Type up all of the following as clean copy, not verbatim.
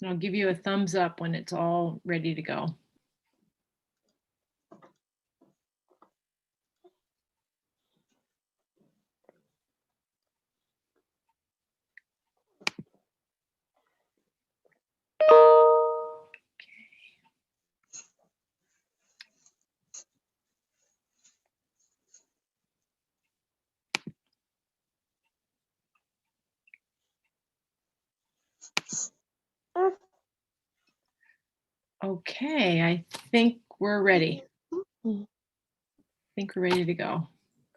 And I'll give you a thumbs up when it's all ready to go. Okay, I think we're ready. I think we're ready to go.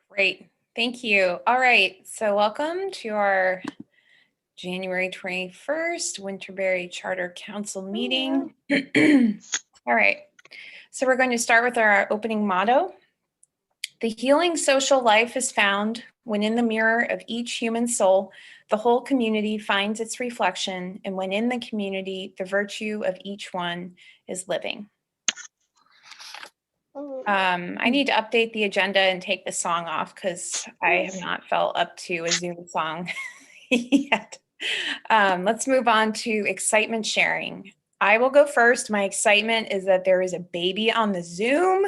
Great, thank you. All right, so welcome to our January 21st Winterberry Charter Council meeting. All right, so we're going to start with our opening motto. The healing social life is found when in the mirror of each human soul, the whole community finds its reflection, and when in the community, the virtue of each one is living. I need to update the agenda and take the song off because I have not felt up to a Zoom song yet. Let's move on to excitement sharing. I will go first. My excitement is that there is a baby on the Zoom,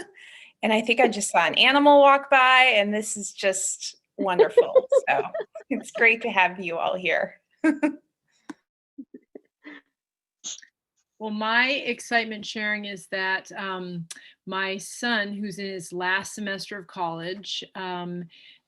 and I think I just saw an animal walk by, and this is just wonderful. So it's great to have you all here. Well, my excitement sharing is that my son, who's in his last semester of college,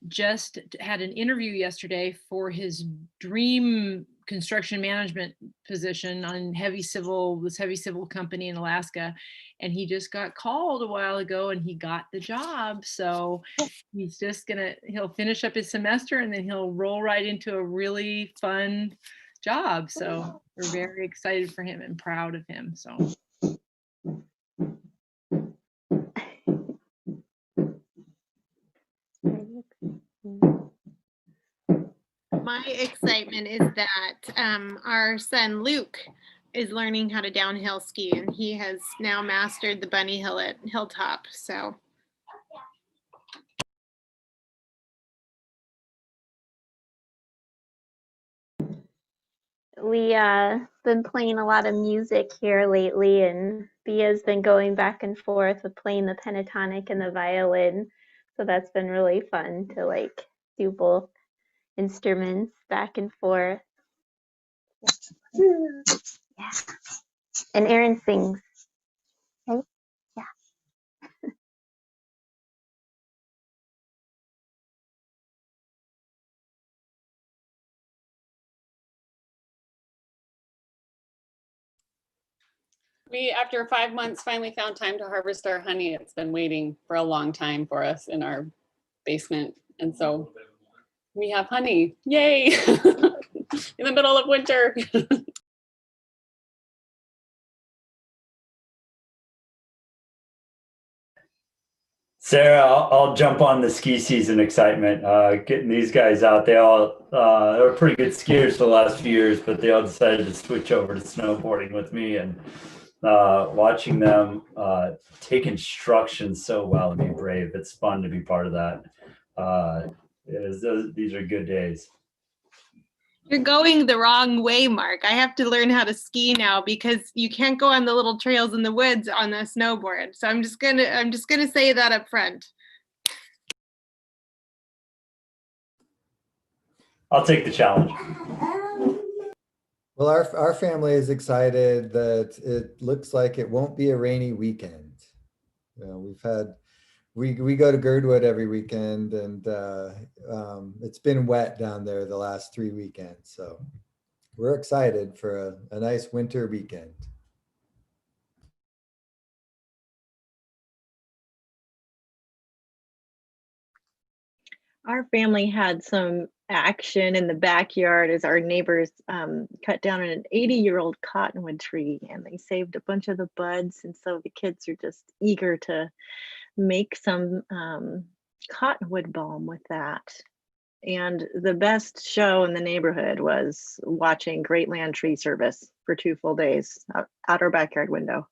just had an interview yesterday for his dream construction management position on this heavy civil company in Alaska. And he just got called a while ago and he got the job. So he's just he'll finish up his semester and then he'll roll right into a really fun job. So we're very excited for him and proud of him. So my excitement is that our son Luke is learning how to downhill ski, and he has now mastered the bunny hill at Hilltop. So we been playing a lot of music here lately, and Bia's been going back and forth with playing the pentatonic and the violin. So that's been really fun to like do both instruments back and forth. Yeah. And Aaron sings. Right? Yeah. We, after 5 months, finally found time to harvest our honey. It's been waiting for a long time for us in our basement. And so we have honey, yay, in the middle of winter. Sarah, I'll jump on the ski season excitement. Getting these guys out, they were pretty good skiers for the last few years, but they all decided to switch over to snowboarding with me, and watching them take instructions so well and be brave. It's fun to be part of that. These are good days. you're going the wrong way, Mark. I have to learn how to ski now because you can't go on the little trails in the woods on a snowboard. So I'm just gonna say that up front. I'll take the challenge. Well, our family is excited that it looks like it won't be a rainy weekend. You know, we go to Girdwood every weekend, and it's been wet down there the last 3 weekends. So we're excited for a nice winter weekend. Our family had some action in the backyard as our neighbors cut down an 80-year-old cottonwood tree, and they saved a bunch of the buds. And so the kids are just eager to make some cottonwood balm with that. And the best show in the neighborhood was watching Great Land Tree Service for 2 full days out our backyard window.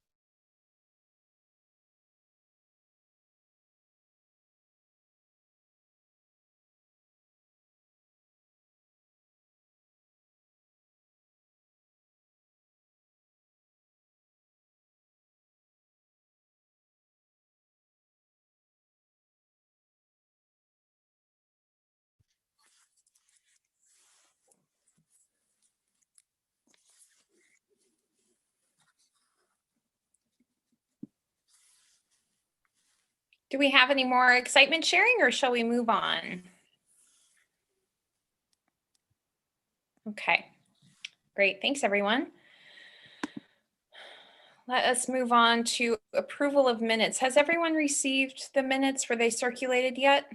Do we have any more excitement sharing or shall we move on? Okay, great. Thanks, everyone. Let us move on to approval of minutes. Has everyone received the minutes? Were they circulated yet?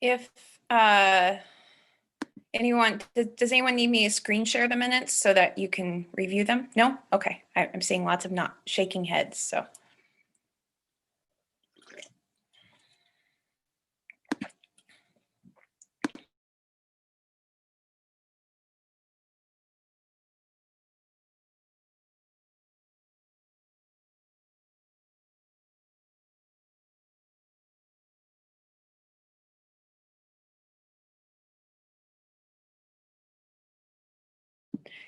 If anyone, does anyone need me to screen share the minutes so that you can review them? No? Okay, I'm seeing lots of not shaking heads, so.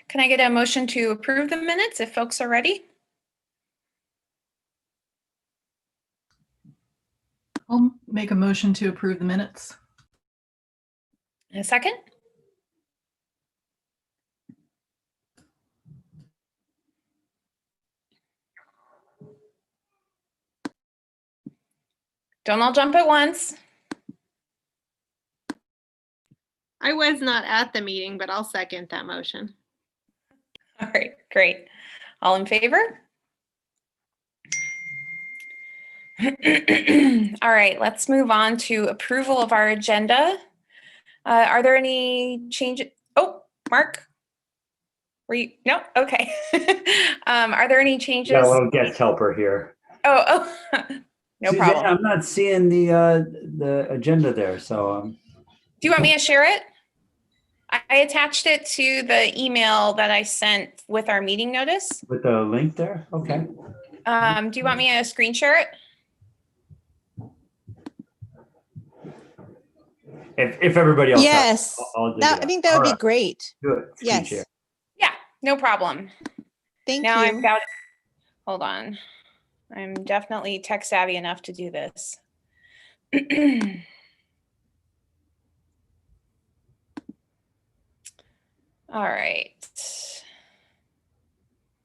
Can I get a motion to approve the minutes if folks are ready? I'll make a motion to approve the minutes. A second? Don't all jump at once. I was not at the meeting, but I'll second that motion. All right, great. All in favor? All right, let's move on to approval of our agenda. Are there any changes? Oh, Mark? Were you? No? Okay. Are there any changes? Got a little guest helper here. Oh, no Suzanne, problem. I'm not seeing the agenda there, so Do you want me to share it? I attached it to the email that I sent with our meeting notice. with the link there, okay. Do you want me to screen share it? If everybody else, Yes, I'll do I think that would All be right, great. do it. Screen Yes. share. Yeah, no problem. Thank Now you. I'm about, hold on. I'm definitely tech savvy enough to do this. All right.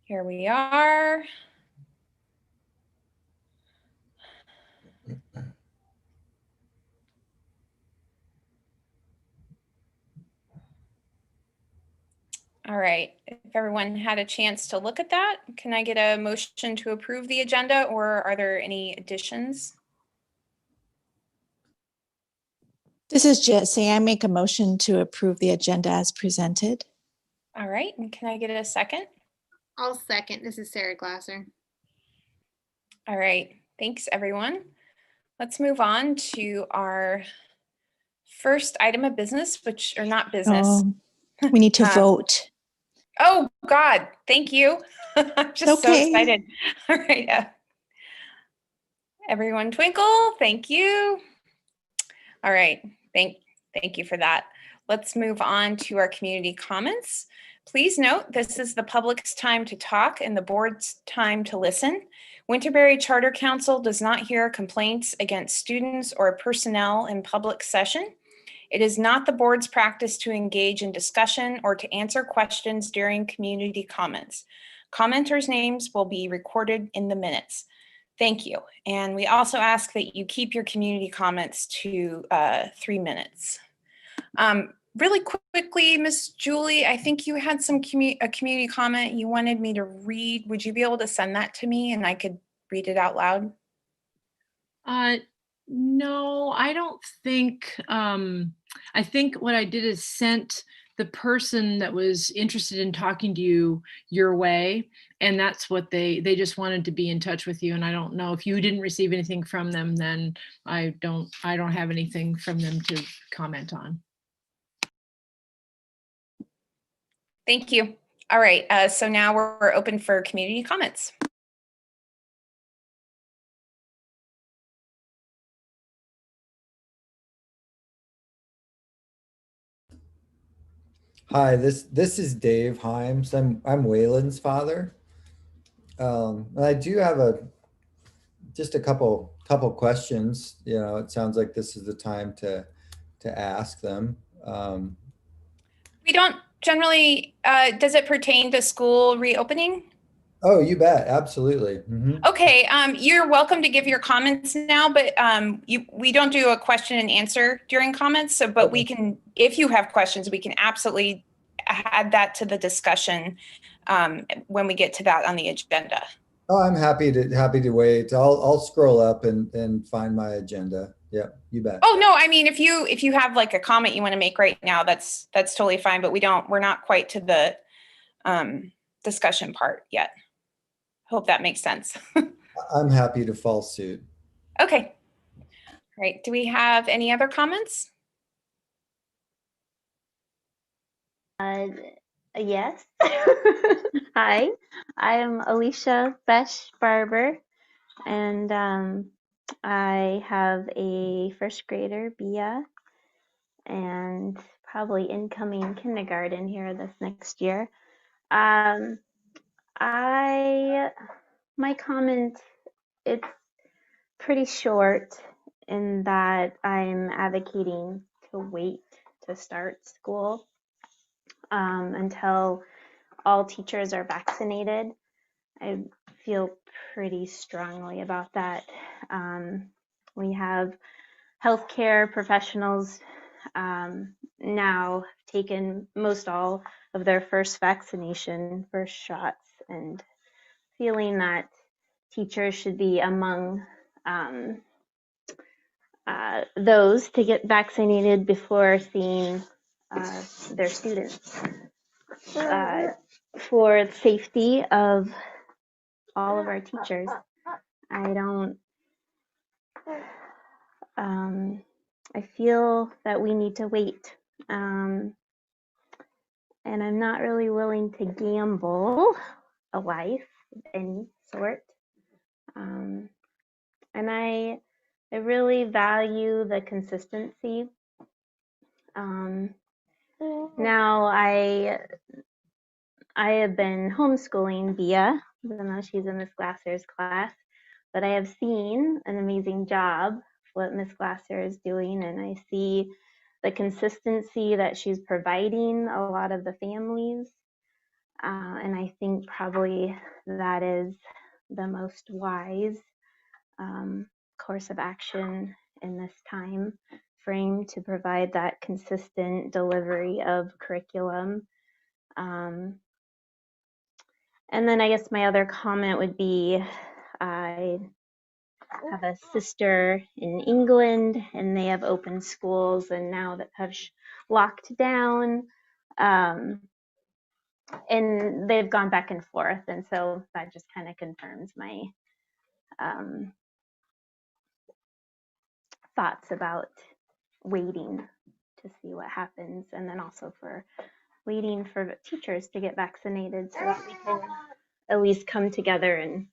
Here we are. All right, if everyone had a chance to look at that, can I get a motion to approve the agenda or are there any additions? This is Jesse. I make a motion to approve the agenda as presented. All right, and can I get a second? I'll second. This is Sarah Glasser. All right, thanks everyone. Let's move on to our first item of business, which, or not business. We need to vote. Oh God, thank you. I'm just so Okay. excited. All right. Everyone twinkle, thank you. All right, thank you for that. Let's move on to our community comments. Please note, this is the public's time to talk and the board's time to listen. Winterberry Charter Council does not hear complaints against students or personnel in public session. It is not the board's practice to engage in discussion or to answer questions during community comments. Commenters' names will be recorded in the minutes. Thank you. And we also ask that you keep your community comments to 3 minutes. Really quickly, Miss Julie, I think you had some a community comment you wanted me to read. Would you be able to send that to me and I could read it out loud? No, I don't think, I think what I did is sent the person that was interested in talking to you your way. And that's what they just wanted to be in touch with you. And I don't know if you didn't receive anything from them, then I don't have anything from them to comment on. Thank you. All right, so now we're open for community comments. Hi, this is Dave Himes. I'm Waylon's father. And I do have just a couple questions. You know, it sounds like this is the time to ask them. We don't generally, does it pertain to school reopening? Oh, you bet, absolutely. Okay, you're welcome to give your comments now, but we don't do a question and answer during comments. So, but we can, if you have questions, we can absolutely add that to the discussion when we get to that on the agenda. Oh, I'm happy to wait. I'll scroll up and find my agenda. Yeah, you bet. Oh no, I mean, if you have like a comment you want to make right now, that's totally fine. But we're not quite to the discussion part yet. Hope that makes sense. I'm happy to follow suit. Okay. Great. Do we have any other comments? Yes. Hi, I'm Alicia Besh Barber, and I have a first grader, Bia, and probably incoming kindergarten here this next year. My comment, it's pretty short in that I'm advocating to wait to start school until all teachers are vaccinated. I feel pretty strongly about that. We have healthcare professionals now taken most all of their first shots, and feeling that teachers should be among those to get vaccinated before seeing their students. For the safety of all of our teachers, I feel that we need to wait. And I'm not really willing to gamble a life of any sort. And I really value the consistency. Now I have been homeschooling Bia, even though she's in Miss Glasser's class, but I have seen an amazing job what Miss Glasser is doing, and I see the consistency that she's providing a lot of the families. And I think probably that is the most wise course of action in this time frame, to provide that consistent delivery of curriculum. And then I guess my other comment would be, I have a sister in England, and they have open schools, and now that have locked down, and they've gone back and forth, and so that just kind of confirms my thoughts about waiting to see what happens, and then also for waiting for teachers to get vaccinated so that we can at least come together in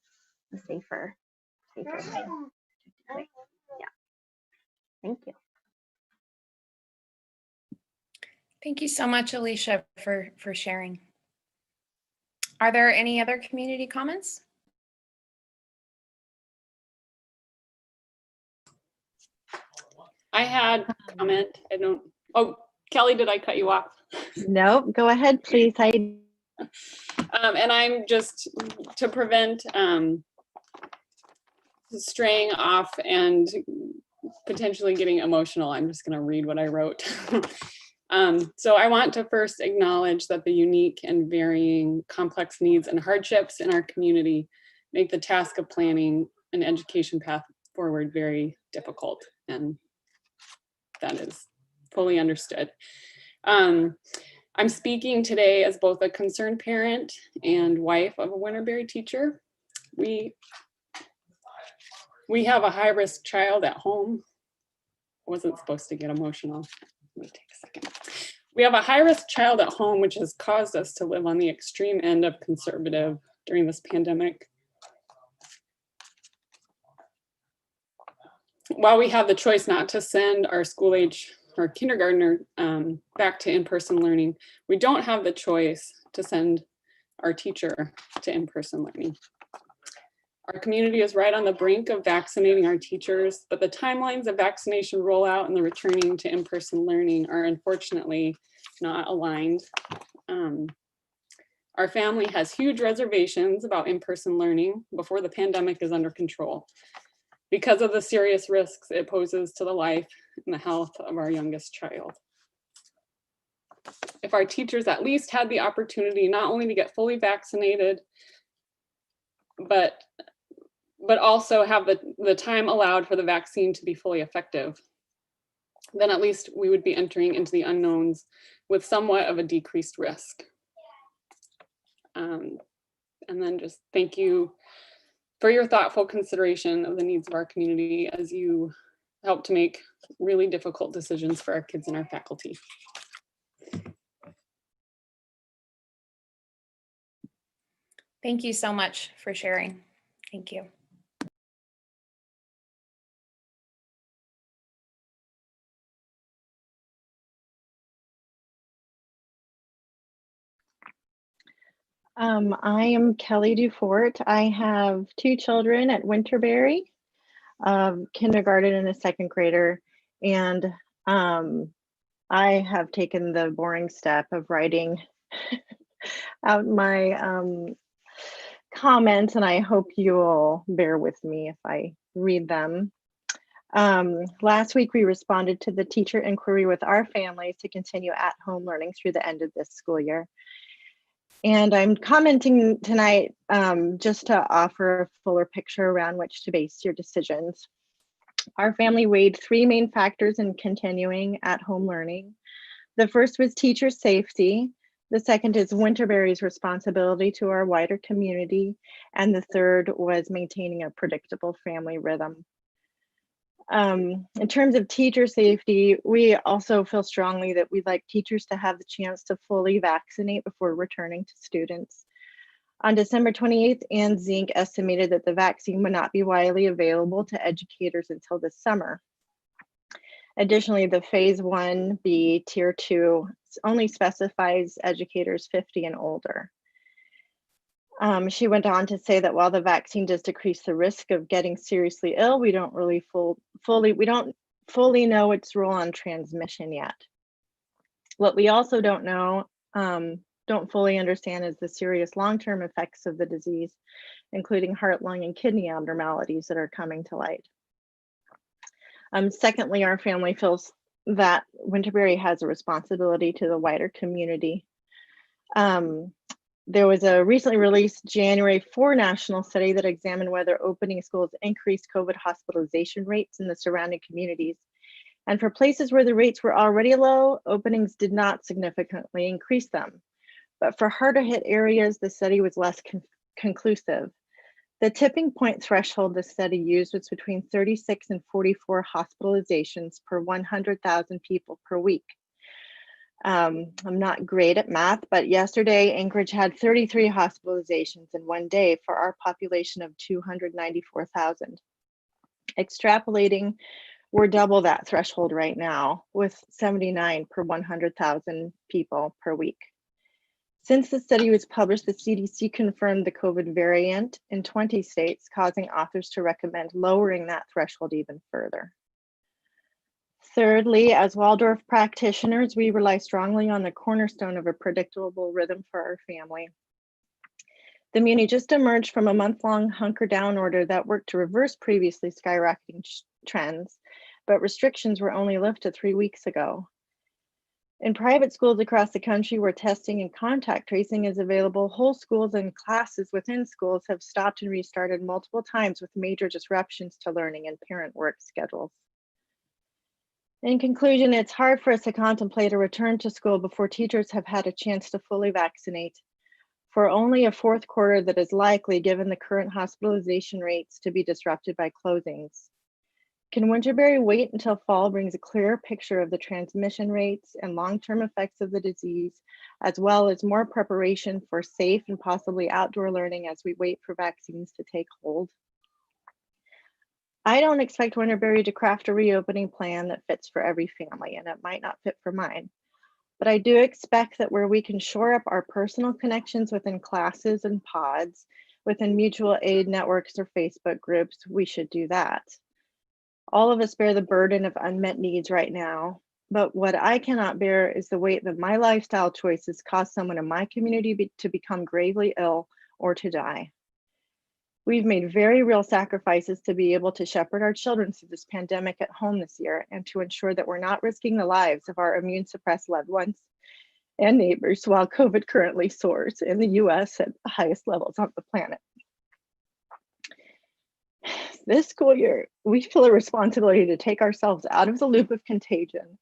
a safer way. Yeah. Thank you. Thank you so much, Alicia, for sharing. Are there any other community comments? I had a comment. Oh, Kelly, did I cut you off? No, go ahead, please, Heidi. And I'm just to prevent straying off and potentially getting emotional, I'm just going to read what I wrote. So I want to first acknowledge that the unique and varying complex needs and hardships in our community make the task of planning an education path forward very difficult, and that is fully understood. I'm speaking today as both a concerned parent and wife of a Winterberry teacher. We have a high-risk child at home. I wasn't supposed to get emotional. Let me take a second. We have a high-risk child at home, which has caused us to live on the extreme end of conservative during this pandemic. While we have the choice not to send our or kindergartner back to in-person learning, we don't have the choice to send our teacher to in-person learning. Our community is right on the brink of vaccinating our teachers, but the timelines of vaccination rollout and the returning to in-person learning are unfortunately not aligned. Our family has huge reservations about in-person learning before the pandemic is under control because of the serious risks it poses to the life and the health of our youngest child. If our teachers at least had the opportunity not only to get fully vaccinated, but also have the time allowed for the vaccine to be fully effective, then at least we would be entering into the unknowns with somewhat of a decreased risk. And then just thank you for your thoughtful consideration of the needs of our community as you help to make really difficult decisions for our kids and our faculty. Thank you so much for sharing. Thank you. I am Kelly Dufort. I have 2 children at Winterberry, kindergarten and a 2nd grader. And I have taken the boring step of writing out my comments, and I hope you'll bear with me if I read them. Last week, we responded to the teacher inquiry with our families to continue at-home learning through the end of this school year. And I'm commenting tonight just to offer a fuller picture around which to base your decisions. Our family weighed 3 main factors in continuing at-home learning. The first was teacher safety. The second is Winterberry's responsibility to our wider community. And the third was maintaining a predictable family rhythm. In terms of teacher safety, we also feel strongly that we'd like teachers to have the chance to fully vaccinate before returning to students. On December 28th, Ann Zink estimated that the vaccine would not be widely available to educators until this summer. Additionally, the phase 1B tier 2 only specifies educators 50 and older. She went on to say that while the vaccine does decrease the risk of getting seriously ill, we don't really fully know its role on transmission yet. What we also don't fully understand is the serious long-term effects of the disease, including heart, lung, and kidney abnormalities that are coming to light. Secondly, our family feels that Winterberry has a responsibility to the wider community. There was a recently released January 4 national study that examined whether opening schools increased COVID hospitalization rates in the surrounding communities. And for places where the rates were already low, openings did not significantly increase them. But for harder hit areas, the study was less conclusive. The tipping point threshold the study used was between 36 and 44 hospitalizations per 100,000 people per week. I'm not great at math, but yesterday Anchorage had 33 hospitalizations in one day for our population of 294,000. Extrapolating, we're double that threshold right now with 79 per 100,000 people per week. Since the study was published, the CDC confirmed the COVID variant in 20 states, causing authors to recommend lowering that threshold even further. Thirdly, as Waldorf practitioners, we rely strongly on the cornerstone of a predictable rhythm for our family. The Muni just emerged from a month-long hunker down order that worked to reverse previously skyrocketing trends, but restrictions were only lifted 3 weeks ago. In private schools across the country where testing and contact tracing is available, whole schools and classes within schools have stopped and restarted multiple times with major disruptions to learning and parent work schedules. In conclusion, it's hard for us to contemplate a return to school before teachers have had a chance to fully vaccinate for only a 4th quarter that is likely, given the current hospitalization rates, to be disrupted by closings. Can Winterberry wait until fall brings a clearer picture of the transmission rates and long-term effects of the disease, as well as more preparation for safe and possibly outdoor learning as we wait for vaccines to take hold? I don't expect Winterberry to craft a reopening plan that fits for every family, and it might not fit for mine. But I do expect that where we can shore up our personal connections within classes and pods, within mutual aid networks or Facebook groups, we should do that. All of us bear the burden of unmet needs right now, but what I cannot bear is the weight that my lifestyle choices cause someone in my community to become gravely ill or to die. We've made very real sacrifices to be able to shepherd our children through this pandemic at home this year and to ensure that we're not risking the lives of our immune suppressed loved ones and neighbors while COVID currently soars in the US at the highest levels on the planet. This school year, we feel a responsibility to take ourselves out of the loop of contagion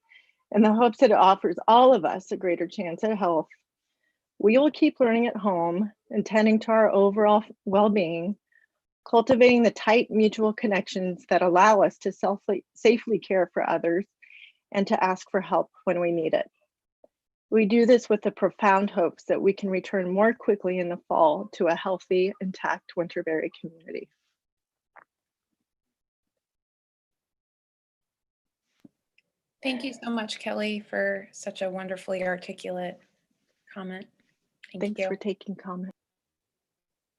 in the hopes that it offers all of us a greater chance at health. We will keep learning at home and tending to our overall well-being, cultivating the tight mutual connections that allow us to safely care for others and to ask for help when we need it. We do this with the profound hopes that we can return more quickly in the fall to a healthy, intact Winterberry community. Thank you so much, Kelly, for such a wonderfully articulate comment. Thanks you. for taking comment.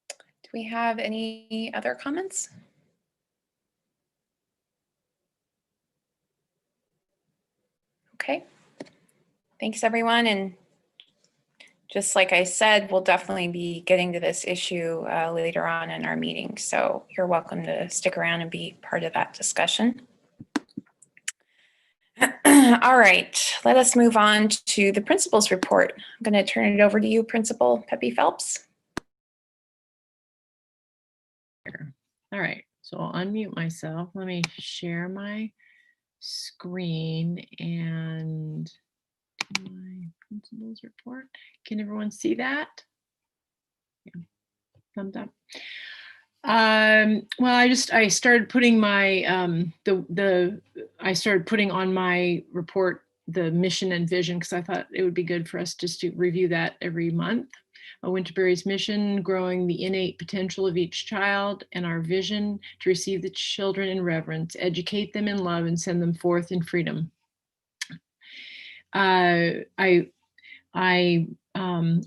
Do we have any other comments? Okay. Thanks, everyone. And just like I said, we'll definitely be getting to this issue later on in our meeting. So you're welcome to stick around and be part of that discussion. All right, let us move on to the principal's report. I'm going to turn it over to you, Principal Peppy Phelps. All right, so I'll unmute myself. Let me share my screen and my principal's report. Can everyone see that? Yeah. Thumbs up. Well, I started putting my I started putting on my report the mission and vision because I thought it would be good for us just to review that every month. Winterberry's mission, growing the innate potential of each child, and our vision to receive the children in reverence, educate them in love, and send them forth in freedom. I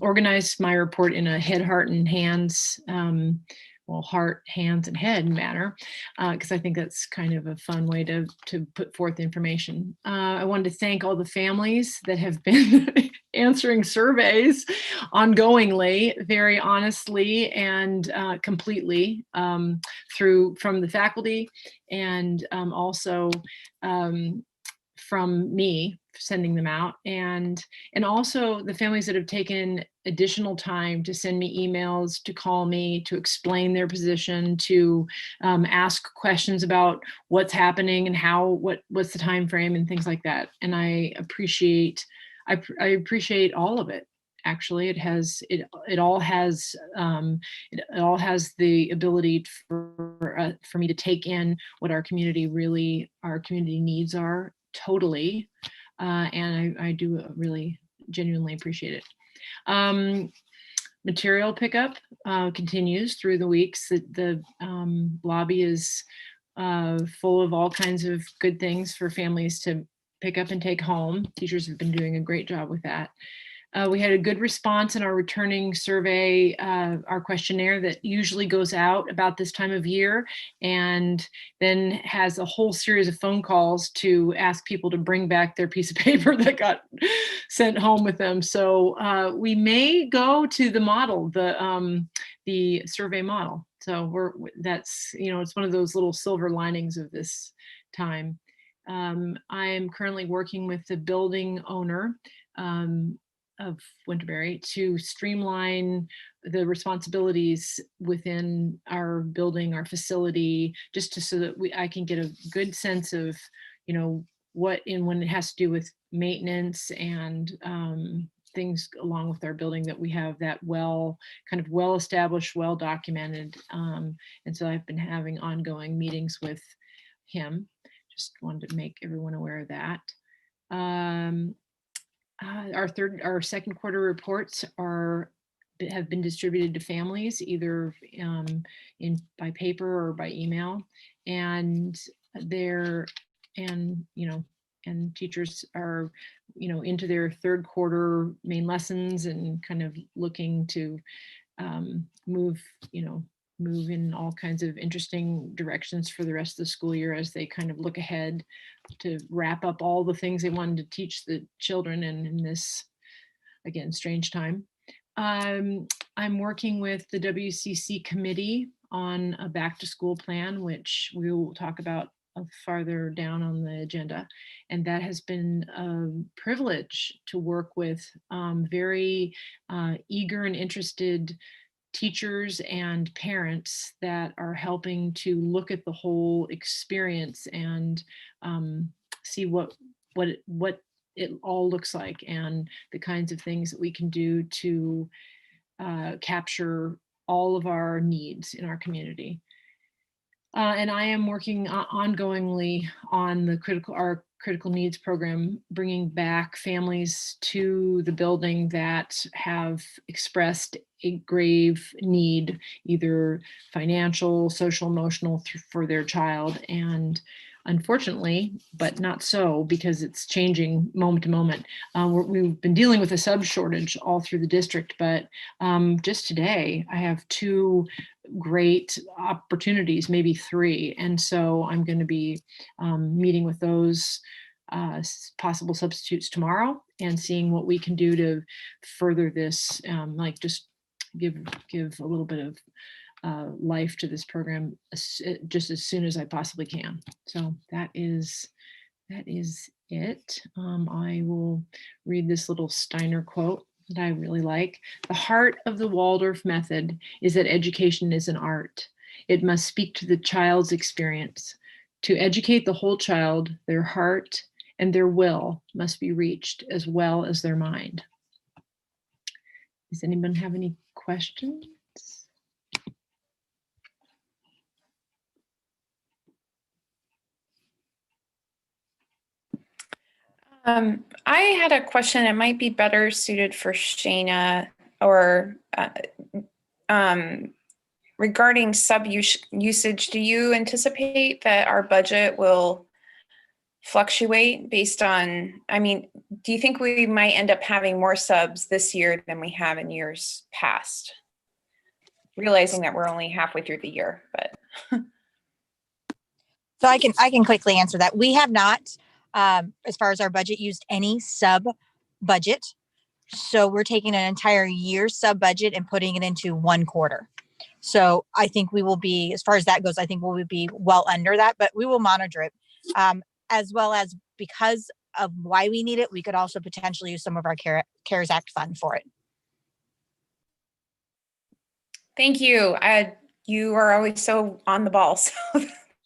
organized my report in a head, heart, and hands, well, heart, hands, and head manner, because I think that's kind of a fun way to put forth information. I wanted to thank all the families that have been answering surveys ongoingly, very honestly and completely from the faculty and also from me sending them out, and also the families that have taken additional time to send me emails, to call me, to explain their position, to ask questions about what's happening and what's the time frame and things like that. And I appreciate all of it. Actually, it all has the ability for me to take in what our community needs are totally. And I do really genuinely appreciate it. Material pickup continues through the weeks. The lobby is full of all kinds of good things for families to pick up and take home. Teachers have been doing a great job with that. We had a good response in our returning survey, our questionnaire that usually goes out about this time of year and then has a whole series of phone calls to ask people to bring back their piece of paper that got sent home with them. So we may go to the model, the survey model. So that's, it's one of those little silver linings of this time. I am currently working with the building owner of Winterberry to streamline the responsibilities within our building, our facility, just so that I can get a good sense of, when it has to do with maintenance and things along with our building, that we have that well-established, well-documented. And so I've been having ongoing meetings with him. Just wanted to make everyone aware of that. Our second quarter reports have been distributed to families either by paper or by email, and they're, and, you know, and teachers are, you know, into their third quarter main lessons and kind of looking to move, you know, move in all kinds of interesting directions for the rest of the school year as they kind of look ahead to wrap up all the things they wanted to teach the children in this, again, strange time. I'm working with the WCC committee on a back to school plan, which we will talk about farther down on the agenda. And that has been a privilege to work with very eager and interested teachers and parents that are helping to look at the whole experience and see what it all looks like and the kinds of things that we can do to capture all of our needs in our community. And I am working ongoingly on our critical needs program, bringing back families to the building that have expressed a grave need, either financial, social, emotional, for their child. And unfortunately, but not so, because it's changing moment to moment. We've been dealing with a sub shortage all through the district, but just today I have 2 great opportunities, maybe 3. And so I'm going to be meeting with those possible substitutes tomorrow and seeing what we can do to further this, like just give a little bit of life to this program just as soon as I possibly can. So that is it. I will read this little Steiner quote that I really like. The heart of the Waldorf method is that education is an art. It must speak to the child's experience. To educate the whole child, their heart and their will must be reached as well as their mind. Does anyone have any questions? I had a question. It might be better suited for Shayna, or regarding sub usage. Do you anticipate that our budget will fluctuate based on, I mean, do you think we might end up having more subs this year than we have in years past? Realizing that we're only halfway through the year, but. So I can quickly answer that. We have not, as far as our budget, used any sub budget. So we're taking an entire year sub budget and putting it into 1 quarter. So I think we will be, as far as that goes, I think we will be well under that, but we will monitor it. As well as, because of why we need it, we could also potentially use some of our CARES Act fund for it. Thank you. You are always so on the ball. So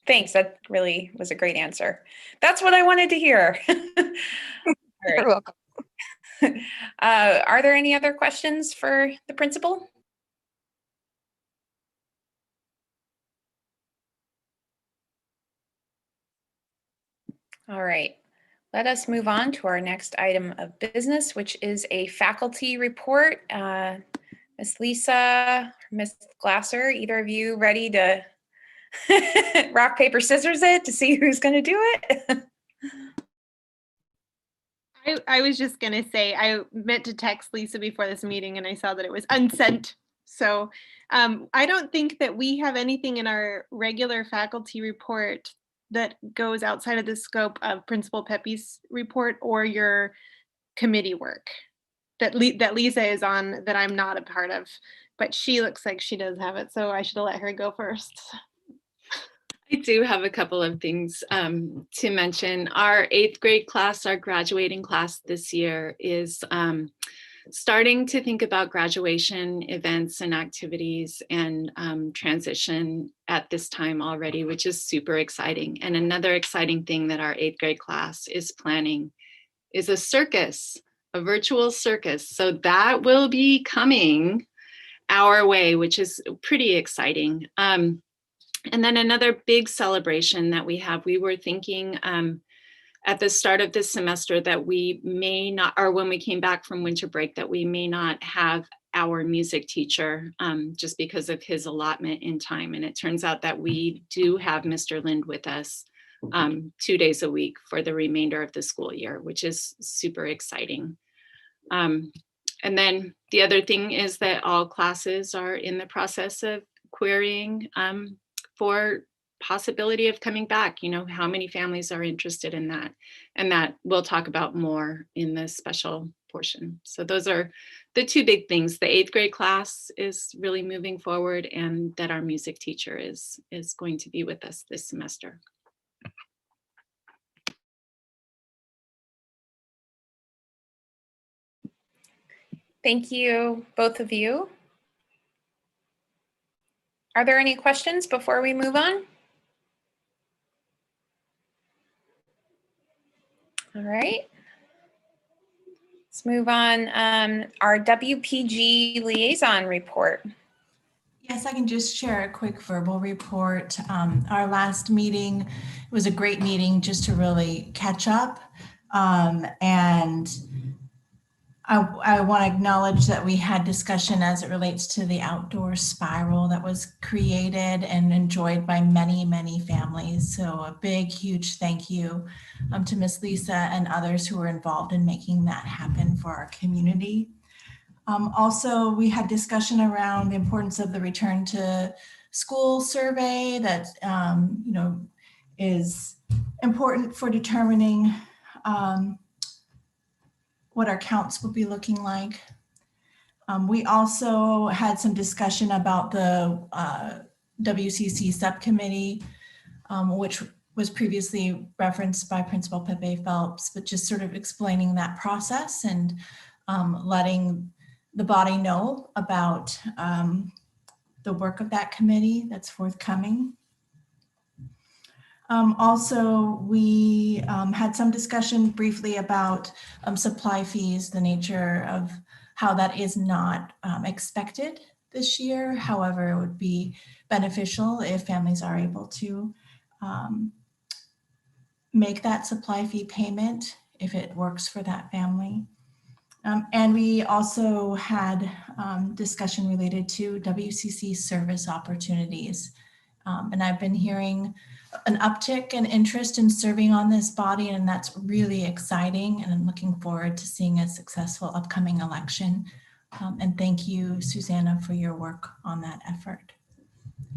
thanks. That really was a great answer. That's what I wanted to hear. You're welcome. Are there any other questions for the principal? All right, let us move on to our next item of business, which is a faculty report. Miss Lisa, Miss Glasser, either of you ready to rock, paper, scissors it to see who's going to do it? I was just going to say, I meant to text Lisa before this meeting and I saw that it was unsent. So I don't think that we have anything in our regular faculty report that goes outside of the scope of Principal Pepe's report or your committee work that Lisa is on that I'm not a part of, but she looks like she does have it. So I should have let her go first. I do have a couple of things to mention. Our 8th grade class, our graduating class this year, is starting to think about graduation events and activities and transition at this time already, which is super exciting. And another exciting thing that our 8th grade class is planning is a circus, a virtual circus. So that will be coming our way, which is pretty exciting. And then another big celebration that we have, we were thinking at the start of this semester that we may not, or when we came back from winter break, that we may not have our music teacher, just because of his allotment in time. And it turns out that we do have Mr. Lind with us 2 days a week for the remainder of the school year, which is super exciting. And then the other thing is that all classes are in the process of querying for possibility of coming back. You know, how many families are interested in that? And that we'll talk about more in the special portion. So those are the two big things. The 8th grade class is really moving forward, and that our music teacher is going to be with us this semester. Thank you, both of you. Are there any questions before we move on? All right. Let's move on. Our WPG liaison report. Yes, I can just share a quick verbal report. Our last meeting was a great meeting just to really catch up. And I want to acknowledge that we had discussion as it relates to the outdoor spiral that was created and enjoyed by many, many families. So a big, huge thank you to Miss Lisa and others who were involved in making that happen for our community. Also, we had discussion around the importance of the return to school survey that you know, is important for determining what our counts will be looking like. We also had some discussion about the WCC subcommittee, which was previously referenced by Principal Pepe Phelps, but just sort of explaining that process and letting the body know about the work of that committee that's forthcoming. Also, we had some discussion briefly about supply fees, the nature of how that is not expected this year. However, it would be beneficial if families are able to make that supply fee payment if it works for that family. And we also had discussion related to WCC service opportunities. And I've been hearing an uptick in interest in serving on this body, and that's really exciting. And I'm looking forward to seeing a successful upcoming election. And thank you, Susanna, for your work on that effort.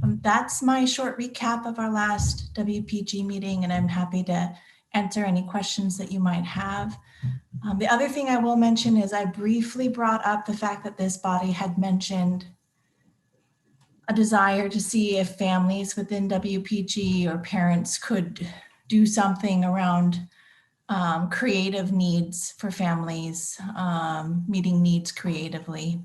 That's my short recap of our last WPG meeting, and I'm happy to answer any questions that you might have. The other thing I will mention is I briefly brought up the fact that this body had mentioned a desire to see if families within WPG or parents could do something around creative needs for families, meeting needs creatively.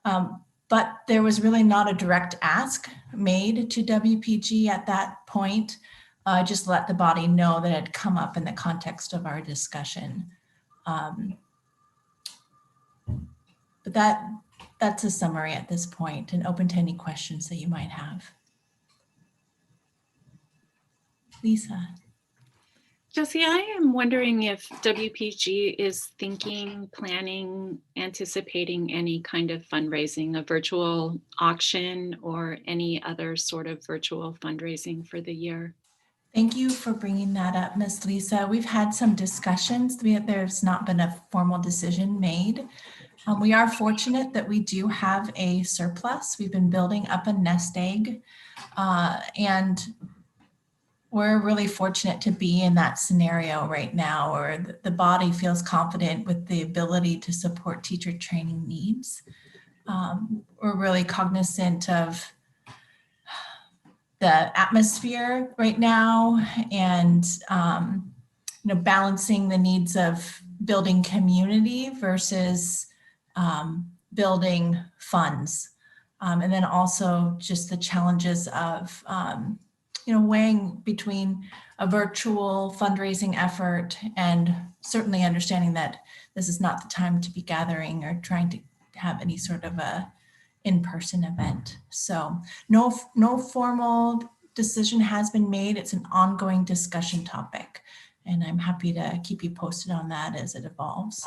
But there was really not a direct ask made to WPG at that point. Just let the body know that it had come up in the context of our discussion. But that's a summary at this point, and open to any questions that you might have. Lisa. Josie, I am wondering if WPG is thinking, planning, anticipating any kind of fundraising, a virtual auction or any other sort of virtual fundraising for the year. Thank you for bringing that up, Ms. Lisa. We've had some discussions. There's not been a formal decision made. We are fortunate that we do have a surplus. We've been building up a nest egg, and we're really fortunate to be in that scenario right now where the body feels confident with the ability to support teacher training needs. We're really cognizant of the atmosphere right now and balancing the needs of building community versus building funds. And then also just the challenges of weighing between a virtual fundraising effort and certainly understanding that this is not the time to be gathering or trying to have any sort of a in-person event. So no formal decision has been made. It's an ongoing discussion topic, and I'm happy to keep you posted on that as it evolves.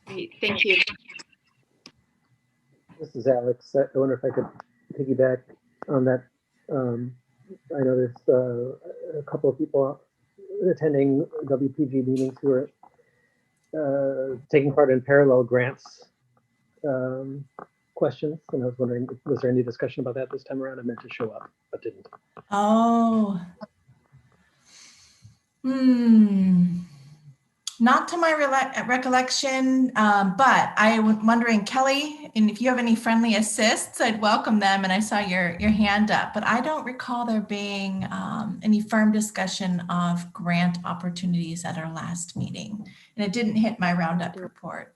Great, thank you. This is Alex. I wonder if I could piggyback on that. I know there's a couple of people attending WPG meetings who are taking part in parallel grants questions, and I was wondering, was there any discussion about that this time around? I meant to show up, but didn't. Oh, not to my recollection, but I'm wondering, Kelly, and if you have any friendly assists, I'd welcome them. And I saw your hand up, but I don't recall there being any firm discussion of grant opportunities at our last meeting. And it didn't hit my roundup report.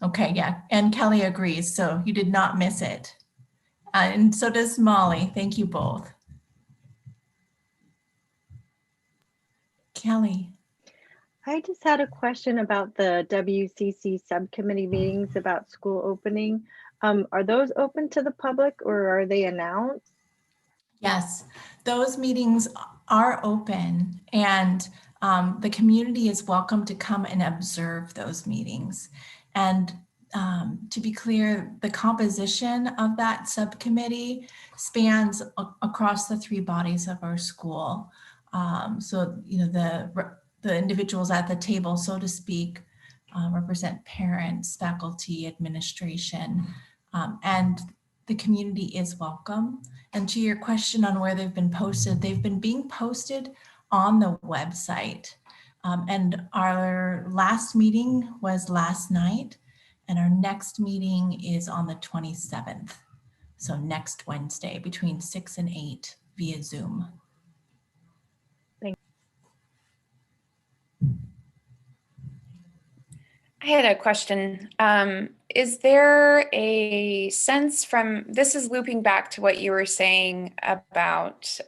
Okay, yeah, and Kelly agrees, so you did not miss it. And so does Molly. Thank you both. Kelly. I just had a question about the WCC subcommittee meetings about school opening. Are those open to the public or are they announced? Yes, those meetings are open, and the community is welcome to come and observe those meetings. And to be clear, the composition of that subcommittee spans across the three bodies of our school. So, you know, the individuals at the table, so to speak, represent parents, faculty, administration, and the community is welcome. And to your question on where they've been being posted on the website. And our last meeting was last night, and our next meeting is on the 27th. So next Wednesday between 6 and 8 via Zoom. I had a question. Is there a sense from, this is looping back to what you were saying about,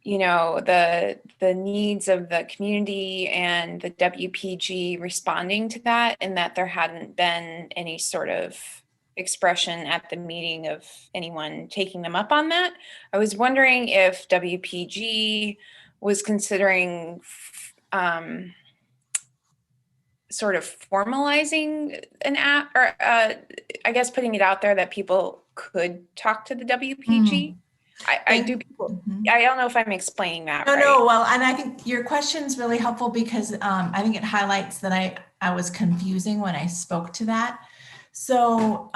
you know, the needs of the community and the WPG responding to that, and that there hadn't been any sort of expression at the meeting of anyone taking them up on that? I was wondering if WPG was considering sort of formalizing an app, or I guess putting it out there that people could talk to the WPG. I don't know if I'm explaining that right. No, well, and I think your question is really helpful because I think it highlights that I was confusing when I spoke to that. So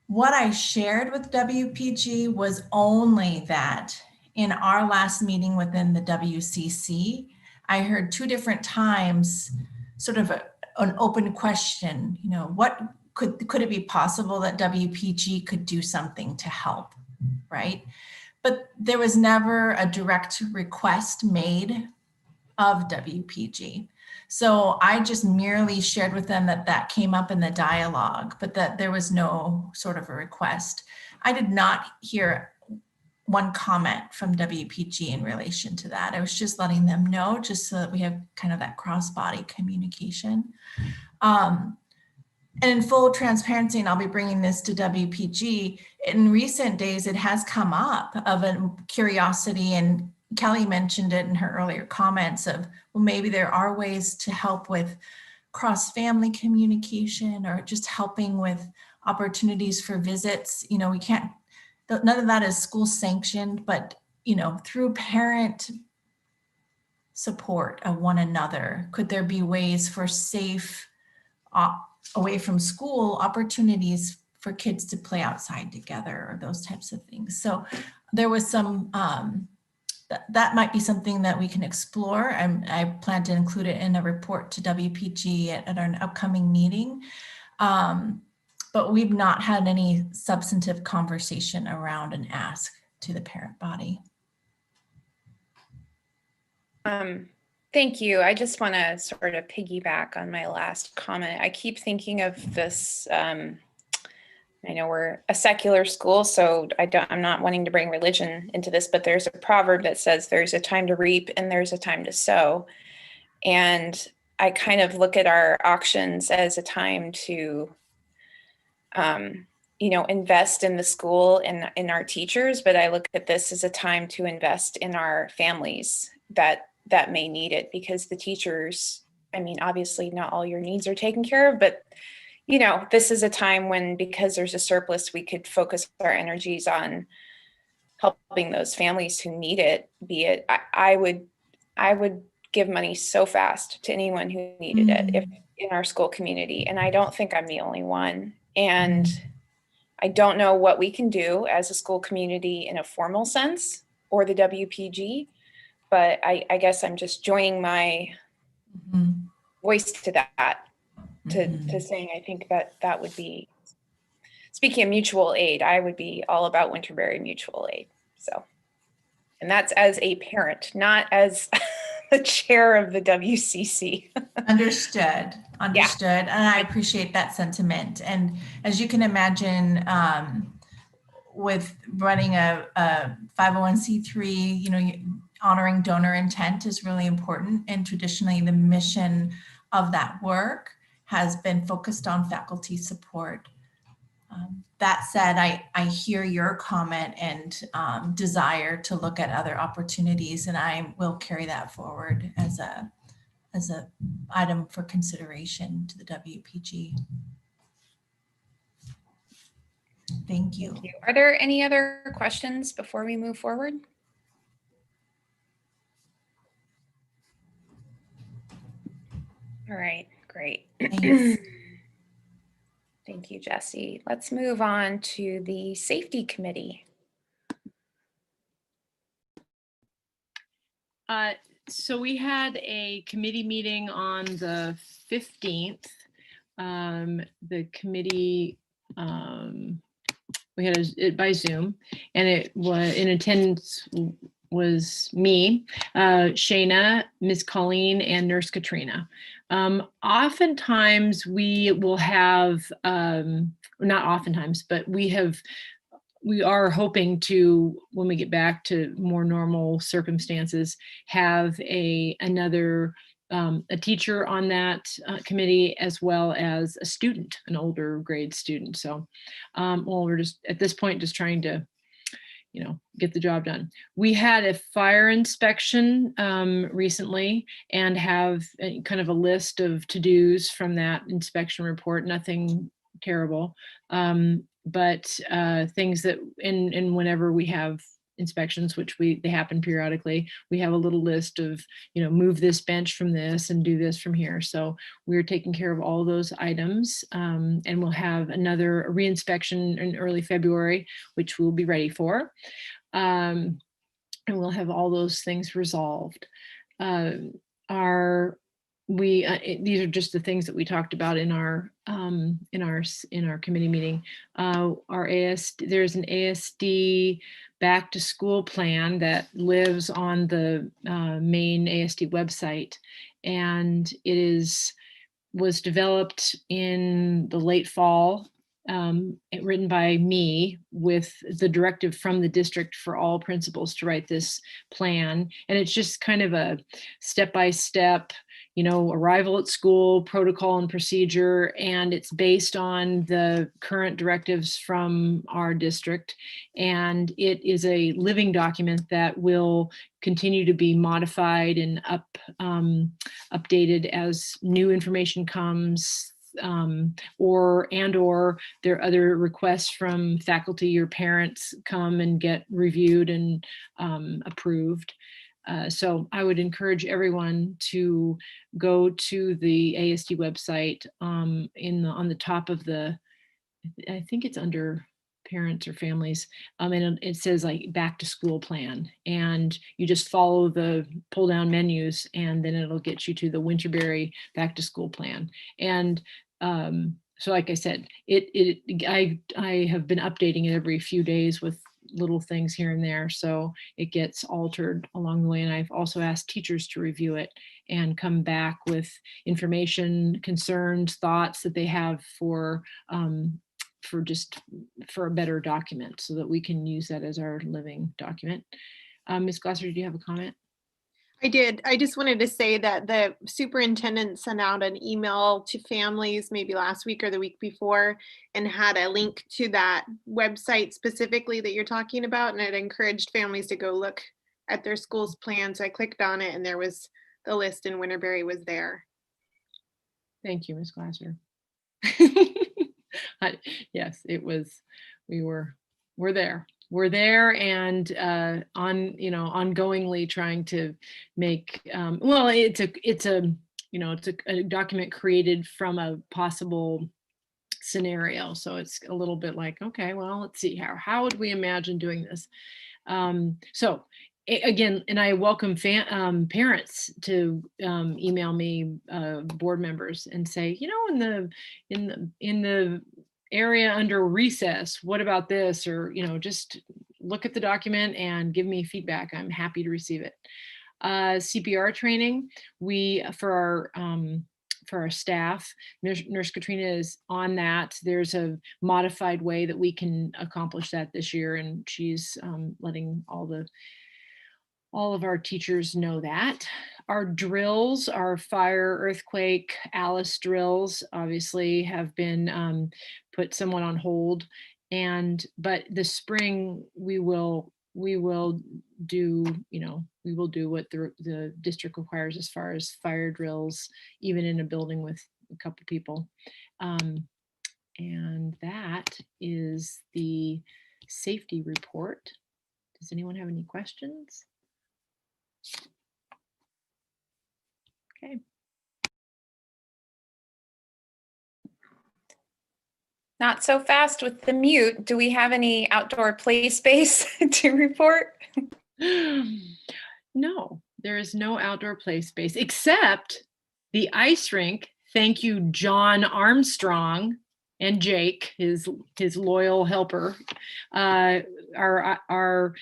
what I shared with WPG was only that in our last meeting within the WCC, I heard two different times sort of an open question, you know, what could it be possible that WPG could do something to help, right? But there was never a direct request made of WPG. So I just merely shared with them that came up in the dialogue, but that there was no sort of a request. I did not hear one comment from WPG in relation to that. I was just letting them know, just so that we have kind of that cross-body communication. And in full transparency, and I'll be bringing this to WPG, in recent days, it has come up of a curiosity, and Kelly mentioned it in her earlier comments of, well, maybe there are ways to help with cross-family communication or just helping with opportunities for visits. You know, we can't, none of that is school sanctioned, but, you know, through parent support of one another, could there be ways for safe, away from school opportunities for kids to play outside together or those types of things? So there was some, that might be something that we can explore. I plan to include it in a report to WPG at our upcoming meeting. But we've not had any substantive conversation around an ask to the parent body. Thank you. I just want to sort of piggyback on my last comment. I keep thinking of this, I know we're a secular school, so I'm not wanting to bring religion into this, but there's a proverb that says there's a time to reap and there's a time to sow. And I kind of look at our auctions as a time to, you know, invest in the school and in our teachers, but I look at this as a time to invest in our families that may need it, because the teachers I mean, obviously not all your needs are taken care of, but you know, this is a time when, because there's a surplus, we could focus our energies on helping those families who need it. Be it, I would give money so fast to anyone who needed it if in our school community. And I don't think I'm the only one. And I don't know what we can do as a school community in a formal sense or the WPG, but I guess I'm just joining my voice to that, to saying I think that would be, speaking of mutual aid, I would be all about Winterberry mutual aid. So, and that's as a parent, not as the chair of the WCC. Understood. And I appreciate that sentiment. And as you can imagine, with running a 501c3, you know, honoring donor intent is really important. And traditionally the mission of that work has been focused on faculty support. That said, I hear your comment and desire to look at other opportunities, and I will carry that forward as a item for consideration to the WPG. Thank you. Are there any other questions before we move forward? All right, great. Thanks. Thank you, Jesse. Let's move on to the safety committee. So we had a committee meeting on the 15th. The committee, we had it by Zoom, and it was in attendance was me, Shayna, Ms. Colleen, and Nurse Katrina. Oftentimes we will have, not oftentimes, but we are hoping to, when we get back to more normal circumstances, have another a teacher on that committee, as well as a student, an older grade student. So, well, we're just at this point just trying to, you know, get the job done. We had a fire inspection recently, and have kind of a list of to-dos from that inspection report. Nothing terrible, but things that in whenever we have inspections, which they happen periodically, we have a little list of, you know, move this bench from this and do this from here. So we're taking care of all those items, and we'll have another reinspection in early February, which we'll be ready for. And we'll have all those things resolved. These are just the things that we talked about in our committee meeting. There's an ASD back to school plan that lives on the main ASD website, and it was developed in the late fall, written by me with the directive from the district for all principals to write this plan. And it's just kind of a step-by-step, you know, arrival at school, protocol and procedure, and it's based on the current directives from our district. And it is a living document that will continue to be modified and updated as new information comes, or there are other requests from faculty or parents come and get reviewed and approved. So I would encourage everyone to go to the ASD website, on the top of I think it's under parents or families, and it says like back to school plan, and you just follow the pull down menus, and then it'll get you to the Winterberry back to school plan. And so like I said, I have been updating it every few days with little things here and there, so it gets altered along the way. And I've also asked teachers to review it and come back with information, concerns, thoughts that they have for a better document, so that we can use that as our living document. Ms. Glasser, do you have a comment? I did. I just wanted to say that the superintendent sent out an email to families maybe last week or the week before, and had a link to that website specifically that you're talking about. And it encouraged families to go look at their school's plans. I clicked on it, and there was the list, and Winterberry was there. Thank you, Ms. Glasser. Yes, it was, we're there. We're there and ongoingly trying to make, well, it's a document created from a possible scenario. So it's a little bit like, okay, well, let's see, how would we imagine doing this? So again, and I welcome parents to email me, board members, and say, in the area under recess, what about this? Or just look at the document and give me feedback. I'm happy to receive it. CPR training, for our staff, Nurse Katrina is on that. There's a modified way that we can accomplish that this year, and she's letting all of our teachers know that. Our drills, our fire, earthquake, Alice drills, obviously have been put somewhat on hold. But this spring we will do what the district requires as far as fire drills, even in a building with a couple people. And that is the safety report. Does anyone have any questions? Okay. Not so fast with the mute. Do we have any outdoor play space to report? No, there is no outdoor play space except the ice rink. Thank you, John Armstrong and Jake, his loyal helper. Our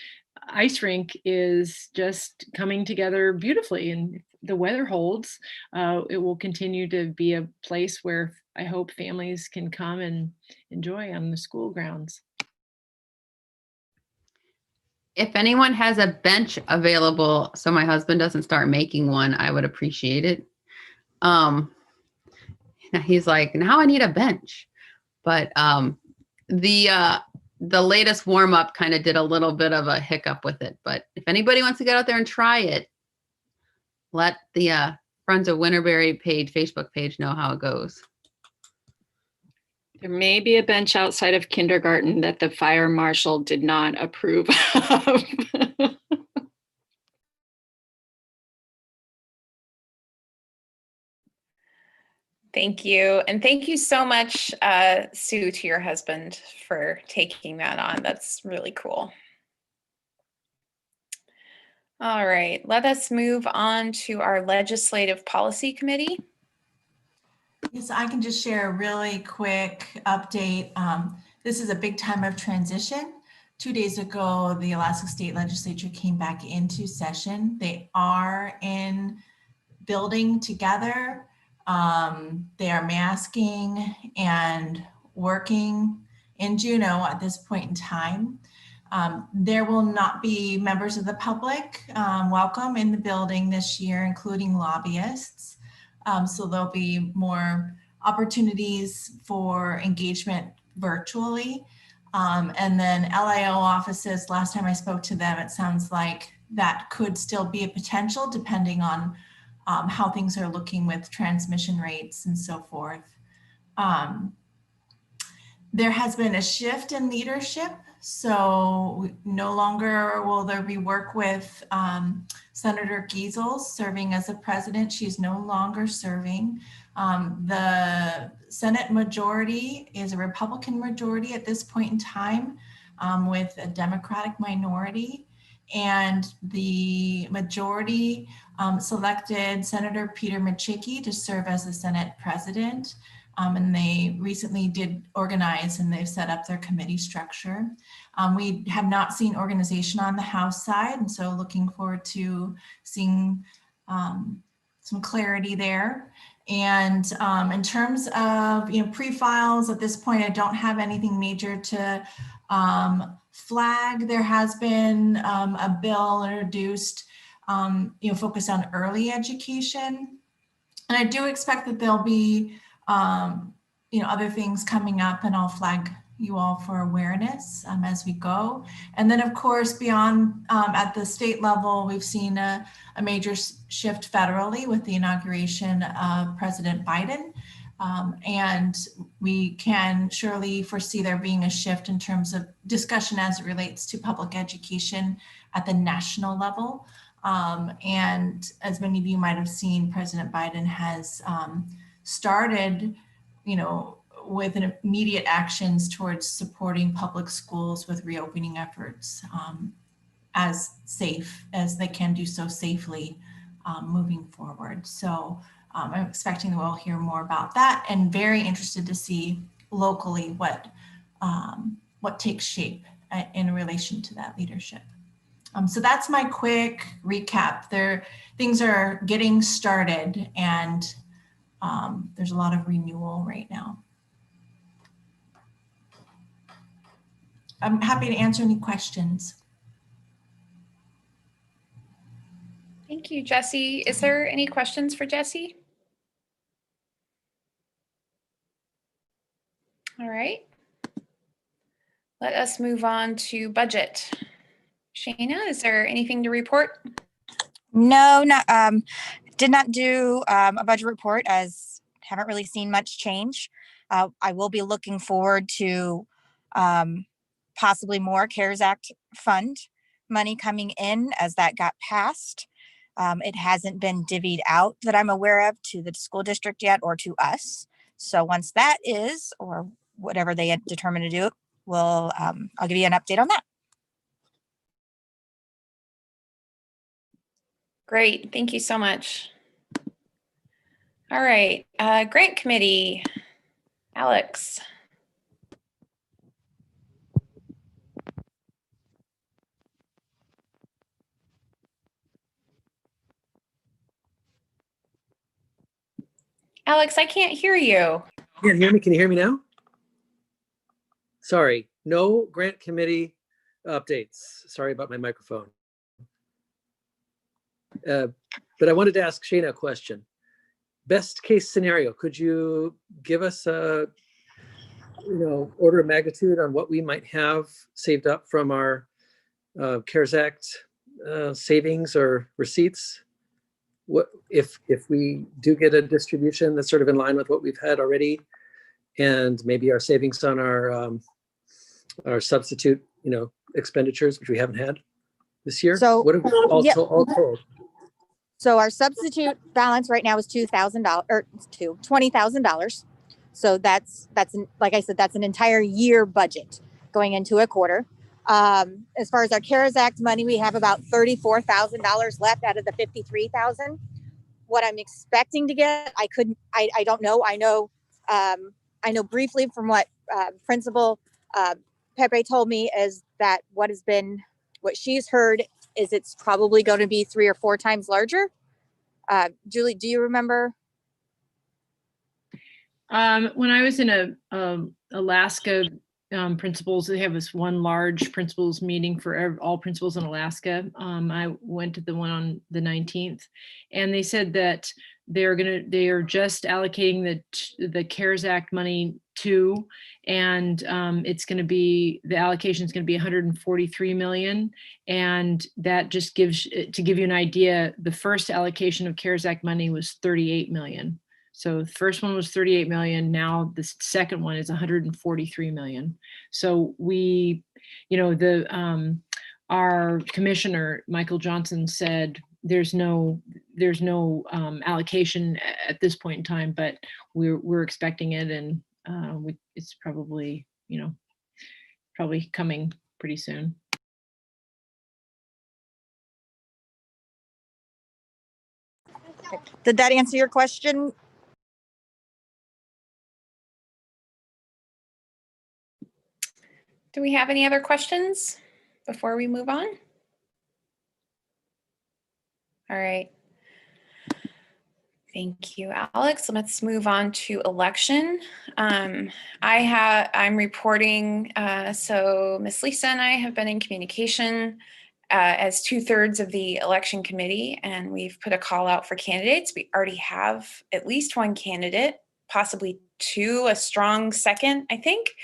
ice rink is just coming together beautifully, and the weather holds. It will continue to be a place where I hope families can come and enjoy on the school grounds. If anyone has a bench available so my husband doesn't start making one, I would appreciate it. He's like, now I need a bench. But the latest warm up kind of did a little bit of a hiccup with it. But if anybody wants to get out there and try it, let the Friends of Winterberry Facebook page know how it goes. There may be a bench outside of kindergarten that the fire marshal did not approve of. Thank you. And thank you so much, Sue, to your husband for taking that on. That's really cool. All right, let us move on to our Legislative Policy Committee. Yes, I can just share a really quick update. This is a big time of transition. 2 days ago, the Alaska State Legislature came back into session. They are in building together. They are masking and working in Juneau at this point in time. There will not be members of the public welcome in the building this year, including lobbyists. So there'll be more opportunities for engagement virtually. And then LIO offices, last time I spoke to them, it sounds like that could still be a potential depending on how things are looking with transmission rates and so forth. There has been a shift in leadership. So no longer will there be work with Senator Giesel serving as a president. She's no longer serving. The Senate majority is a Republican majority at this point in time with a Democratic minority. And the majority selected Senator Peter Micciche to serve as the Senate president. And they recently did organize and they've set up their committee structure. We have not seen organization on the House side, and so looking forward to seeing some clarity there. And in terms of pre-files at this point, I don't have anything major to flag. There has been a bill introduced focused on early education. And I do expect that there'll be other things coming up, and I'll flag you all for awareness as we go. And then of course, beyond at the state level, we've seen a major shift federally with the inauguration of President Biden. And we can surely foresee there being a shift in terms of discussion as it relates to public education at the national level. And as many of you might have seen, President Biden has started, with an immediate actions towards supporting public schools with reopening efforts as safe as they can do so safely moving forward. So I'm expecting that we'll hear more about that, and very interested to see locally what takes shape in relation to that leadership. So that's my quick recap. Things are getting started, and there's a lot of renewal right now. I'm happy to answer any questions. Thank you, Jessie. Is there any questions for Jessie? All right. Let us move on to budget. Shayna, is there anything to report? No, did not do a budget report, as haven't really seen much change. I will be looking forward to possibly more CARES Act fund money coming in as that got passed. It hasn't been divvied out that I'm aware of to the school district yet or to us. So once that is, or whatever they had determined to do, I'll give you an update on that. Great, thank you so much. All right, grant committee, Alex. Alex, I can't hear you. You can't hear me? Can you hear me now? Sorry, no grant committee updates. Sorry about my microphone. But I wanted to ask Shayna a question. Best case scenario, could you give us a order of magnitude on what we might have saved up from our CARES Act savings or receipts? What if we do get a distribution that's sort of in line with what we've had already, and maybe our savings on our substitute expenditures, which we haven't had this year? So what have we all told? So our substitute balance right now is $2,000 or $20,000. So that's like I said, that's an entire year budget going into a quarter. As far as our CARES Act money, we have about $34,000 left out of the $53,000. What I'm expecting to get, I don't know. I know briefly from what Principal Pepe told me is that what she's heard is it's probably going to be 3 or 4 times larger. Julie, do you remember? When I was in Alaska, principals, they have this one large principals meeting for all principals in Alaska. I went to the one on the 19th, and they said that they are just allocating the CARES Act money to, and the allocation is going to be 143 million. And that just to give you an idea, the first allocation of CARES Act money was 38 million. So the first one was 38 million. Now the second one is 143 million. So our commissioner, Michael Johnson, said there's no allocation at this point in time, but we're expecting it, and it's probably coming pretty soon. Did that answer your question? Do we have any other questions before we move on? All right. Thank you, Alex. Let's move on to election. I'm reporting, so Ms. Lisa and I have been in communication as 2/3 of the election committee, and we've put a call out for candidates. We already have at least one candidate, possibly 2, a strong second, I think,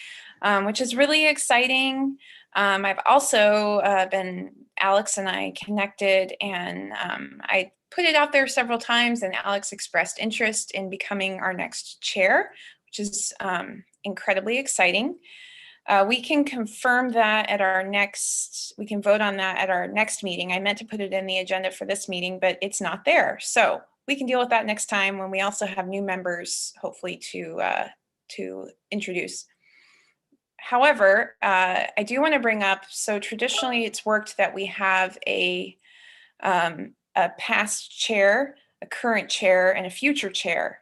which is really exciting. I've also been Alex and I connected, and I put it out there several times, and Alex expressed interest in becoming our next chair, which is incredibly exciting. We can confirm that at our next, we can vote on that at our next meeting. I meant to put it in the agenda for this meeting, but it's not there. So we can deal with that next time when we also have new members, hopefully to introduce. However, I do want to bring up, so traditionally it's worked that we have a past chair, a current chair, and a future chair.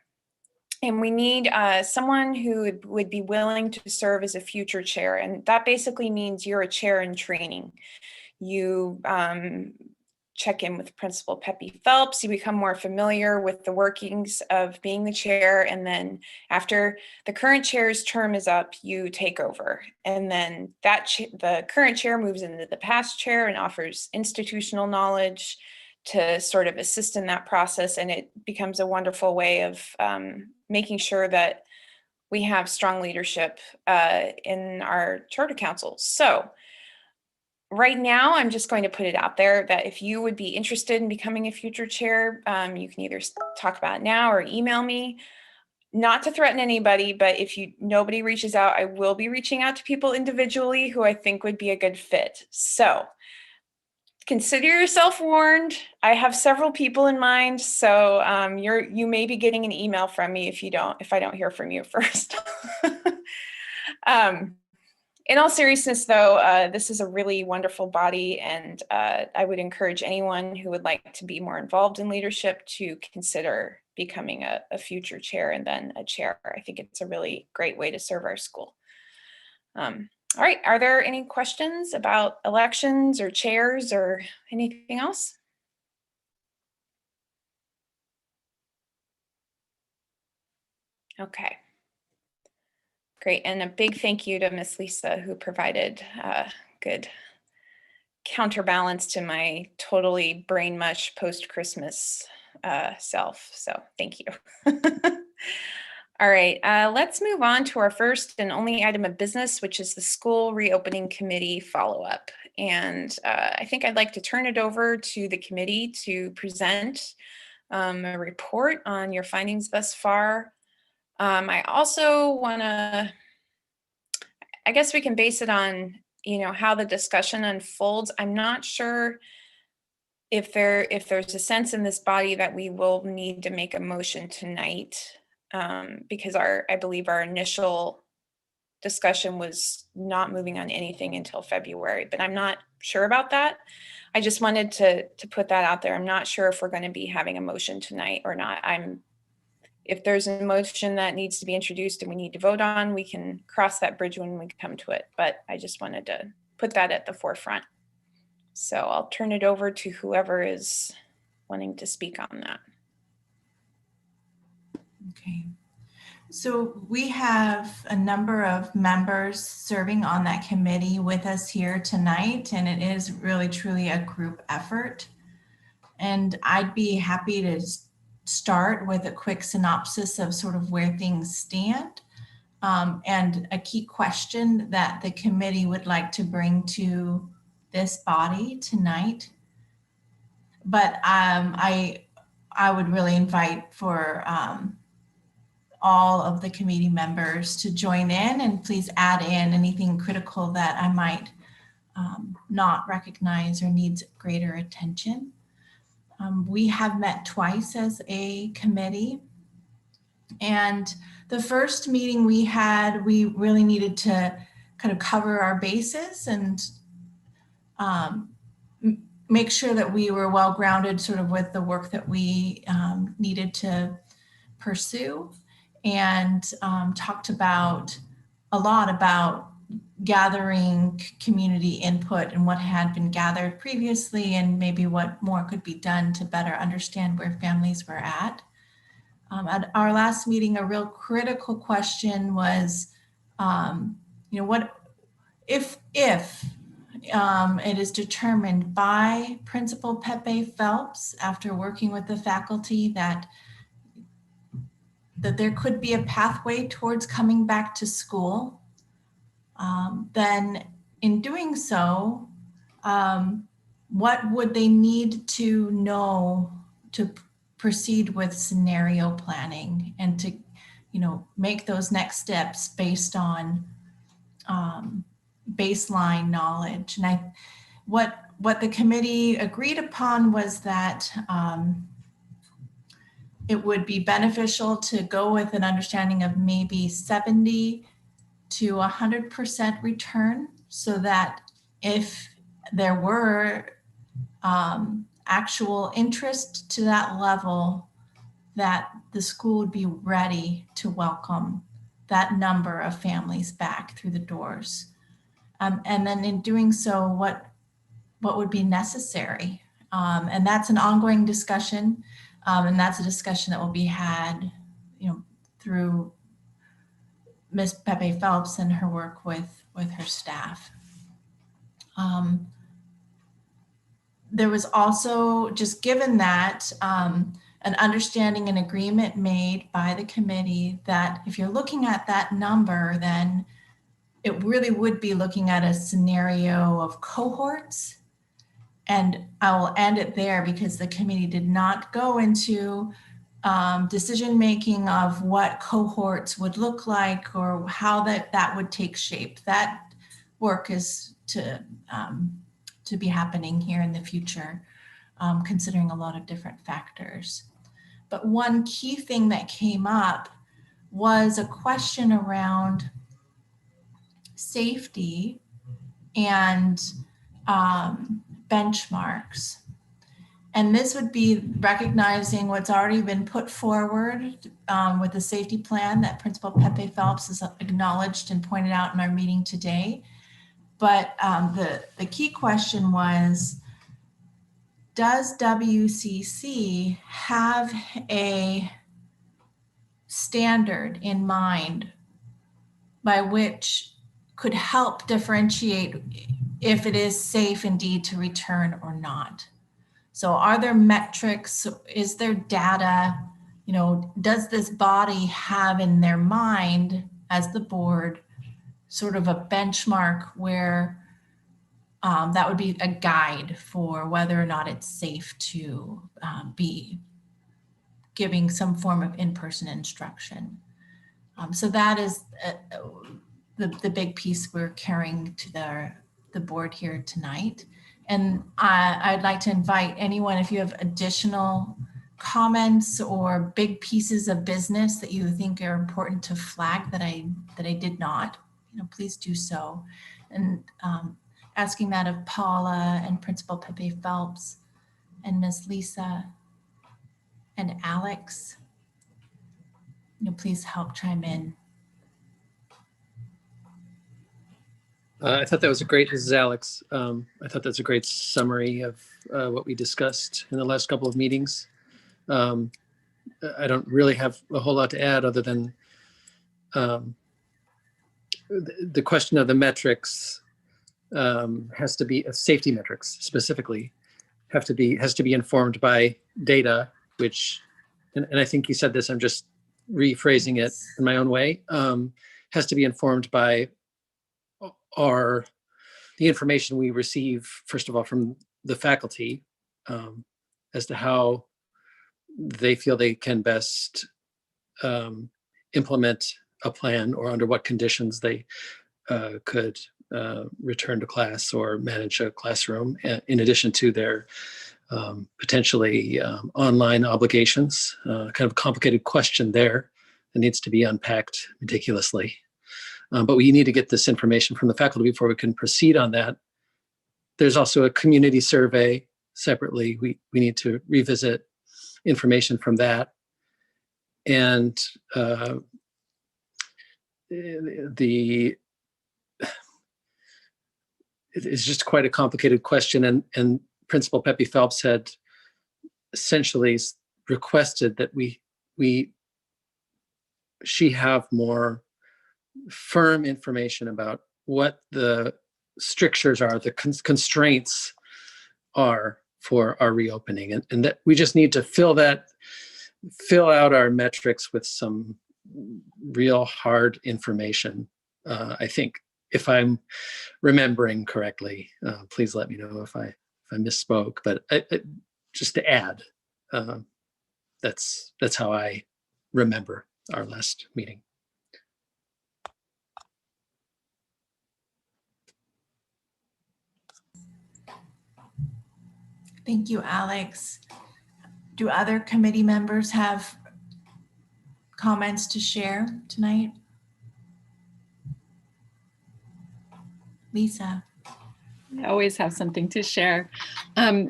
And we need someone who would be willing to serve as a future chair. And that basically means you're a chair in training. You check in with Principal Peppy Phelps, you become more familiar with the workings of being the chair. And then after the current chair's term is up, you take over. And then the current chair moves into the past chair and offers institutional knowledge to sort of assist in that process. And it becomes a wonderful way of making sure that we have strong leadership in our charter council. So right now, I'm just going to put it out there that if you would be interested in becoming a future chair, you can either talk about it now or email me. Not to threaten anybody, but if nobody reaches out, I will be reaching out to people individually who I think would be a good fit. So consider yourself warned. I have several people in mind, so you may be getting an email from me if I don't hear from you first. In all seriousness, though, this is a really wonderful body, and I would encourage anyone who would like to be more involved in leadership to consider becoming a future chair and then a chair. I think it's a really great way to serve our school. All right, are there any questions about elections or chairs or anything else? Okay. Great, and a big thank you to Miss Lisa, who provided good counterbalance to my totally brain mush post-Christmas self, so thank you. All right, let's move on to our first and only item of business, which is the school reopening committee follow-up. And I think I'd like to turn it over to the committee to present a report on your findings thus far. I also want to, I guess we can base it on, how the discussion unfolds. I'm not sure if there's a sense in this body that we will need to make a motion tonight, because I believe our initial discussion was not moving on anything until February, but I'm not sure about that. I just wanted to put that out there. I'm not sure if we're going to be having a motion tonight or not. If there's a motion that needs to be introduced and we need to vote on, we can cross that bridge when we come to it. But I just wanted to put that at the forefront. So I'll turn it over to whoever is wanting to speak on that. Okay. So we have a number of members serving on that committee with us here tonight, and it is really truly a group effort. And I'd be happy to start with a quick synopsis of sort of where things stand, and a key question that the committee would like to bring to this body tonight. But I would really invite for all of the committee members to join in, and please add in anything critical that I might not recognize or needs greater attention. We have met twice as a committee, and the first meeting we had, we really needed to kind of cover our bases and make sure that we were well grounded sort of with the work that we needed to pursue, and talked about a lot about gathering community input and what had been gathered previously, and maybe what more could be done to better understand where families were at. At our last meeting, a real critical question was, what if it is determined by Principal Pepe Phelps after working with the faculty that there could be a pathway towards coming back to school, then in doing so, what would they need to know to proceed with scenario planning and to, make those next steps based on baseline knowledge. And what the committee agreed upon was that it would be beneficial to go with an understanding of maybe 70 to 100% return, so that if there were actual interest to that level, that the school would be ready to welcome that number of families back through the doors. And then in doing so, what would be necessary? And that's an ongoing discussion. And that's a discussion that will be had, through Ms. Pepe Phelps and her work with her staff. There was also, just given that, an understanding and agreement made by the committee that if you're looking at that number, then it really would be looking at a scenario of cohorts. And I will end it there because the committee did not go into decision-making of what cohorts would look like or how that would take shape. That work is to be happening here in the future, considering a lot of different factors. But one key thing that came up was a question around safety and benchmarks. And this would be recognizing what's already been put forward with the safety plan that Principal Pepe Phelps has acknowledged and pointed out in our meeting today. But the key question was, does WCC have a standard in mind by which could help differentiate if it is safe indeed to return or not? So are there metrics? Is there data? Does this body have in their mind, as the board, sort of a benchmark where that would be a guide for whether or not it's safe to be giving some form of in-person instruction? So that is the big piece we're carrying to the board here tonight. And I'd like to invite anyone, if you have additional comments or big pieces of business that you think are important to flag that I did not, please do so. And asking that of Paula and Principal Pepe Phelps and Ms. Lisa and Alex, please help chime in. I thought that was a great, this is Alex. I thought that's a great summary of what we discussed in the last couple of meetings. I don't really have a whole lot to add other than the question of the metrics has to be, safety metrics specifically, has to be informed by data, which, and I think you said this, I'm just rephrasing it in my own way, has to be informed by the information we receive, first of all, from the faculty as to how they feel they can best implement a plan, or under what conditions they could return to class or manage a classroom, in addition to their potentially online obligations. Kind of a complicated question there that needs to be unpacked meticulously. But we need to get this information from the faculty before we can proceed on that. There's also a community survey separately. We need to revisit information from that. And it's just quite a complicated question. And Principal Pepe Phelps had essentially requested that she have more firm information about what the strictures are, the constraints are for our reopening, and that we just need to fill out our metrics with some real hard information. I think, if I'm remembering correctly, please let me know if I misspoke, but just to add, that's how I remember our last meeting. Thank you, Alex. Do other committee members have comments to share tonight? Lisa. I always have something to share.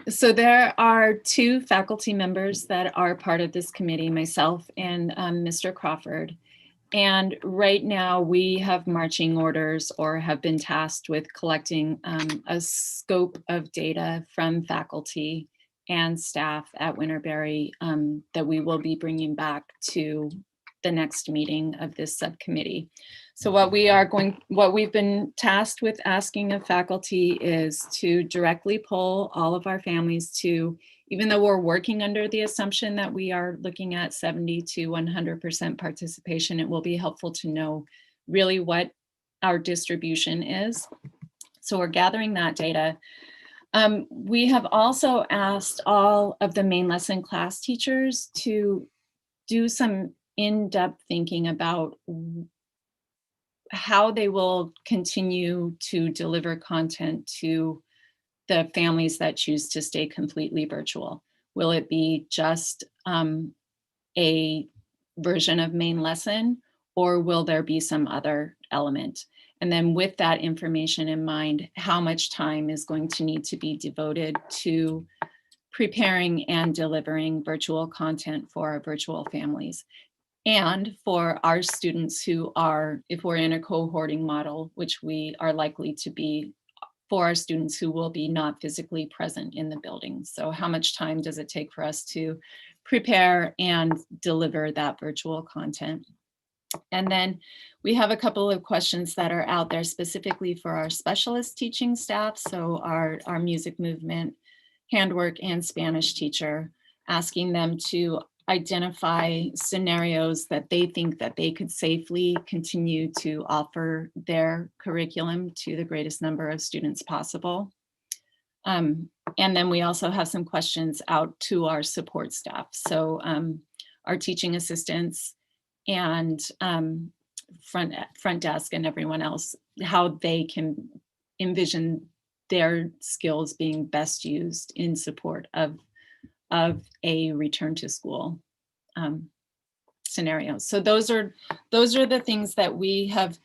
So there are 2 faculty members that are part of this committee, myself and Mr. Crawford. And right now we have marching orders or have been tasked with collecting a scope of data from faculty and staff at Winterberry that we will be bringing back to the next meeting of this subcommittee. So what we've been tasked with asking of faculty is to directly poll all of our families to, even though we're working under the assumption that we are looking at 70 to 100% participation, it will be helpful to know really what our distribution is. So we're gathering that data. We have also asked all of the main lesson class teachers to do some in-depth thinking about how they will continue to deliver content to the families that choose to stay completely virtual. Will it be just a version of main lesson, or will there be some other element? And then with that information in mind, how much time is going to need to be devoted to preparing and delivering virtual content for our virtual families? And for our students who are, if we're in a cohorting model, which we are likely to be, for our students who will be not physically present in the building. So how much time does it take for us to prepare and deliver that virtual content? And then we have a couple of questions that are out there specifically for our specialist teaching staff. So our music movement, handwork, and Spanish teacher, asking them to identify scenarios that they think that they could safely continue to offer their curriculum to the greatest number of students possible. And then we also have some questions out to our support staff. So our teaching assistants and front desk and everyone else, how they can envision their skills being best used in support of a return to school scenario. So those are the things that we have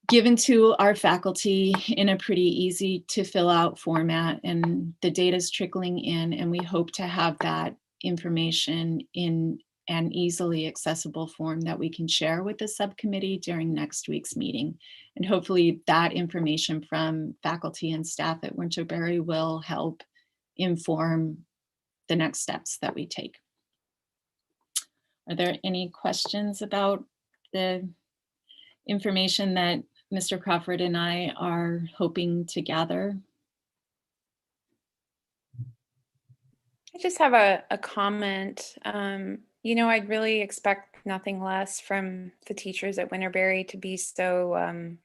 given to our faculty in a pretty easy to fill out format, and the data is trickling in, and we hope to have that information in an easily accessible form that we can share with the subcommittee during next week's meeting. And hopefully that information from faculty and staff at Winterberry will help inform the next steps that we take. Are there any questions about the information that Mr. Crawford and I are hoping to gather? I just have a comment. You know, I'd really expect nothing less from the teachers at Winterberry to be so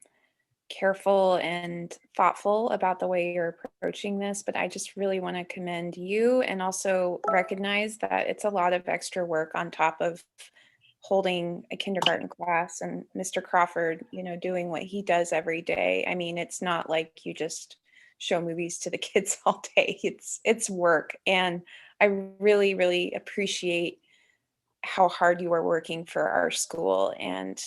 careful and thoughtful about the way you're approaching this, but I just really want to commend you and also recognize that it's a lot of extra work on top of holding a kindergarten class, and Mr. Crawford, you know, doing what he does every day. I mean, it's not like you just show movies to the kids all day. It's work, and I really, really appreciate how hard you are working for our school, and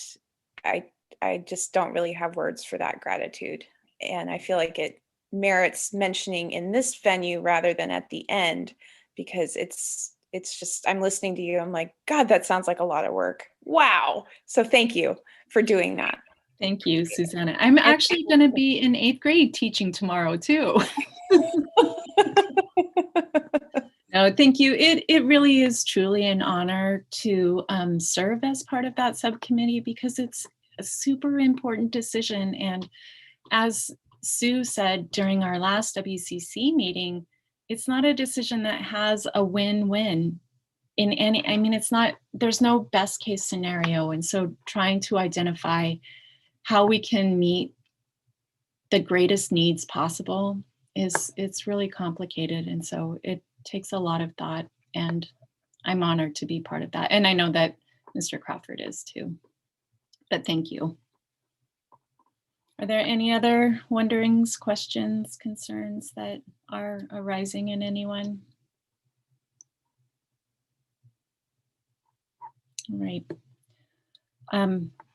I just don't really have words for that gratitude. And I feel like it merits mentioning in this venue rather than at the end, because it's just, I'm listening to you, I'm like, God, that sounds like a lot of work. Wow. So thank you for doing that. Thank you, Susanna. I'm actually going to be in 8th grade teaching tomorrow too. No, thank you. It really is truly an honor to serve as part of that subcommittee, because it's a super important decision. And as Sue said during our last WCC meeting, it's not a decision that has a win-win in any, I mean, it's not, there's no best case scenario. And so trying to identify how we can meet the greatest needs possible it's really complicated. And so it takes a lot of thought, and I'm honored to be part of that. And I know that Mr. Crawford is too, but thank you. Are there any other wonderings, questions, concerns that are arising in anyone? All right.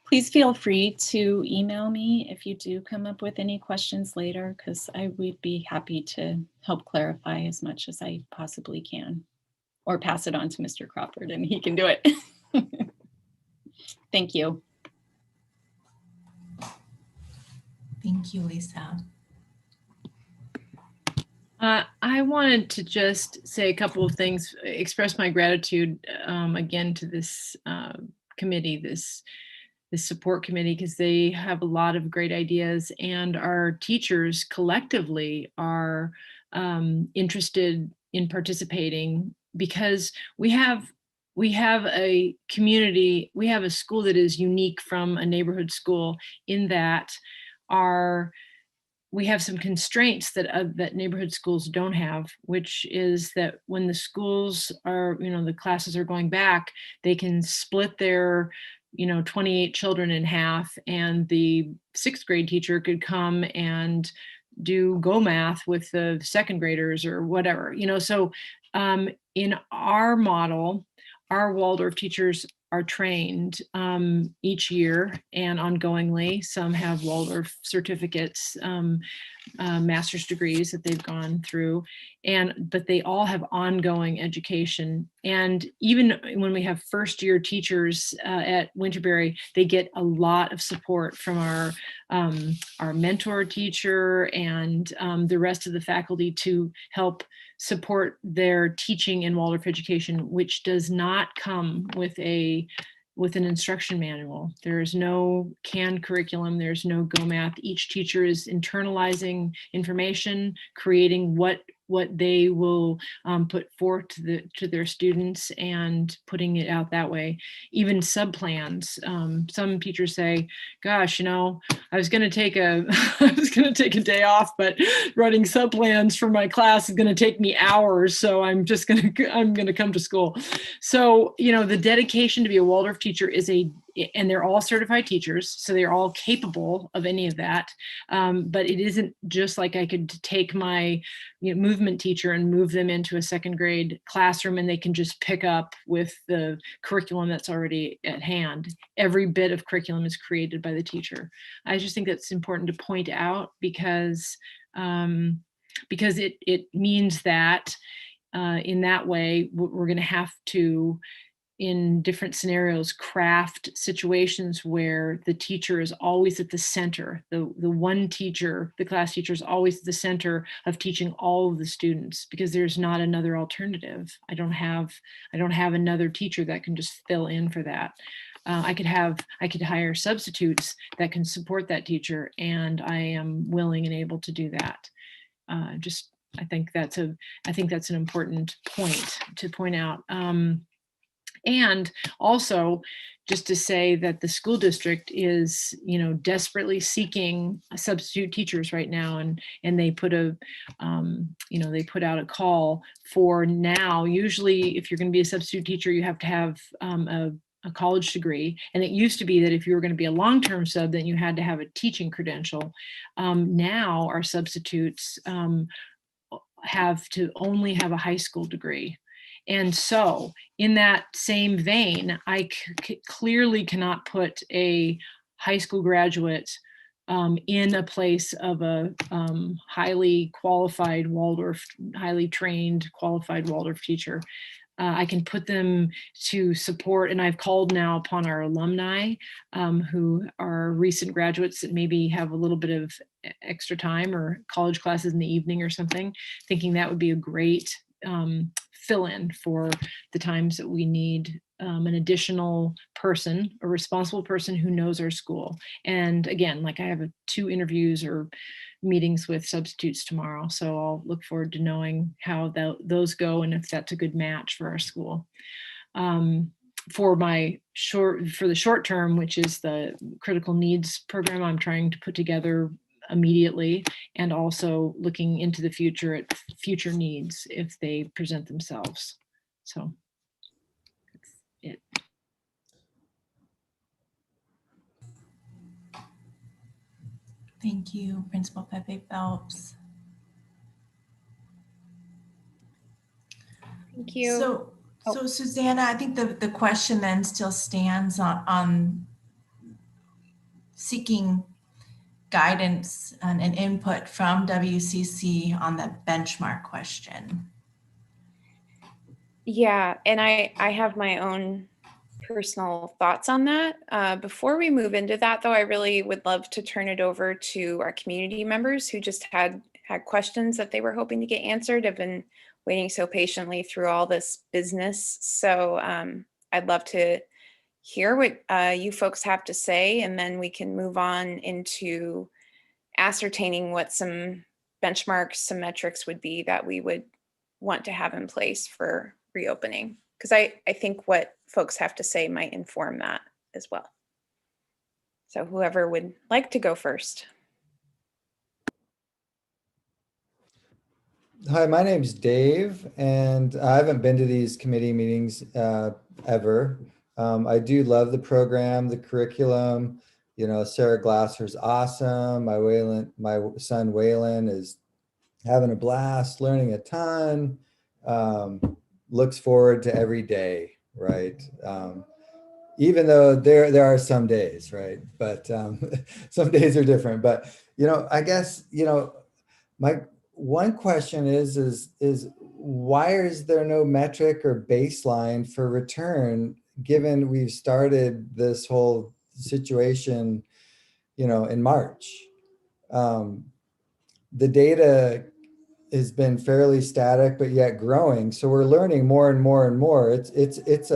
Please feel free to email me if you do come up with any questions later, because I would be happy to help clarify as much as I possibly can, or pass it on to Mr. Crawford and he can do it. Thank you. Thank you, Lisa. I wanted to just say a couple of things, express my gratitude again to this committee, this support committee, because they have a lot of great ideas, and our teachers collectively are interested in participating, because we have a community, we have a school that is unique from a neighborhood school in that we have some constraints that that neighborhood schools don't have, which is that when the schools are, the classes are going back, they can split their 28 children in half, and the 6th grade teacher could come and do Go Math with the 2nd graders or whatever, so in our model, our Waldorf teachers are trained each year and ongoingly. Some have Waldorf certificates, master's degrees that they've gone through, but they all have ongoing education. And even when we have first-year teachers at Winterberry, they get a lot of support from our mentor teacher and the rest of the faculty to help support their teaching in Waldorf education, which does not come with an instruction manual. There's no canned curriculum, there's no Go Math. Each teacher is internalizing information, creating what they will put forth to their students, and putting it out that way. Even sub-plans. Some teachers say, gosh, I was going to take a day off, but writing sub-plans for my class is going to take me hours, so I'm going to come to school. So, the dedication to be a Waldorf teacher and they're all certified teachers, so they're all capable of any of that. But it isn't just like I could take my movement teacher and move them into a 2nd grade classroom and they can just pick up with the curriculum that's already at hand. Every bit of curriculum is created by the teacher. I just think that's important to point out, because it means that in that way, we're going to have to, in different scenarios, craft situations where the teacher is always at the center. The one teacher, the class teacher, is always at the center of teaching all of the students, because there's not another alternative. I don't have another teacher that can just fill in for that. I could hire substitutes that can support that teacher, and I am willing and able to do that. I think that's an important point to point out. And also, just to say that the school district is, desperately seeking substitute teachers right now, and they put they put out a call for now. Usually, if you're going to be a substitute teacher, you have to have a college degree, and it used to be that if you were going to be a long-term sub, then you had to have a teaching credential. Now our substitutes have to only have a high school degree. And so in that same vein, I clearly cannot put a high school graduate in a place of a highly qualified Waldorf, highly trained, qualified Waldorf teacher. I can put them to support, and I've called now upon our alumni who are recent graduates that maybe have a little bit of extra time or college classes in the evening or something, thinking that would be a great fill-in for the times that we need an additional person, a responsible person who knows our school. And again, like I have 2 interviews or meetings with substitutes tomorrow, so I'll look forward to knowing how those go and if that's a good match for our school. For the short term, which is the critical needs program, I'm trying to put together immediately, and also looking into the future at future needs if they present themselves. So that's it. Thank you, Principal Pepe Phelps. Thank you. So Susanna, I think the question then still stands on seeking guidance and input from WCC on the benchmark question. Yeah, and I have my own personal thoughts on that. Before we move into that, though, I really would love to turn it over to our community members who just had questions that they were hoping to get answered. Have been waiting so patiently through all this business. So I'd love to hear what you folks have to say, and then we can move on into ascertaining what some benchmarks, some metrics would be that we would want to have in place for reopening. Because I think what folks have to say might inform that as well. So whoever would like to go first. Hi, my name's Dave, and I haven't been to these committee meetings ever. I do love the program, the curriculum. You know, Sarah Glasser's awesome. My son Waylon is having a blast, learning a ton. Looks forward to every day, right? Even though there are some days, right? But some days are different. But I guess my one question is why is there no metric or baseline for return, given we've started this whole situation, in March? The data has been fairly static, but yet growing. So we're learning more and more and more. It's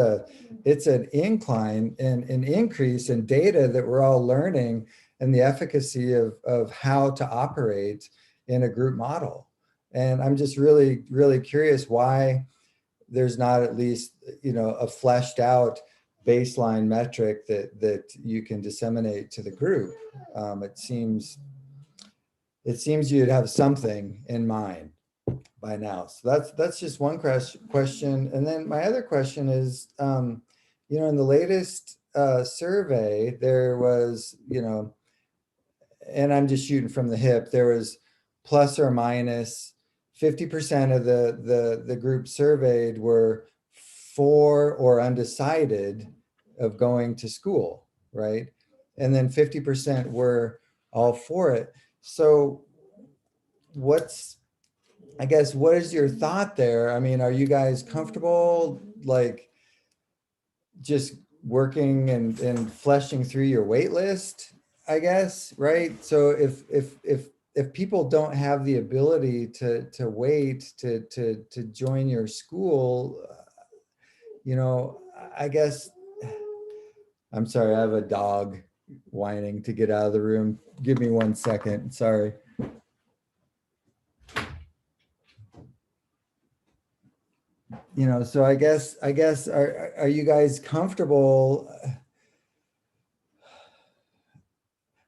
an incline and an increase in data that we're all learning, and the efficacy of how to operate in a group model. And I'm just really, really curious why there's not at least, a fleshed out baseline metric that you can disseminate to the group. It seems you'd have something in mind by now. So that's just one question. And then my other question is, in the latest survey, there was, and I'm just shooting from the hip, there was plus or minus 50% of the group surveyed were for or undecided of going to school, right? And then 50% were all for it. So what is your thought there? I mean, are you guys comfortable like just working and fleshing through your wait list, I guess, right? So if people don't have the ability to wait to join your school, I guess, I'm sorry, I have a dog whining to get out of the room. Give me 1 second, sorry. So I guess, are you guys comfortable?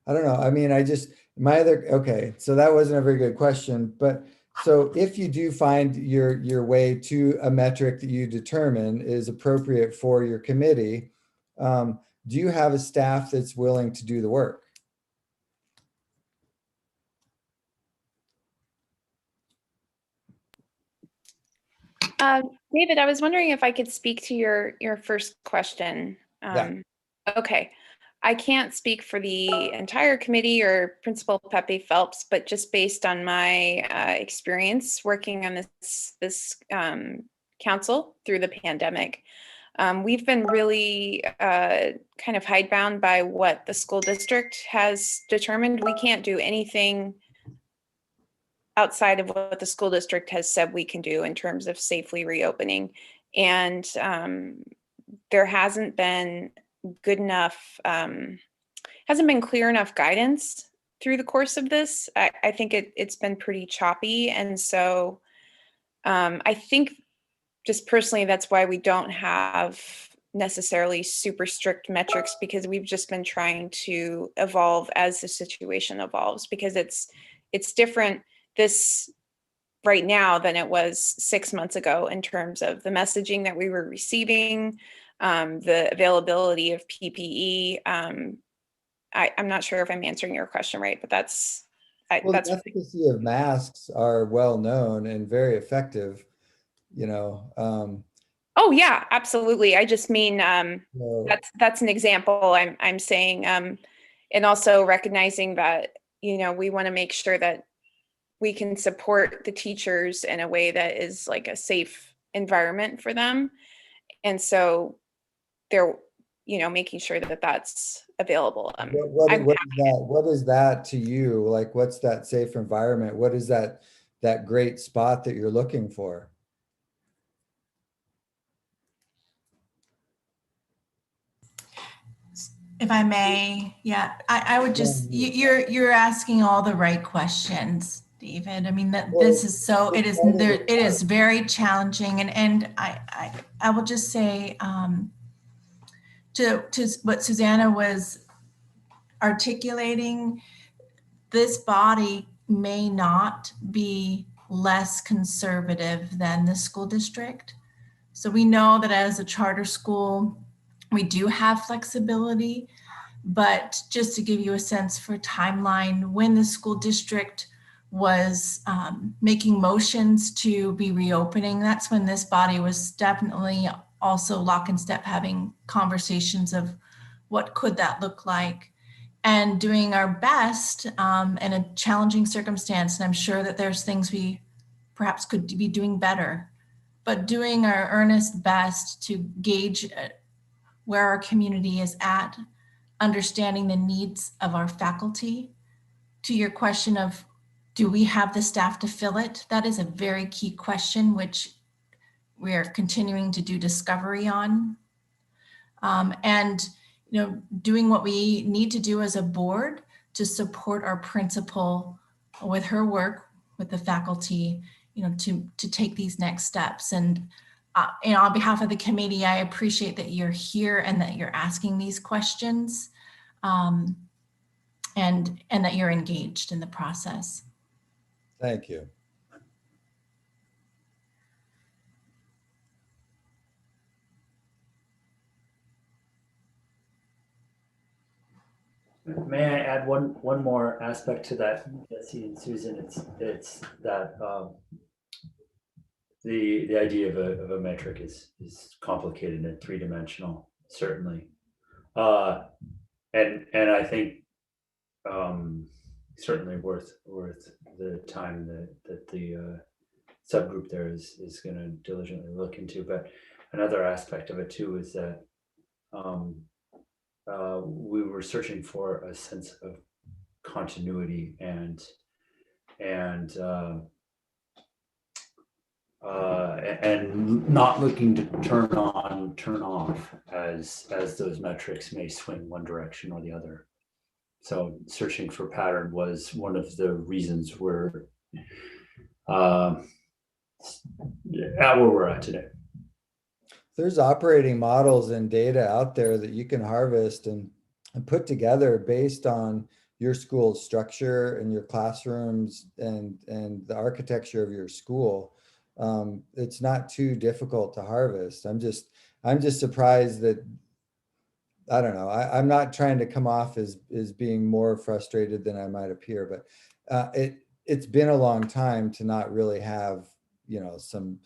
I don't know. I mean, okay, so that wasn't a very good question, but so if you do find your way to a metric that you determine is appropriate for your committee, do you have a staff that's willing to do the work? David, I was wondering if I could speak to your first question. Yeah. Okay. I can't speak for the entire committee or Principal Pepe Phelps, but just based on my experience working on this council through the pandemic, we've been really kind of hidebound by what the school district has determined. We can't do anything outside of what the school district has said we can do in terms of safely reopening. And there hasn't been good enough, hasn't been clear enough guidance through the course of this. I think it's been pretty choppy. And so I think just personally, that's why we don't have necessarily super strict metrics, because we've just been trying to evolve as the situation evolves, because it's different this right now than it was 6 months ago in terms of the messaging that we were receiving, the availability of PPE. I'm not sure if I'm answering your question right, but that's Well, the efficacy of masks are well known and very effective, you know. Oh yeah, absolutely. I just mean So, that's an example. I'm saying, and also recognizing that, you know, we want to make sure that we can support the teachers in a way that is like a safe environment for them, and so they're, you know, making sure that that's available. what is that to you? Like, what's that safe environment? What is that great spot that you're looking for? If I may, yeah, I would just, you're asking all the right questions, David. I mean, this is so, it is very challenging, and I will just say, to what Susanna was articulating, this body may not be less conservative than the school district. So we know that as a charter school, we do have flexibility, but just to give you a sense for timeline, when the school district was making motions to be reopening, that's when this body was definitely also lock and step having conversations of what could that look like, and doing our best in a challenging circumstance. And I'm sure that there's things we perhaps could be doing better, but doing our earnest best to gauge where our community is at, understanding the needs of our faculty. To your question of, do we have the staff to fill it? That is a very key question, which we are continuing to do discovery on. And, you know, doing what we need to do as a board to support our principal with her work with the faculty, you know, to take these next steps. And on behalf of the committee, I appreciate that you're here and that you're asking these questions, and that you're engaged in the process. Thank you. May I add one more aspect to that, Jesse and Susan? It's that the idea of a metric is complicated and three-dimensional, certainly, and I think certainly worth the time that the subgroup there is going to diligently look into. But another aspect of it too is that we were searching for a sense of continuity and not looking to turn on, turn off as those metrics may swing one direction or the other. So searching for pattern was one of the reasons we're at where we're at today. There's operating models and data out there that you can harvest and put together based on your school's structure and your classrooms and the architecture of your school. It's not too difficult to harvest. I'm just surprised that, I don't know. I'm not trying to come off as being more frustrated than I might appear, but it's been a long time to not really have, you know, some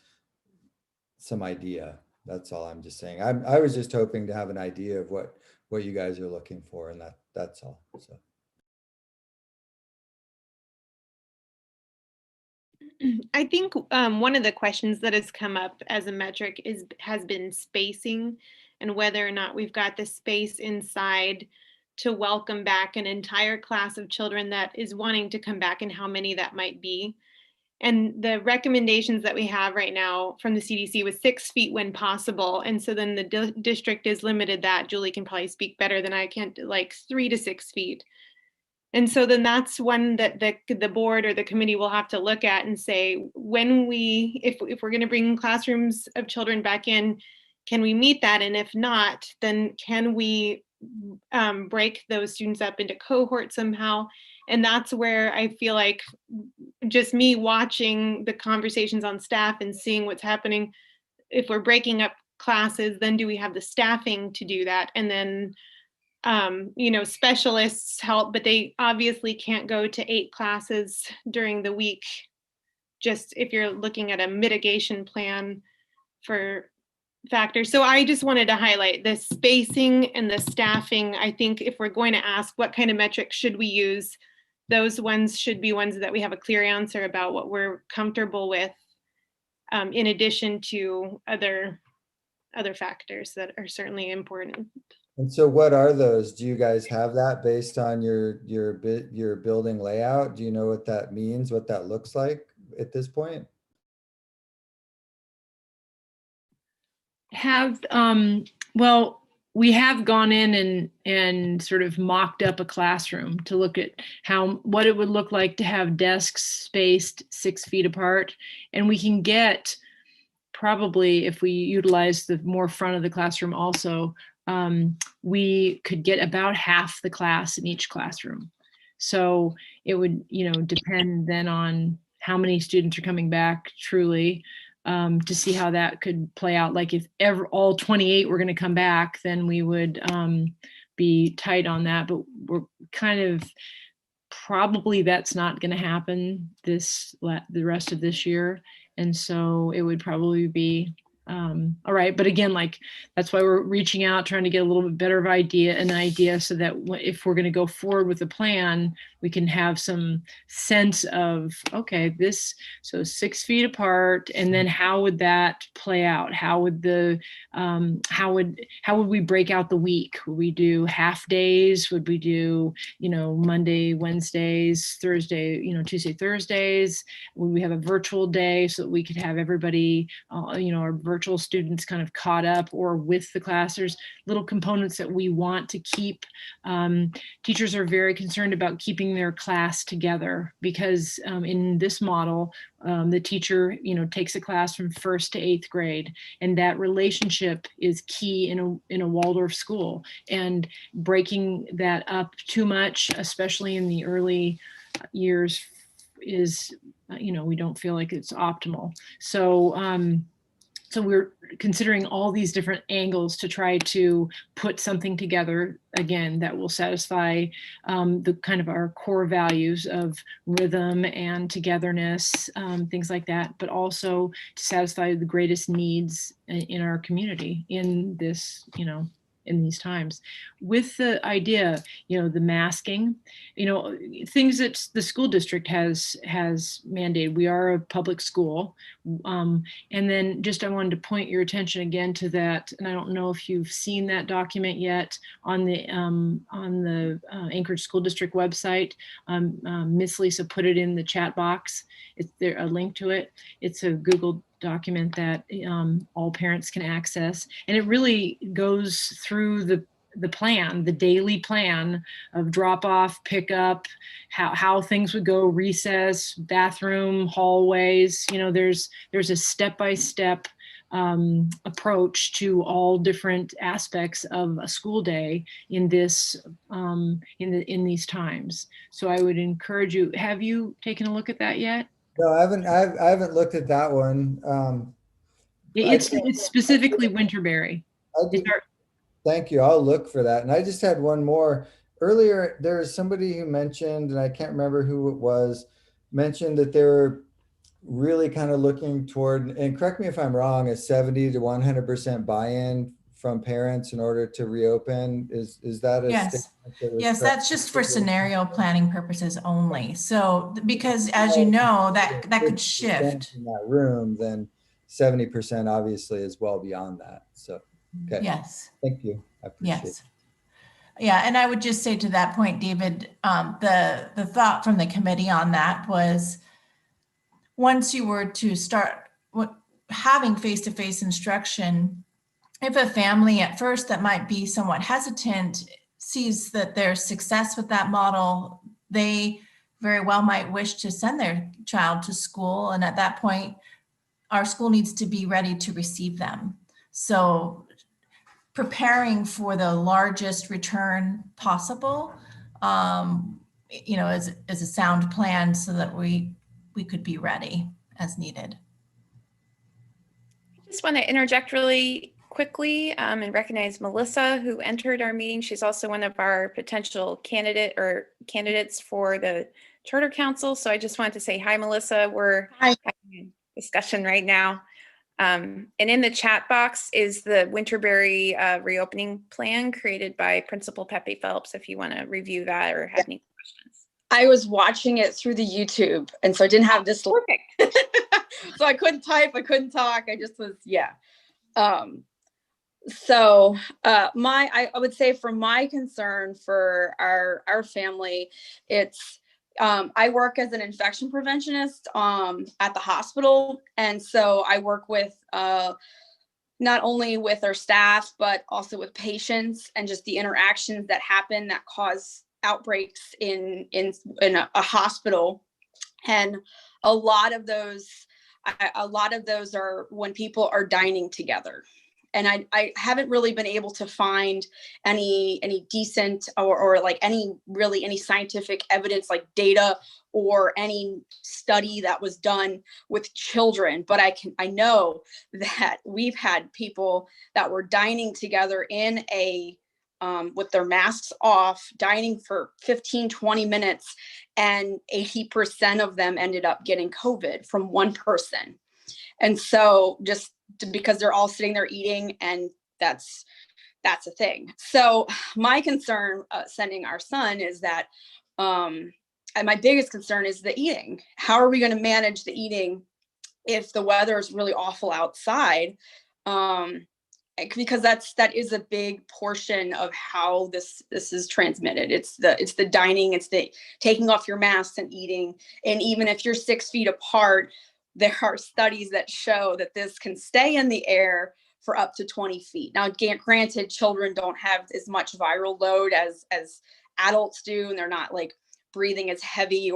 idea. That's all I'm just saying. I was just hoping to have an idea of what you guys are looking for, and that's all. So. I think one of the questions that has come up as a metric has been spacing, and whether or not we've got the space inside to welcome back an entire class of children that is wanting to come back, and how many that might be. And the recommendations that we have right now from the CDC was 6 feet when possible. And so then the district is limited that. Julie can probably speak better than I can, like 3 to 6 feet. And so then that's one that the board or the committee will have to look at and say, when if we're going to bring classrooms of children back in, can we meet that? And if not, then can we break those students up into cohorts somehow? And that's where I feel like just me watching the conversations on staff and seeing what's happening, if we're breaking up classes, then do we have the staffing to do that? And then, you know, specialists help, but they obviously can't go to 8 classes during the week. Just if you're looking at a mitigation plan for factors. So I just wanted to highlight the spacing and the staffing. I think if we're going to ask what kind of metrics should we use, those ones should be ones that we have a clear answer about what we're comfortable with, in addition to other factors that are certainly important. And so what are those? Do you guys have that based on your building layout? Do you know what that means, what that looks like at this point? Well, we have gone in and sort of mocked up a classroom to look at what it would look like to have desks spaced 6 feet apart. And we can get, probably if we utilize the more front of the classroom also, we could get about half the class in each classroom. So it would, you know, depend then on how many students are coming back truly, to see how that could play out. Like if all 28 were going to come back, then we would be tight on that. But we're kind of, probably that's not going to happen the rest of this year. And so it would probably be all right. But again, like, that's why we're reaching out, trying to get a little bit better of an idea, so that if we're going to go forward with a plan, we can have some sense of, okay, so 6 feet apart, and then how would that play out? How would how would we break out the week? Would we do half days? Would we do, you know, Monday, Wednesdays, Thursday, you know, Tuesday, Thursdays? Would we have a virtual day so that we could have everybody, you know, our virtual students kind of caught up or with the class? There's little components that we want to keep. Teachers are very concerned about keeping their class together, because in this model, the teacher, you know, takes a class from 1st to 8th grade, and that relationship is key in a Waldorf school. And breaking that up too much, especially in the early years, is, you know, we don't feel like it's optimal. So we're considering all these different angles to try to put something together, again, that will satisfy the kind of our core values of rhythm and togetherness, things like that, but also to satisfy the greatest needs in our community in this, you know, in these times, with the idea, you know, the masking, you know, things that the school district has mandated. We are a public school. And then just, I wanted to point your attention again to that. And I don't know if you've seen that document yet on the Anchorage School District website. Miss Lisa put it in the chat box. It's there, a link to it. It's a Google document that all parents can access, and it really goes through the plan, the daily plan of drop off, pick up, how things would go, recess, bathroom, hallways. You know, there's a step-by-step approach to all different aspects of a school day in this in these times. So I would encourage you. Have you taken a look at that yet? No, I haven't looked at that one. It's specifically Winterberry. Thank you. I'll look for that. And I just had one more. Earlier, there was somebody who mentioned, and I can't remember who it was, mentioned that they were really kind of looking toward, and correct me if I'm wrong, a 70 to 100% buy-in from parents in order to reopen. Is that a Yes. statement that was Yes, correct? that's just for scenario planning purposes only. So because, as you know, that could shift. In that room, then 70% obviously is well beyond that. So, okay. Yes. Thank you. I appreciate Yes. Yeah, and I would just say to that point, David, the thought from the committee on that was, once you were to start having face-to-face instruction, if a family at first that might be somewhat hesitant sees that there's success with that model, they very well might wish to send their child to school. And at that point, our school needs to be ready to receive them. So preparing for the largest return possible, is a sound plan so that we could be ready as needed. I just want to interject really quickly and recognize Melissa, who entered our meeting. She's also one of our potential candidates for the Charter Council. So I just wanted to say hi, Melissa. We're having a discussion right now. And in the chat box is the Winterberry reopening plan created by Principal Pepe Phelps, if you want to review that or have any questions. I was watching it through the YouTube, and so I didn't have this. Perfect. So I couldn't type, I couldn't talk. I just was, yeah. So I would say for my concern for our family, it's, I work as an infection preventionist at the hospital. And so I work with not only with our staff, but also with patients and just the interactions that happen that cause outbreaks in a hospital. And a lot of those are when people are dining together. And I haven't really been able to find any decent or like any scientific evidence, like data or any study that was done with children. But I know that we've had people that were dining together in with their masks off, dining for 15, 20 minutes, and 80% of them ended up getting COVID from one person. And so just because they're all sitting there eating, and that's a thing. So my concern sending our son is that, and my biggest concern is the eating. How are we going to manage the eating if the weather is really awful outside? Because that is a big portion of how this is transmitted. It's the dining, it's the taking off your masks and eating. And even if you're 6 feet apart, there are studies that show that this can stay in the air for up to 20 feet. Now, granted, children don't have as much viral load as adults do, and they're not like breathing as heavy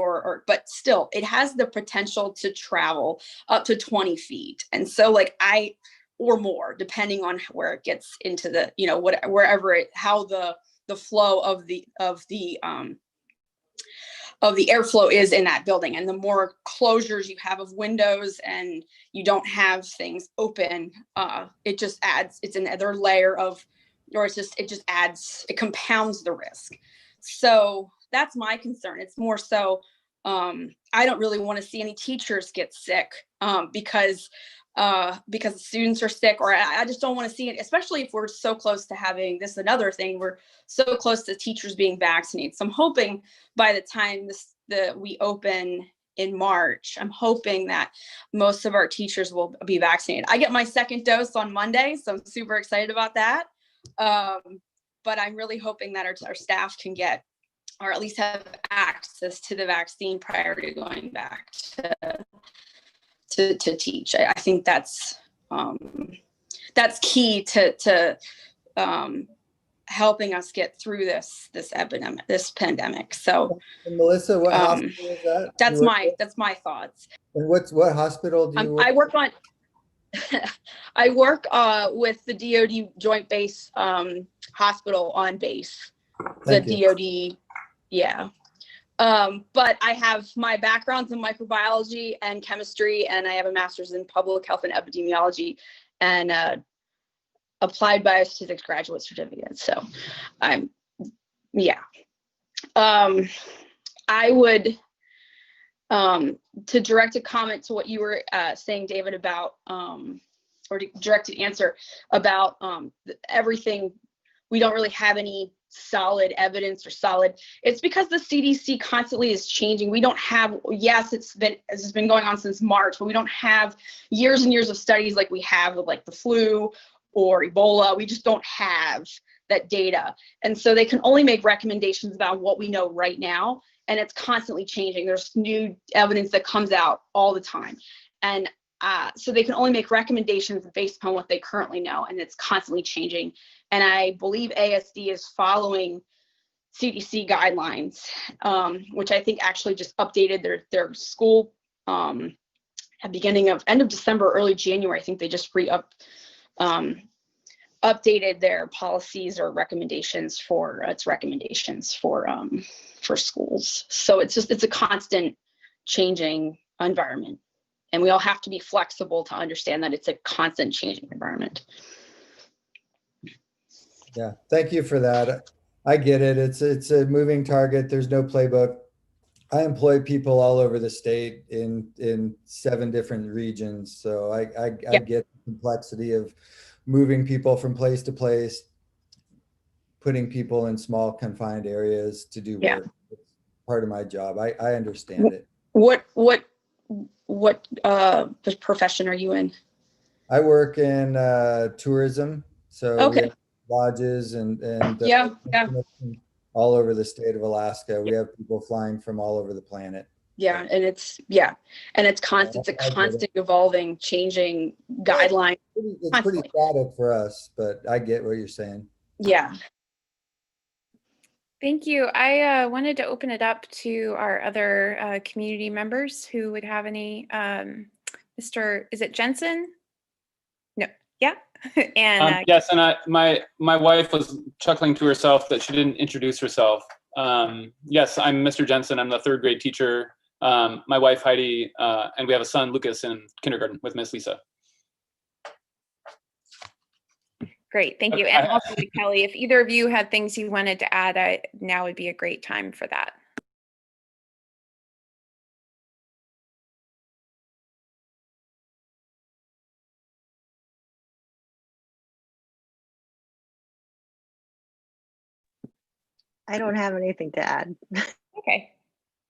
but still, it has the potential to travel up to 20 feet. And so or more, depending on where it gets into the, how the flow of the airflow is in that building. And the more closures you have of windows and you don't have things open, it just adds, it's another layer of, it compounds the risk. So that's my concern. It's more so, I don't really want to see any teachers get sick because the students are sick, or I just don't want to see it, especially if we're so close to having this. Another thing, we're so close to teachers being vaccinated. So I'm hoping by the time we open in March, I'm hoping that most of our teachers will be vaccinated. I get my second dose on Monday, so I'm super excited about that. But I'm really hoping that our staff can get, or at least have access to the vaccine prior to going back to teach. I think that's key to helping us get through this pandemic. So, and Melissa, what hospital is that? That's my thoughts. And what hospital do you work? I work on. I work with the DoD Joint Base Hospital on base. Thank the you. DoD, yeah. But I have my backgrounds in microbiology and chemistry, and I have a master's in public health and epidemiology and applied biostatistics graduate certificate. So I would, to direct a comment to what you were saying, David, about, or to direct an answer about everything, we don't really have any solid evidence or solid. It's because the CDC constantly is changing. We don't have, yes, it's been going on since March, but we don't have years and years of studies like we have with like the flu or Ebola. We just don't have that data. And so they can only make recommendations about what we know right now. And it's constantly changing. There's new evidence that comes out all the time. And so they can only make recommendations based upon what they currently know, and it's constantly changing. And I believe ASD is following CDC guidelines, which I think actually just updated their school at end of December, early January. I think they just re-upped updated their policies or recommendations for schools. So it's a constant changing environment, and we all have to be flexible to understand that it's a constant changing environment. Yeah, thank you for that. I get it. It's a moving target. There's no playbook. I employ people all over the state in 7 different regions. So I get the complexity of moving people from place to place, putting people in small confined areas to do work. It's part of my job. I understand it. What profession are you in? I work in tourism. So we Okay. have lodges and Yeah. all over the state of Alaska. We have people flying from all over the planet. Yeah, and it's constant. It's a constant evolving, changing guideline. It's pretty static for us, but I get what you're saying. Yeah. Thank you. I wanted to open it up to our other community members who would have any. Is it Jensen? No. Yeah. And yes, and my wife was chuckling to herself that she didn't introduce herself. Yes, I'm Mr. Jensen. I'm the 3rd grade teacher. My wife Heidi, and we have a son Lucas in kindergarten with Miss Lisa. Great, thank you. And also Kelly, if either of you had things you wanted to add, now would be a great time for that. I don't have anything to add. Okay.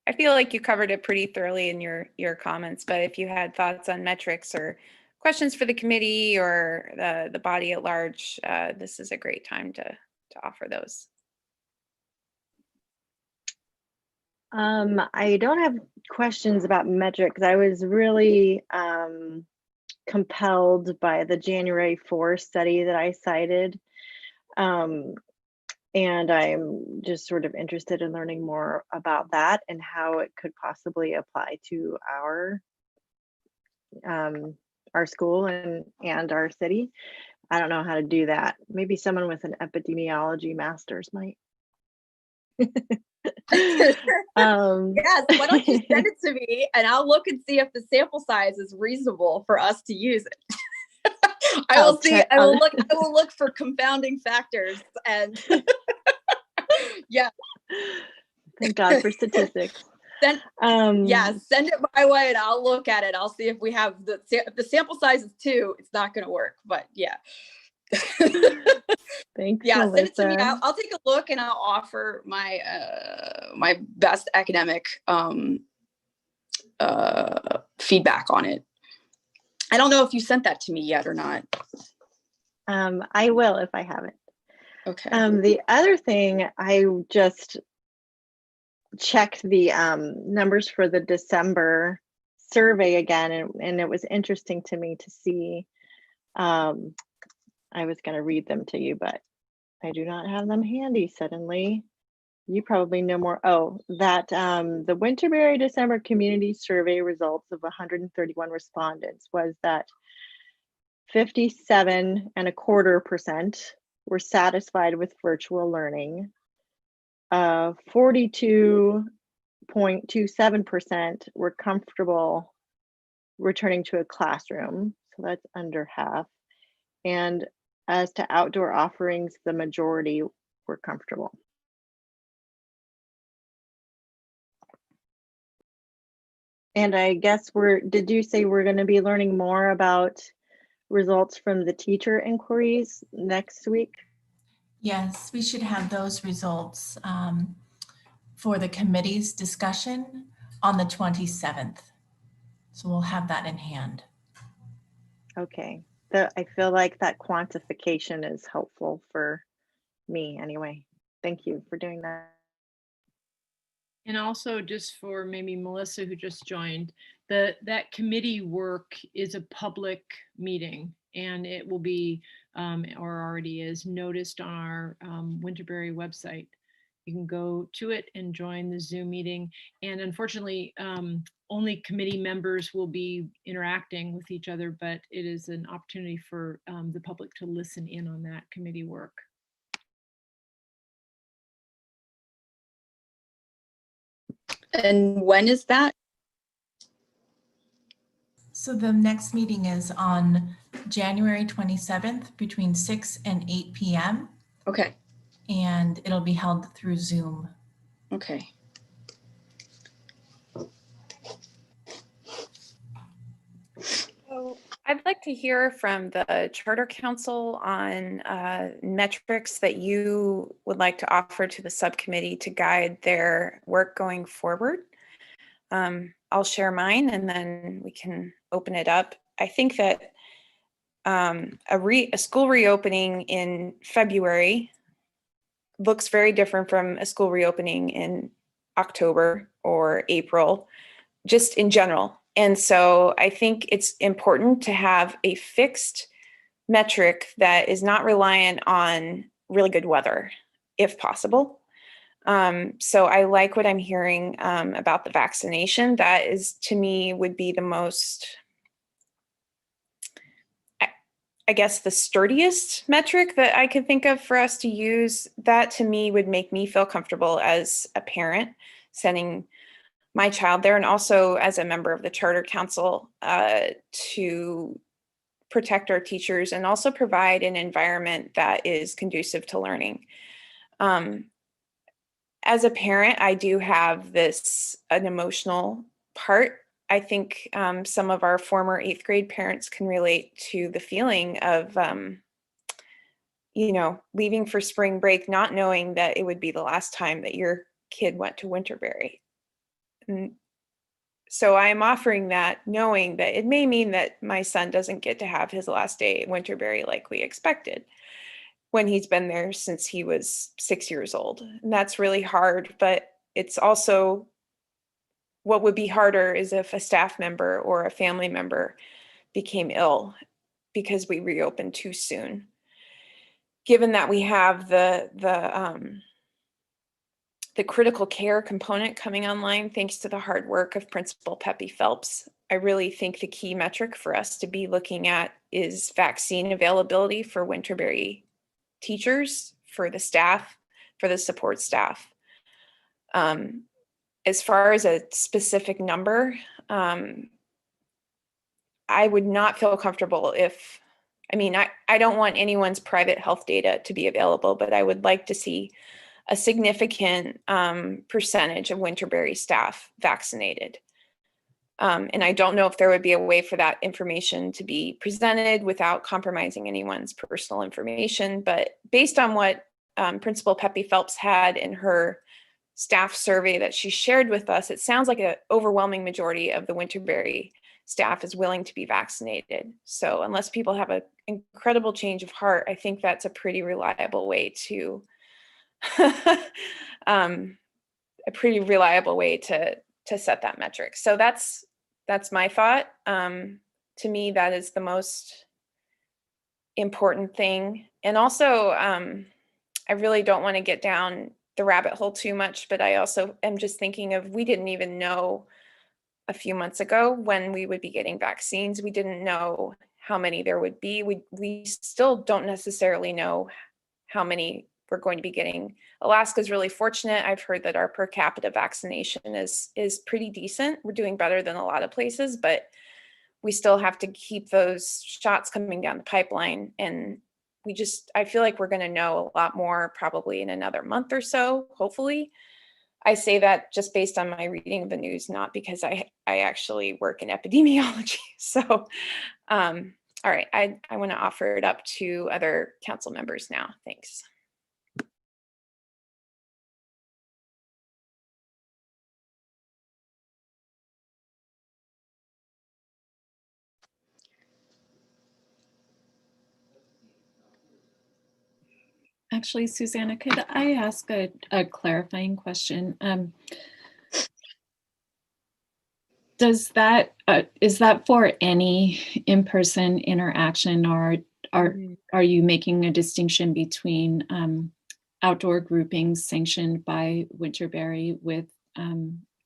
I feel like you covered it pretty thoroughly in your comments, but if you had thoughts on metrics or questions for the committee or the body at large, this is a great time to offer those. I don't have questions about metrics. I was really compelled by the January 4 study that I cited. And I'm just sort of interested in learning more about that and how it could possibly apply to our school and our city. I don't know how to do that. Maybe someone with an epidemiology master's might. Yes, why don't you send it to me and I'll look and see if the sample size is reasonable for us to use it. I will look for confounding factors and yeah. Thank God for statistics. Send it my way and I'll look at it. I'll see if we have if the sample size is 2, it's not going to work, but yeah. Thanks, yeah, Melissa. send it to me. I'll take a look and I'll offer my my best academic feedback on it. I don't know if you sent that to me yet or not. I will if I haven't. Okay. The other thing, I just checked the numbers for the December survey again, and it was interesting to me to see. I was going to read them to you, but I do not have them handy suddenly. You probably know more. Oh, that the Winterberry December community survey results of 131 respondents was that 57.25% were satisfied with virtual learning. 42.27% were comfortable returning to a classroom. So that's under half. And as to outdoor offerings, the majority were comfortable. And I guess did you say we're going to be learning more about results from the teacher inquiries next week? Yes, we should have those results for the committee's discussion on the 27th. So we'll have that in hand. Okay. I feel like that quantification is helpful for me anyway. Thank you for doing that. And also just for maybe Melissa who just joined, that committee work is a public meeting and it will be, or already is, noticed on our Winterberry website. You can go to it and join the Zoom meeting. And unfortunately, only committee members will be interacting with each other, but it is an opportunity for the public to listen in on that committee work. And when is that? So the next meeting is on January 27th between 6 and 8 p.m. Okay. And it'll be held through Zoom. Okay. So I'd like to hear from the Charter Council on metrics that you would like to offer to the subcommittee to guide their work going forward. I'll share mine and then we can open it up. I think that a school reopening in February looks very different from a school reopening in October or April, just in general. And so I think it's important to have a fixed metric that is not reliant on really good weather, if possible. So I like what I'm hearing about the vaccination. That is, to me, would be the most, I guess, the sturdiest metric that I could think of for us to use. That to me would make me feel comfortable as a parent sending my child there, and also as a member of the Charter Council to protect our teachers and also provide an environment that is conducive to learning. As a parent, I do have an emotional part. I think some of our former 8th grade parents can relate to the feeling of, leaving for spring break, not knowing that it would be the last time that your kid went to Winterberry. And so I'm offering that, knowing that it may mean that my son doesn't get to have his last day at Winterberry like we expected, when he's been there since he was 6 years old. And that's really hard, but it's also, what would be harder is if a staff member or a family member became ill because we reopened too soon. Given that we have the critical care component coming online, thanks to the hard work of Principal Peppy Phelps, I really think the key metric for us to be looking at is vaccine availability for Winterberry teachers, for the staff, for the support staff. As far as a specific number, I would not feel comfortable if, I don't want anyone's private health data to be available, but I would like to see a significant percentage of Winterberry staff vaccinated. And I don't know if there would be a way for that information to be presented without compromising anyone's personal information. But based on what Principal Peppy Phelps had in her staff survey that she shared with us, it sounds like an overwhelming majority of the Winterberry staff is willing to be vaccinated. So unless people have an incredible change of heart, I think that's a pretty reliable way to set that metric. So that's my thought. To me, that is the most important thing. And also, I really don't want to get down the rabbit hole too much, but I also am just thinking of, we didn't even know a few months ago when we would be getting vaccines. We didn't know how many there would be. We still don't necessarily know how many we're going to be getting. Alaska's really fortunate. I've heard that our per capita vaccination is pretty decent. We're doing better than a lot of places, but we still have to keep those shots coming down the pipeline. And I feel like we're going to know a lot more probably in another month or so, hopefully. I say that just based on my reading of the news, not because I actually work in epidemiology. So, all right, I want to offer it up to other council members now. Thanks. Actually, Susanna, could I ask a clarifying question? Is that for any in-person interaction, or are you making a distinction between outdoor groupings sanctioned by Winterberry with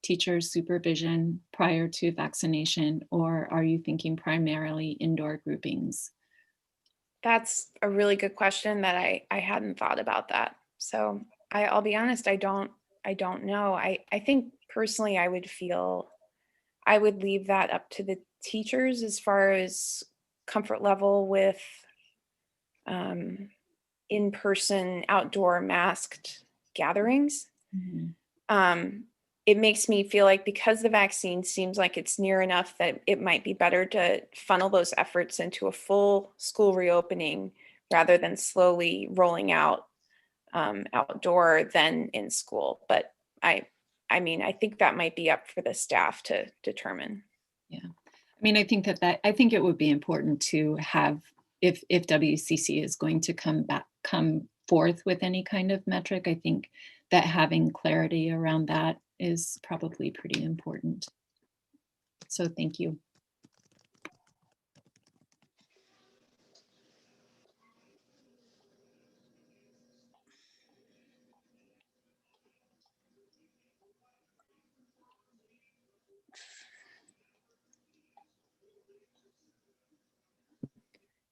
teacher supervision prior to vaccination, or are you thinking primarily indoor groupings? That's a really good question that I hadn't thought about that. So I'll be honest, I don't know. I think personally I would leave that up to the teachers as far as comfort level with in-person outdoor masked gatherings. It makes me feel like because the vaccine seems like it's near enough that it might be better to funnel those efforts into a full school reopening rather than slowly rolling out outdoor than in school. But I mean, I think that might be up for the staff to determine. Yeah, I mean, I think I think it would be important to have, if WCC is going to come forth with any kind of metric, I think that having clarity around that is probably pretty important. So thank you.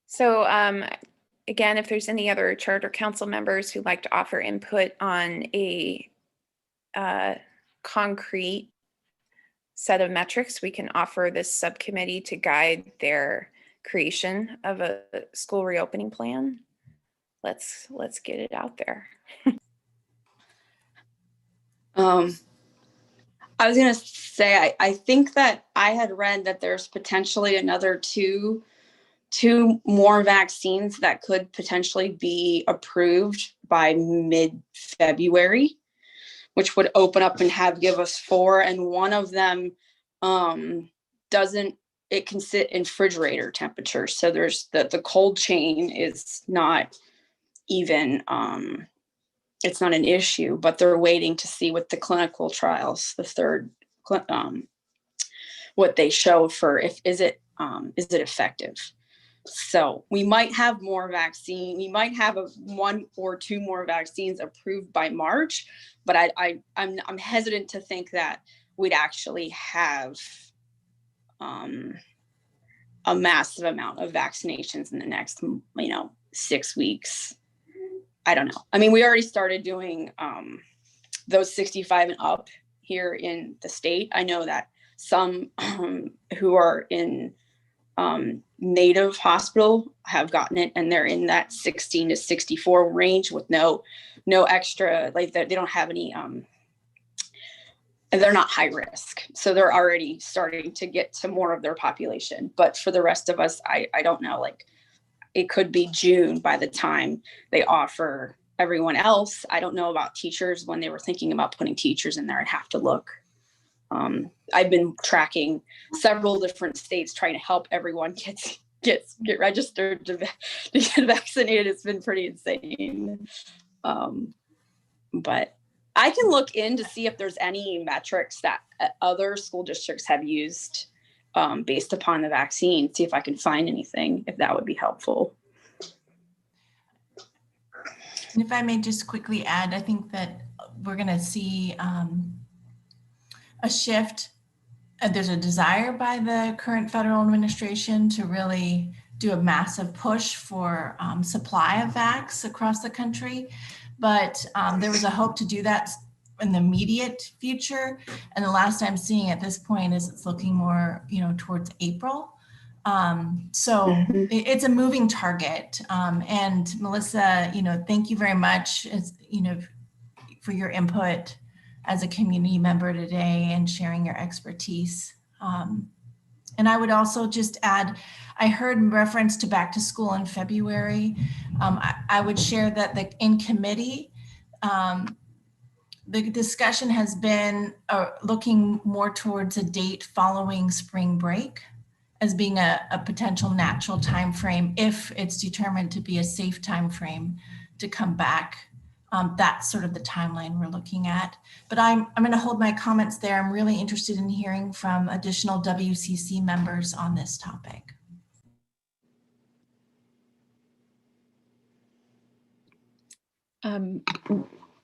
So again, if there's any other charter council members who'd like to offer input on a concrete set of metrics, we can offer this subcommittee to guide their creation of a school reopening plan. Let's get it out there. I was gonna say, I think that I had read that there's potentially another two more vaccines that could potentially be approved by mid-February, which would open up and give us 4. And one of them it can sit in refrigerator temperature. So there's the cold chain is not even, it's not an issue, but they're waiting to see with the clinical trials, the third, what they show for is it effective. So we might have more vaccine. We might have 1 or 2 more vaccines approved by March, but I'm hesitant to think that we'd actually have a massive amount of vaccinations in the next 6 weeks. I don't know. I mean, we already started doing those 65 and up here in the state. I know that some who are in native hospital have gotten it, and they're in that 16 to 64 range with no extra, like they don't have any and they're not high risk, so they're already starting to get to more of their population. But for the rest of us, I don't know, like it could be June by the time they offer everyone else. I don't know about teachers, when they were thinking about putting teachers in there. I'd have to look. I've been tracking several different states trying to help everyone get registered to get vaccinated. It's been pretty insane. But I can look in to see if there's any metrics that other school districts have used based upon the vaccine, see if I can find anything, if that would be helpful. And if I may just quickly add, I think that we're going to see a shift. There's a desire by the current federal administration to really do a massive push for supply of vax across the country. But there was a hope to do that in the immediate future. And the last I'm seeing at this point is it's looking more, towards April. So it's a moving target. And Melissa, thank you very much, for your input as a community member today and sharing your expertise. And I would also just add, I heard reference to back to school in February. I would share that in committee, the discussion has been looking more towards a date following spring break as being a potential natural time frame if it's determined to be a safe time frame to come back. That's sort of the timeline we're looking at. But I'm going to hold my comments there. I'm really interested in hearing from additional WCC members on this topic.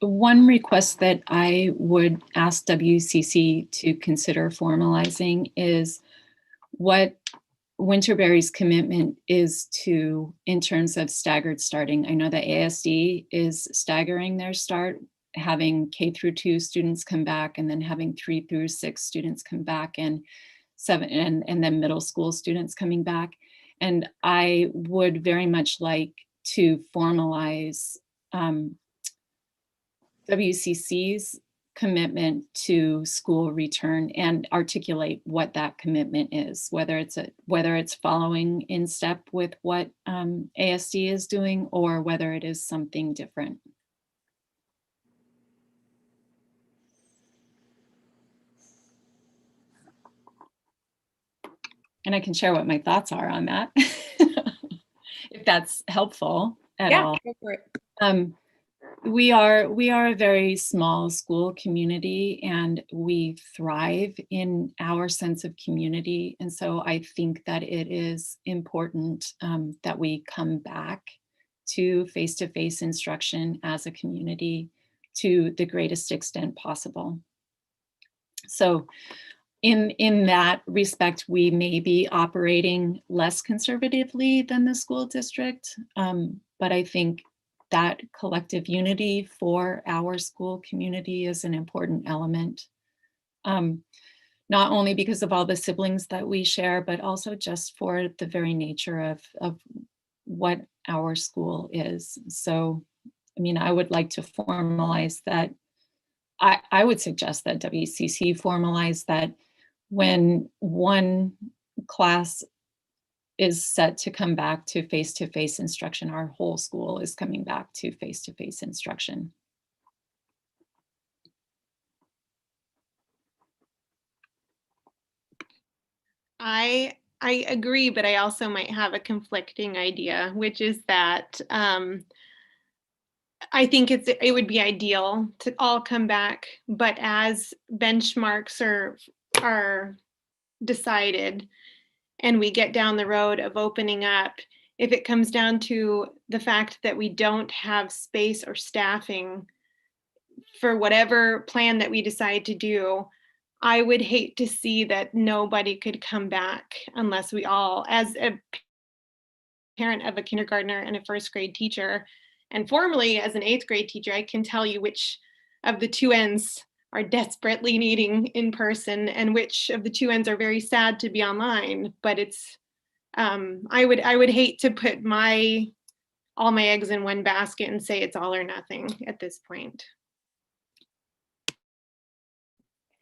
one request that I would ask WCC to consider formalizing is what Winterberry's commitment is to in terms of staggered starting. I know that ASD is staggering their start, having K through 2 students come back and then having 3 through 6 students come back and 7 and then middle school students coming back. And I would very much like to formalize WCC's commitment to school return and articulate what that commitment is, whether it's following in step with what ASD is doing or whether it is something different. And I can share what my thoughts are on that, if that's helpful at all. Go for it. We are a very small school community and we thrive in our sense of community. And so I think that it is important that we come back to face-to-face instruction as a community to the greatest extent possible. So in that respect, we may be operating less conservatively than the school district, but I think that collective unity for our school community is an important element, not only because of all the siblings that we share, but also just for the very nature of what our school is. So, I mean, I would like to formalize that. I would suggest that WCC formalize that when one class is set to come back to face-to-face instruction, our whole school is coming back to face-to-face instruction. I agree, but I also might have a conflicting idea, which is that I think it would be ideal to all come back, but as benchmarks are decided and we get down the road of opening up, if it comes down to the fact that we don't have space or staffing for whatever plan that we decide to do, I would hate to see that nobody could come back unless we all, as a parent of a kindergartner and a first grade teacher, and formerly as an 8th grade teacher, I can tell you which of the two ends are desperately needing in person and which of the two ends are very sad to be online. But it's, I would hate to put all my eggs in one basket and say it's all or nothing at this point. I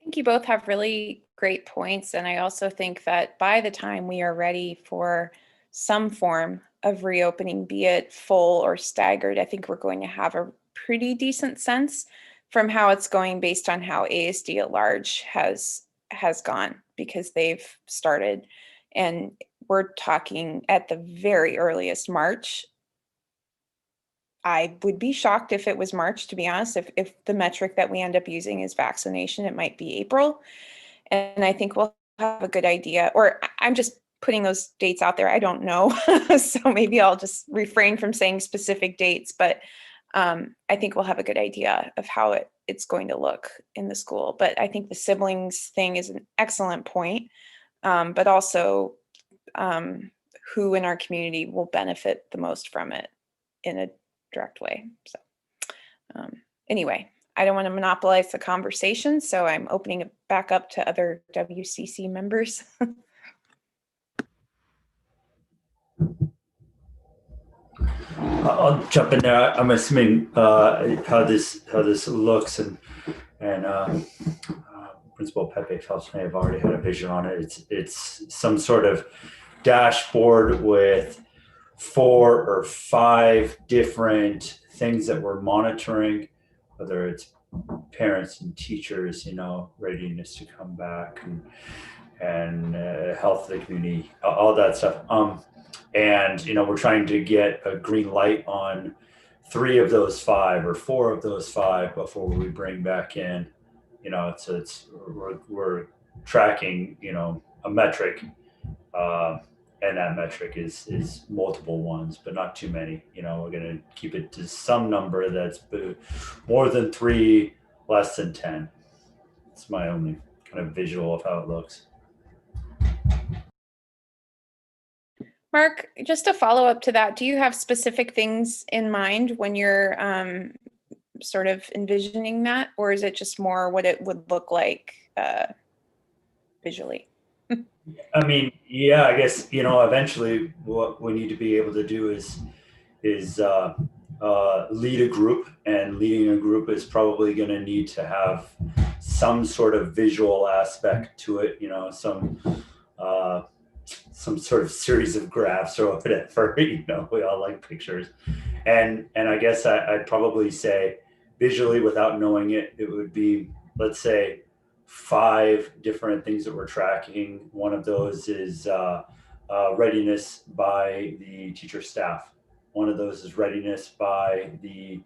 think you both have really great points. And I also think that by the time we are ready for some form of reopening, be it full or staggered, I think we're going to have a pretty decent sense from how it's going based on how ASD at large has gone, because they've started. And we're talking at the very earliest March. I would be shocked if it was March, to be honest. If the metric that we end up using is vaccination, it might be April. And I think we'll have a good idea, or I'm just putting those dates out there. I don't know. So maybe I'll just refrain from saying specific dates, but I think we'll have a good idea of how it's going to look in the school. But I think the siblings thing is an excellent point, but also who in our community will benefit the most from it in a direct way. So anyway, I don't want to monopolize the conversation, so I'm opening it back up to other WCC members. I'll jump in there. I'm assuming how this looks, and Principal Pepe Phelps may have already had a vision on it. It's some sort of dashboard with 4 or 5 different things that we're monitoring, whether it's parents and teachers, readiness to come back, and health of the community, all that stuff. And we're trying to get a green light on 3 of those 5 or 4 of those 5 before we bring back in. We're tracking a metric and that metric is multiple ones, but not too many. You know, we're going to keep it to some number that's more than 3, less than 10. It's my only kind of visual of how it looks. Mark, just a follow up to that, do you have specific things in mind when you're sort of envisioning that, or is it just more what it would look like visually? I mean, yeah, I guess, you know, eventually what we need to be able to do is lead a group, and leading a group is probably going to need to have some sort of visual aspect to it, you know, some sort of series of graphs or whatever. You know, we all like pictures, and I guess I'd probably say visually, without knowing it, it would be, let's say, 5 different things that we're tracking. One of those is readiness by the teacher staff. One of those is readiness by the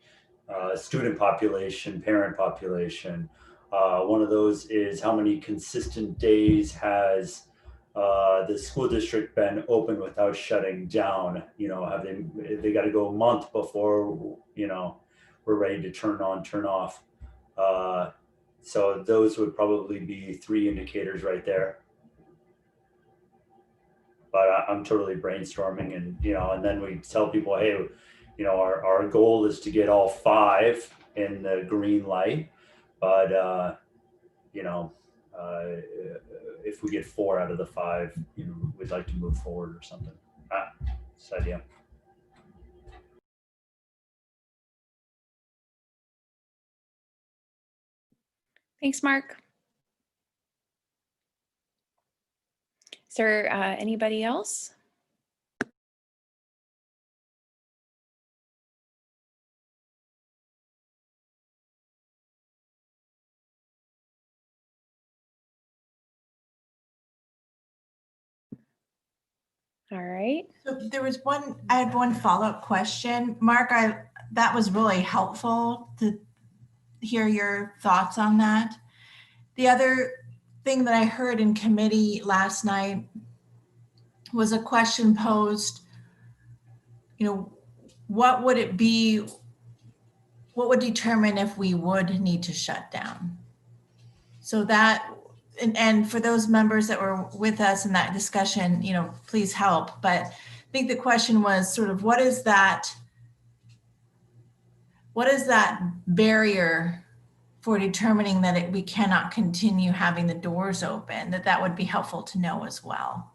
student population, parent population. One of those is how many consistent days has the school district been open without shutting down. You know, have they got to go a month before, you know, we're ready to turn on, turn off. So those would probably be 3 indicators right there. But I'm totally brainstorming, and, you know, and then we tell people, hey, you know, our goal is to get all 5 in the green light, but you know, if we get 4 out of the 5, you know, we'd like to move forward or something. This idea. Thanks, Mark. Is there anybody else? All right. So there was I had one follow-up question. Mark, that was really helpful to hear your thoughts on that. The other thing that I heard in committee last night was a question posed, you know, what would it be, what would determine if we would need to shut down? So that, and for those members that were with us in that discussion, you know, please help. But I think the question was sort of what is that barrier for determining that we cannot continue having the doors open, that would be helpful to know as well.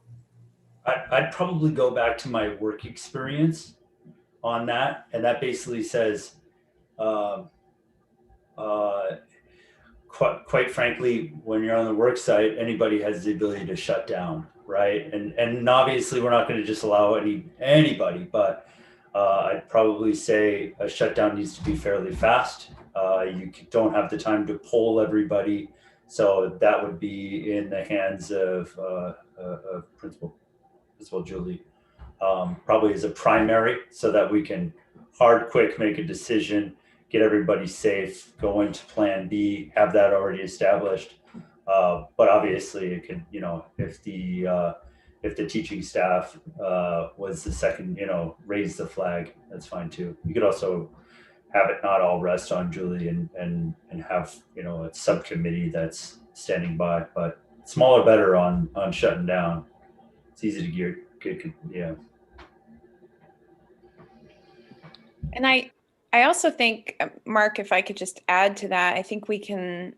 I'd probably go back to my work experience on that, and that basically says, quite frankly, when you're on the work site, anybody has the ability to shut down, right? And obviously, we're not going to just allow anybody, but I'd probably say a shutdown needs to be fairly fast. You don't have the time to poll everybody, so that would be in the hands of Principal Julie, probably as a primary, so that we can quick make a decision, get everybody safe, go into plan B, have that already established. But obviously it could, you know, if the teaching staff was the second, you know, raise the flag, that's fine too. You could also have it not all rest on Julie and have, you know, a subcommittee that's standing by, but smaller better on shutting down. It's easy to get, yeah. And I also think, Mark, if I could just add to that, I think we can,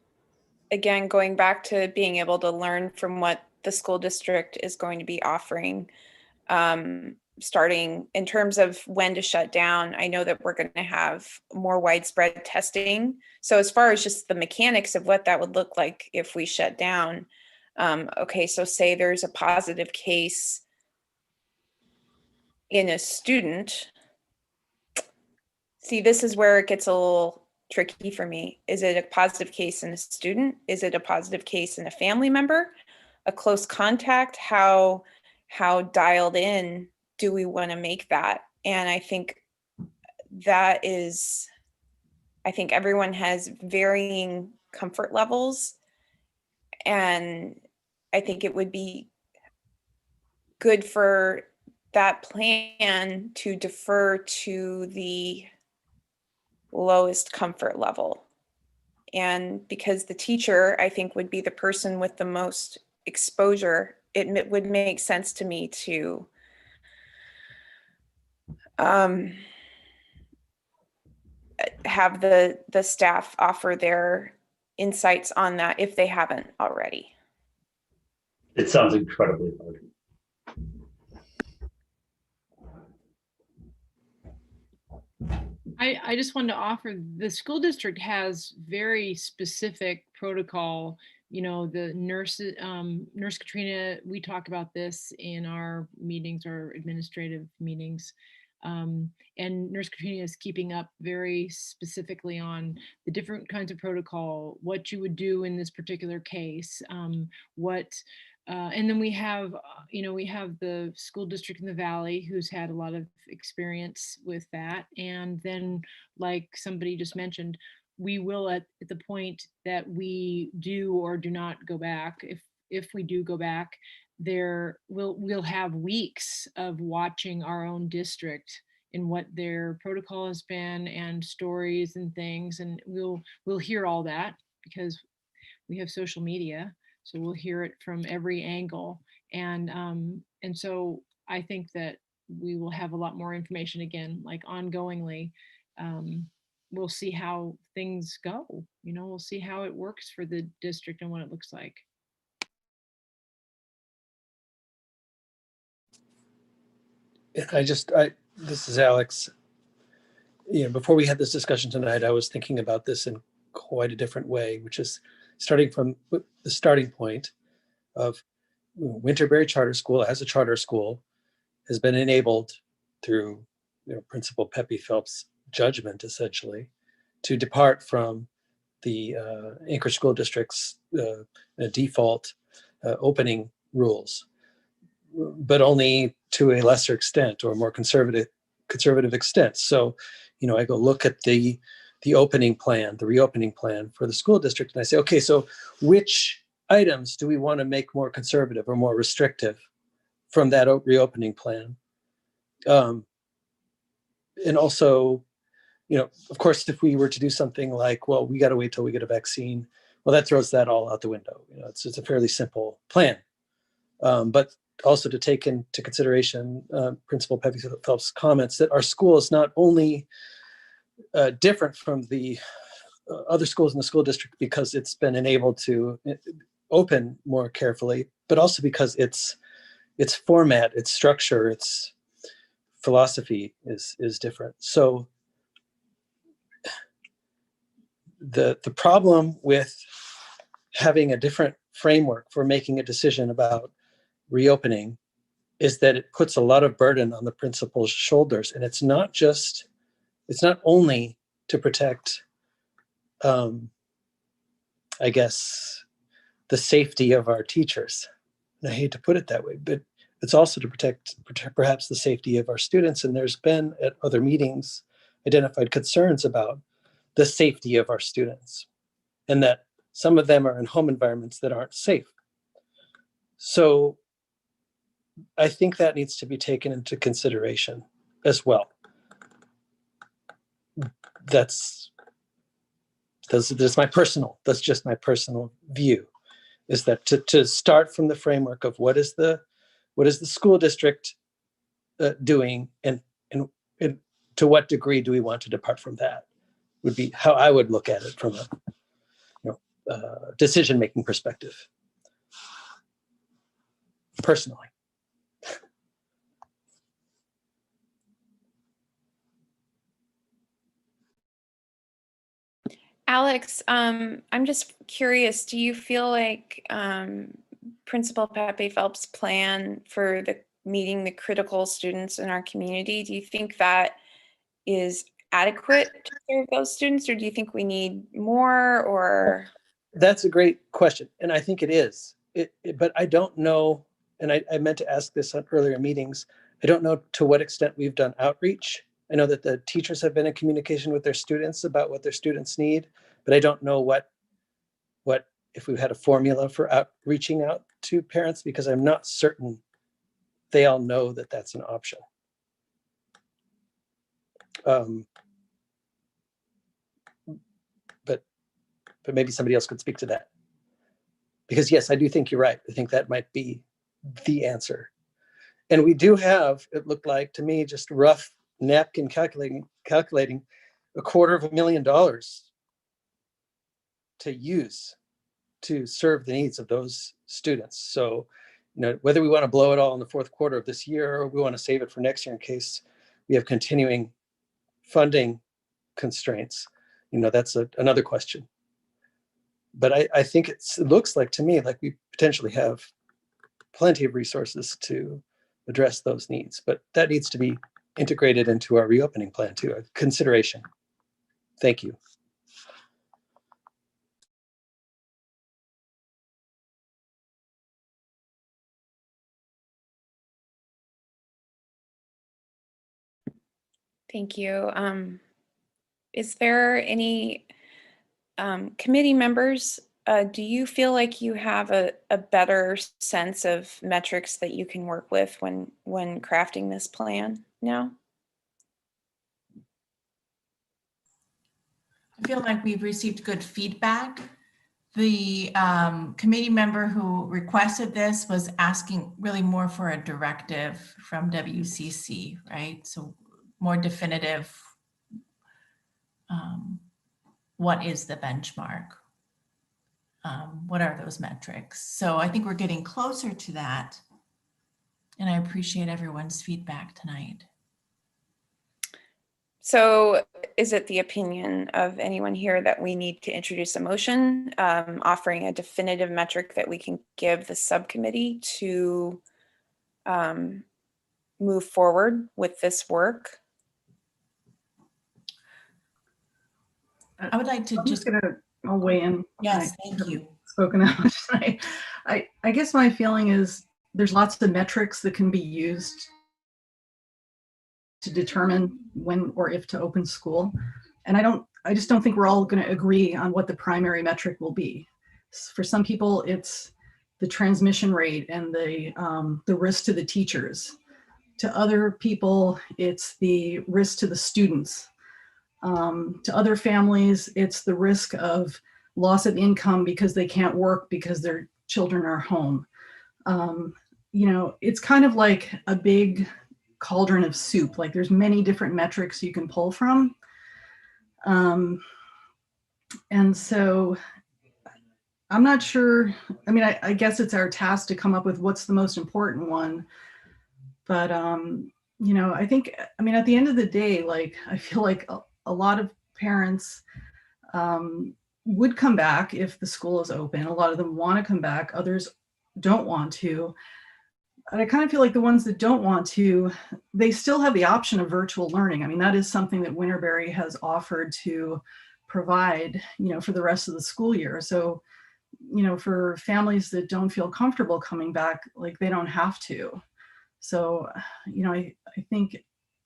again, going back to being able to learn from what the school district is going to be offering, starting in terms of when to shut down. I know that we're going to have more widespread testing. So as far as just the mechanics of what that would look like if we shut down, okay, so say there's a positive case in a student. See, this is where it gets a little tricky for me. Is it a positive case in a student? Is it a positive case in a family member? A close contact? How dialed in do we want to make that? And I think everyone has varying comfort levels. And I think it would be good for that plan to defer to the lowest comfort level. And because the teacher, I think, would be the person with the most exposure, it would make sense to me to have the staff offer their insights on that if they haven't already. It sounds incredibly hard. I just wanted to offer, the school district has very specific protocol. You know, the nurses, Nurse Katrina, we talk about this in our meetings or administrative meetings. And Nurse Katrina is keeping up very specifically on the different kinds of protocol, what you would do in this particular case, and then we have, we have the school district in the Valley who's had a lot of experience with that. And then, like somebody just mentioned, we will at the point that we do or do not go back, if we do go back, we'll have weeks of watching our own district and what their protocol has been and stories and things, and we'll hear all that because we have social media, so we'll hear it from every angle. And so I think that we will have a lot more information again, like ongoingly. We'll see how things go. We'll see how it works for the district and what it looks like. This is Alex. Before we had this discussion tonight, I was thinking about this in quite a different way, which is starting from the starting point of Winterberry Charter School as a charter school has been enabled through Principal Pepe Phelps' judgment, essentially, to depart from the Anchorage School District's default opening rules, but only to a lesser extent or more conservative extent. So, I go look at the reopening plan for the school district, and I say, okay, so which items do we want to make more conservative or more restrictive from that reopening plan? And also, of course, if we were to do something like, well, we got to wait till we get a vaccine, well, that throws that all out the window. It's a fairly simple plan. But also to take into consideration Principal Pepe Phelps' comments that our school is not only different from the other schools in the school district because it's been enabled to open more carefully, but also because its format, its structure, its philosophy is different. So the problem with having a different framework for making a decision about reopening is that it puts a lot of burden on the principal's shoulders. And it's not only to protect, I guess, the safety of our teachers. And I hate to put it that way, but it's also to protect perhaps the safety of our students. And there's been at other meetings identified concerns about the safety of our students and that some of them are in home environments that aren't safe. So I think that needs to be taken into consideration as well. That's just my personal view, is that to start from the framework of what is the school district doing and to what degree do we want to depart from that would be how I would look at it from a decision-making perspective, personally. Alex, I'm just curious, do you feel like Principal Pepe Phelps' plan for meeting the critical students in our community, do you think that is adequate to serve those students, or do you think we need more? Or That's a great question, and I think it is. But I don't know, and I meant to ask this on earlier meetings, I don't know to what extent we've done outreach. I know that the teachers have been in communication with their students about what their students need, but I don't know what if we've had a formula for reaching out to parents, because I'm not certain they all know that that's an option. But maybe somebody else could speak to that. Because yes, I do think you're right. I think that might be the answer. And we do have, it looked like to me, just rough napkin calculating $250,000 to use to serve the needs of those students. So, whether we want to blow it all in the fourth quarter of this year or we want to save it for next year in case we have continuing funding constraints, that's another question. But I think it looks like to me like we potentially have plenty of resources to address those needs, but that needs to be integrated into our reopening plan too, a consideration. Thank you. Thank you. Is there any committee members, do you feel like you have a better sense of metrics that you can work with when crafting this plan now? I feel like we've received good feedback. The committee member who requested this was asking really more for a directive from WCC, right? So more definitive, what is the benchmark? What are those metrics? So I think we're getting closer to that. And I appreciate everyone's feedback tonight. So is it the opinion of anyone here that we need to introduce a motion offering a definitive metric that we can give the subcommittee to move forward with this work? I would like to I'll weigh in. Yes, thank you. Spoken out tonight. I guess my feeling is there's lots of metrics that can be used to determine when or if to open school. And I just don't think we're all going to agree on what the primary metric will be. For some people, it's the transmission rate and the risk to the teachers. To other people, it's the risk to the students. To other families, it's the risk of loss of income because they can't work because their children are home. It's kind of like a big cauldron of soup. Like there's many different metrics you can pull from. And so I'm not sure. I mean, I guess it's our task to come up with what's the most important one. But, I think, at the end of the day, like, I feel like a lot of parents would come back if the school is open. A lot of them want to come back. Others don't want to. And I kind of feel like the ones that don't want to, they still have the option of virtual learning. I mean, that is something that Winterberry has offered to provide, for the rest of the school year. So, for families that don't feel comfortable coming back, like they don't have to. So, I think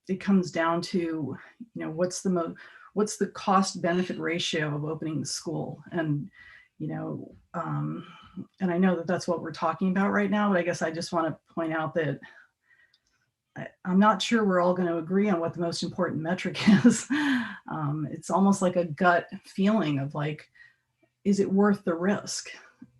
it comes down to, what's the cost benefit ratio of opening the school? And, and I know that that's what we're talking about right now, but I guess I just want to point out that I'm not sure we're all going to agree on what the most important metric is. It's almost like a gut feeling of like, is it worth the risk?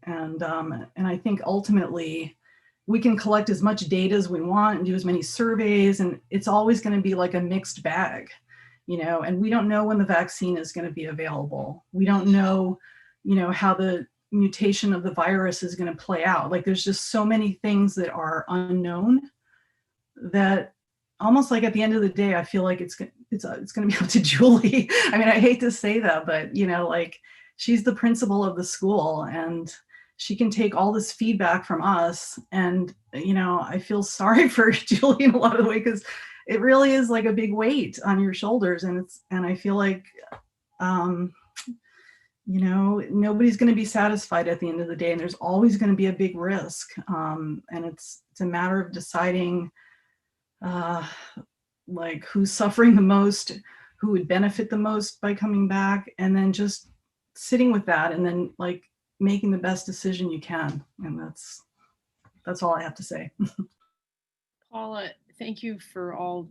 And I think ultimately we can collect as much data as we want and do as many surveys, and it's always going to be like a mixed bag, and we don't know when the vaccine is going to be available. We don't know, how the mutation of the virus is going to play out. Like there's just so many things that are unknown that almost like at the end of the day, I feel like it's going to be up to Julie. I mean, I hate to say that, but like she's the principal of the school and she can take all this feedback from us. And, I feel sorry for Julie in a lot of the way, because it really is like a big weight on your shoulders. And I feel like, nobody's going to be satisfied at the end of the day, and there's always going to be a big risk. And it's a matter of deciding like who's suffering the most, who would benefit the most by coming back, and then just sitting with that and then like making the best decision you can. And that's all I have to say. Paula, thank you for all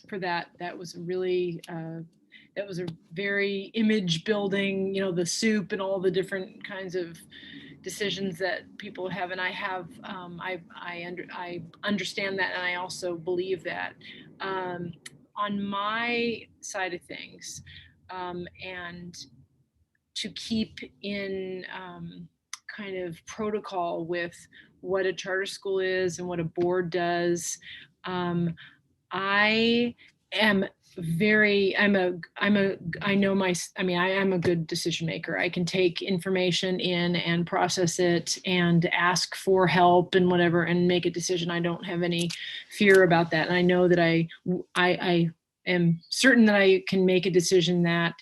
for that. That was really that was a very image building. You know, the soup and all the different kinds of decisions that people have, and I have I understand that, and I also believe that. On my side of things, and to keep in kind of protocol with what a charter school is and what a board does. I am I know I mean, I am a good decision maker. I can take information in and process it and ask for help and whatever and make a decision. I don't have any fear about that. And I know that I am certain that I can make a decision that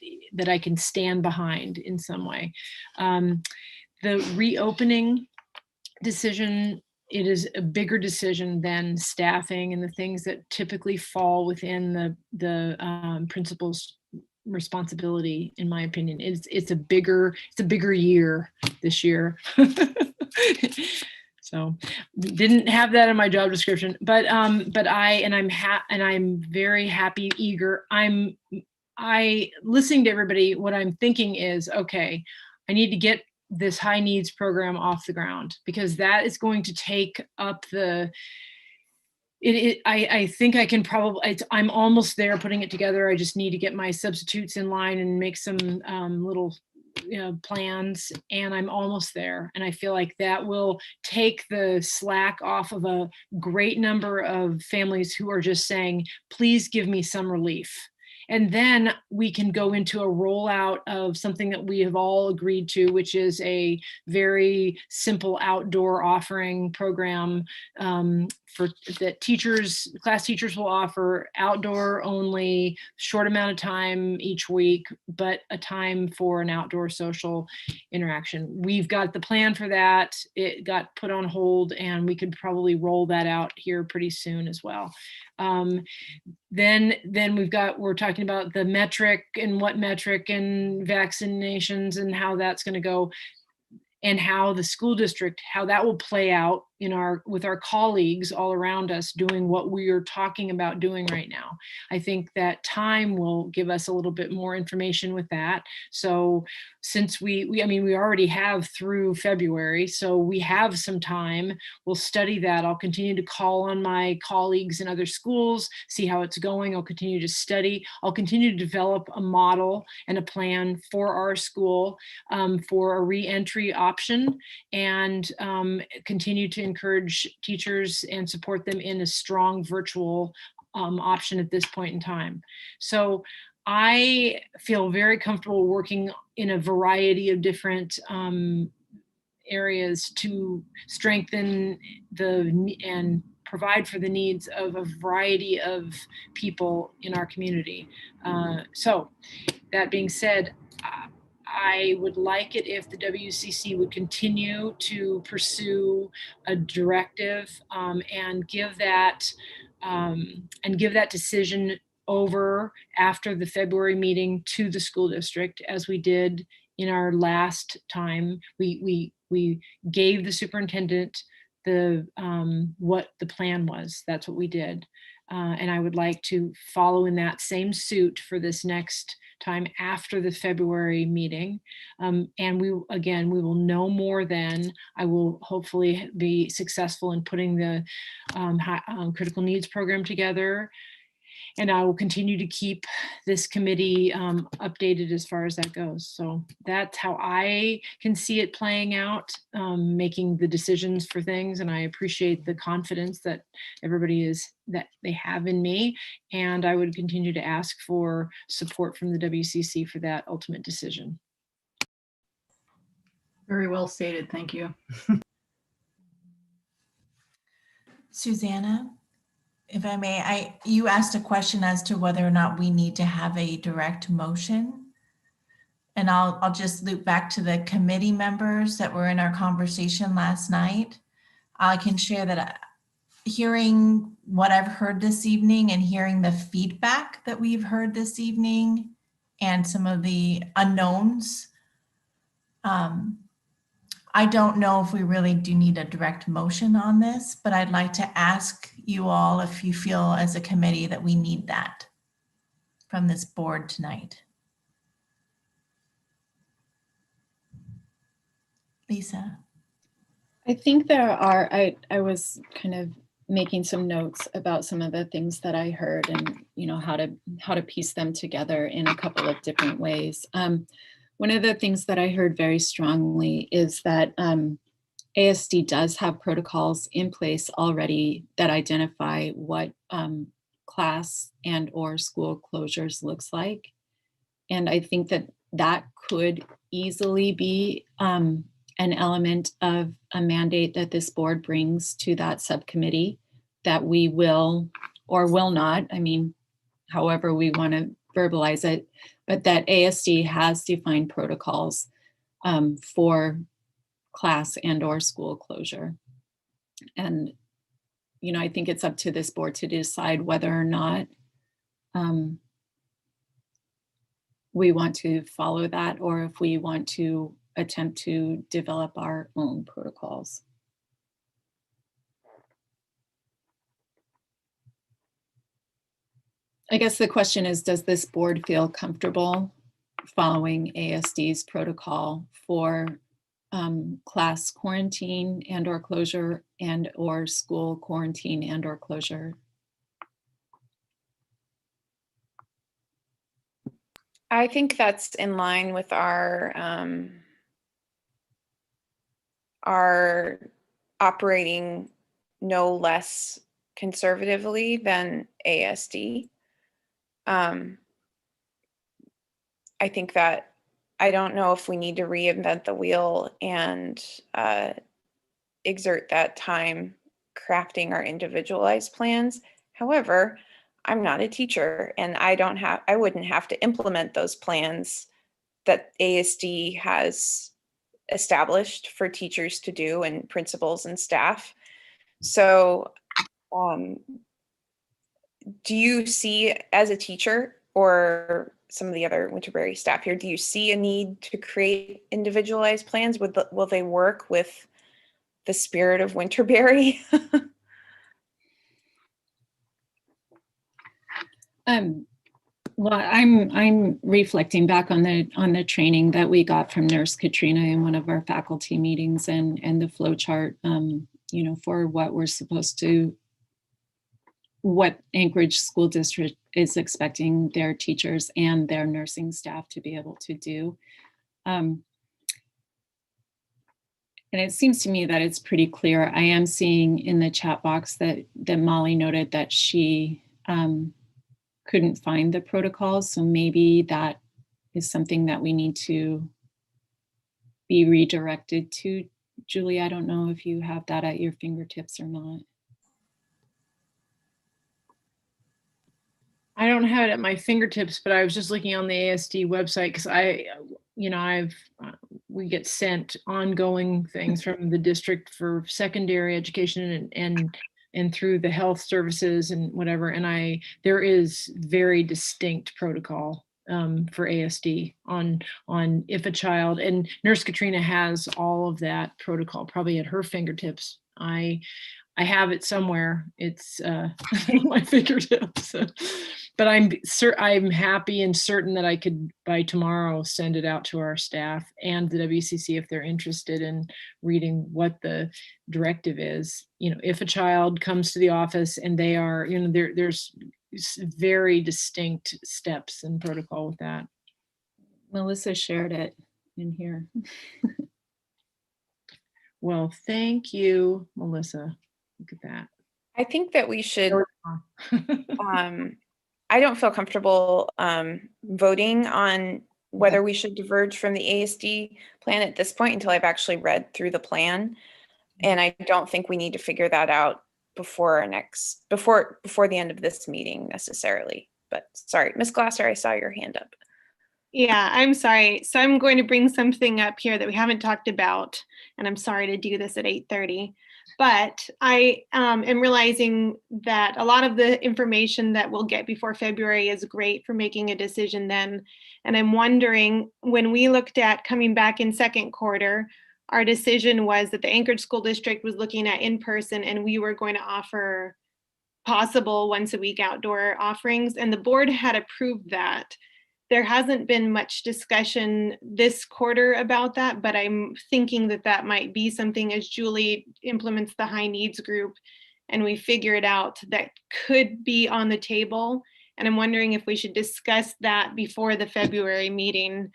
I can stand behind in some way. The reopening decision, it is a bigger decision than staffing and the things that typically fall within the principal's responsibility, in my opinion. It's a bigger year this year. So didn't have that in my job description, but I'm very happy, eager. Listening to everybody, what I'm thinking is, okay, I need to get this high needs program off the ground, because that is going to take up I think I can probably, I'm almost there putting it together. I just need to get my substitutes in line and make some little plans, and I'm almost there. And I feel like that will take the slack off of a great number of families who are just saying, please give me some relief. And then we can go into a rollout of something that we have all agreed to, which is a very simple outdoor offering program for that class teachers will offer, outdoor only, short amount of time each week, but a time for an outdoor social interaction. We've got the plan for that. It got put on hold, and we could probably roll that out here pretty soon as well. Then we're talking about the metric and what metric and vaccinations and how that's going to go, and how the school district, how that will play out with our colleagues all around us doing what we are talking about doing right now. I think that time will give us a little bit more information with that. So since we already have through February, so we have some time. We'll study that. I'll continue to call on my colleagues in other schools, see how it's going. I'll continue to study. I'll continue to develop a model and a plan for our school for a re-entry option, and continue to encourage teachers and support them in a strong virtual option at this point in time. So I feel very comfortable working in a variety of different areas to strengthen and provide for the needs of a variety of people in our community. So that being said, I would like it if the WCC would continue to pursue a directive and give that decision over after the February meeting to the school district, as we did in our last time. We gave the superintendent what the plan was. That's what we did. And I would like to follow in that same suit for this next time after the February meeting. And we will know more then. I will hopefully be successful in putting the critical needs program together. And I will continue to keep this committee updated as far as that goes. So that's how I can see it playing out, making the decisions for things. And I appreciate the confidence that that they have in me. And I would continue to ask for support from the WCC for that ultimate decision. Very well stated. Thank you. Susanna, if I may, you asked a question as to whether or not we need to have a direct motion. And I'll just loop back to the committee members that were in our conversation last night. I can share that hearing what I've heard this evening and hearing the feedback that we've heard this evening and some of the unknowns, I don't know if we really do need a direct motion on this, but I'd like to ask you all if you feel as a committee that we need that from this board tonight. Lisa? I think there are, I was kind of making some notes about some of the things that I heard and, you know, how to piece them together in a couple of different ways. One of the things that I heard very strongly is that ASD does have protocols in place already that identify what class and or school closures looks like. And I think that that could easily be an element of a mandate that this board brings to that subcommittee that we will or will not, I mean, however we want to verbalize it, but that ASD has defined protocols for class and or school closure. And, you know, I think it's up to this board to decide whether or not we want to follow that, or if we want to attempt to develop our own protocols. I guess the question is, does this board feel comfortable following ASD's protocol for class quarantine and or closure and or school quarantine and or closure? I think that's in line with our operating no less conservatively than ASD. I think that I don't know if we need to reinvent the wheel and exert that time crafting our individualized plans. However, I'm not a teacher and I wouldn't have to implement those plans that ASD has established for teachers to do and principals and staff. So do you see, as a teacher or some of the other Winterberry staff here, do you see a need to create individualized plans? Will they work with the spirit of Winterberry? Well, I'm reflecting back on the training that we got from Nurse Katrina in one of our faculty meetings and the flow chart, you know, for what we're supposed to, what Anchorage School District is expecting their teachers and their nursing staff to be able to do. And it seems to me that it's pretty clear. I am seeing in the chat box that Molly noted that she couldn't find the protocols. So maybe that is something that we need to be redirected to. Julie, I don't know if you have that at your fingertips or not. I don't have it at my fingertips, but I was just looking on the ASD website because we get sent ongoing things from the district for secondary education and through the health services and whatever. And there is very distinct protocol for ASD on if a child, and Nurse Katrina has all of that protocol probably at her fingertips. I have it somewhere. It's at my fingertips. But I'm happy and certain that I could by tomorrow send it out to our staff and the WCC if they're interested in reading what the directive is. You know, if a child comes to the office and they are, you know, there's very distinct steps and protocol with that. Melissa shared it in here. Well, thank you, Melissa. Look at that. I think that we should, I don't feel comfortable voting on whether we should diverge from the ASD plan at this point until I've actually read through the plan. And I don't think we need to figure that out before the end of this meeting necessarily. But sorry, Ms. Glasser, I saw your hand up. Yeah, I'm sorry. So I'm going to bring something up here that we haven't talked about, and I'm sorry to do this at 8:30. But I am realizing that a lot of the information that we'll get before February is great for making a decision then. And I'm wondering, when we looked at coming back in second quarter, our decision was that the Anchorage School District was looking at in person, and we were going to offer possible once a week outdoor offerings, and the board had approved that. There hasn't been much discussion this quarter about that, but I'm thinking that that might be something as Julie implements the high needs group and we figure it out, that could be on the table. And I'm wondering if we should discuss that before the February meeting.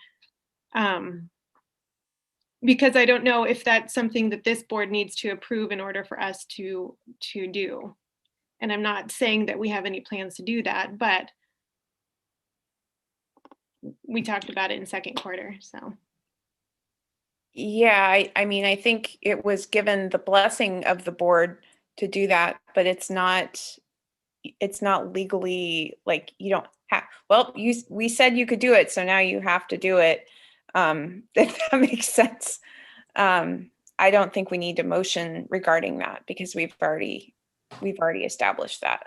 Because I don't know if that's something that this board needs to approve in order for us to do. And I'm not saying that we have any plans to do that, but we talked about it in second quarter, so. Yeah, I mean, I think it was given the blessing of the board to do that, but it's not legally, like, you don't have, well, we said you could do it, so now you have to do it. If that makes sense. I don't think we need a motion regarding that because we've already established that.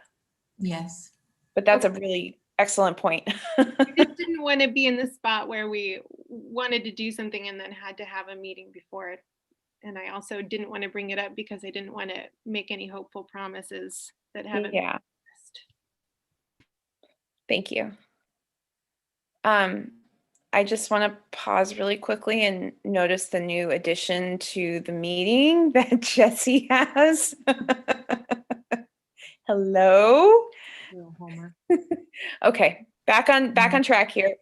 Yes. But that's a really excellent point. I just didn't want to be in the spot where we wanted to do something and then had to have a meeting before it. And I also didn't want to bring it up because I didn't want to make any hopeful promises that haven't. Yeah. Thank you. I just want to pause really quickly and notice the new addition to the meeting that Jesse has. Hello. Homer. Okay, back on track here.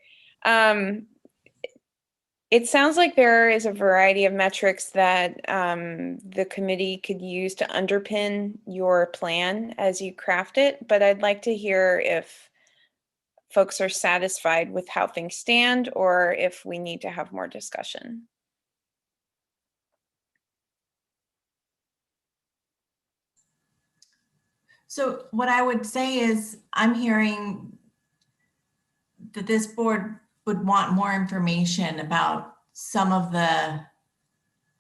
It sounds like there is a variety of metrics that the committee could use to underpin your plan as you craft it, but I'd like to hear if folks are satisfied with how things stand or if we need to have more discussion. So what I would say is I'm hearing that this board would want more information about some of the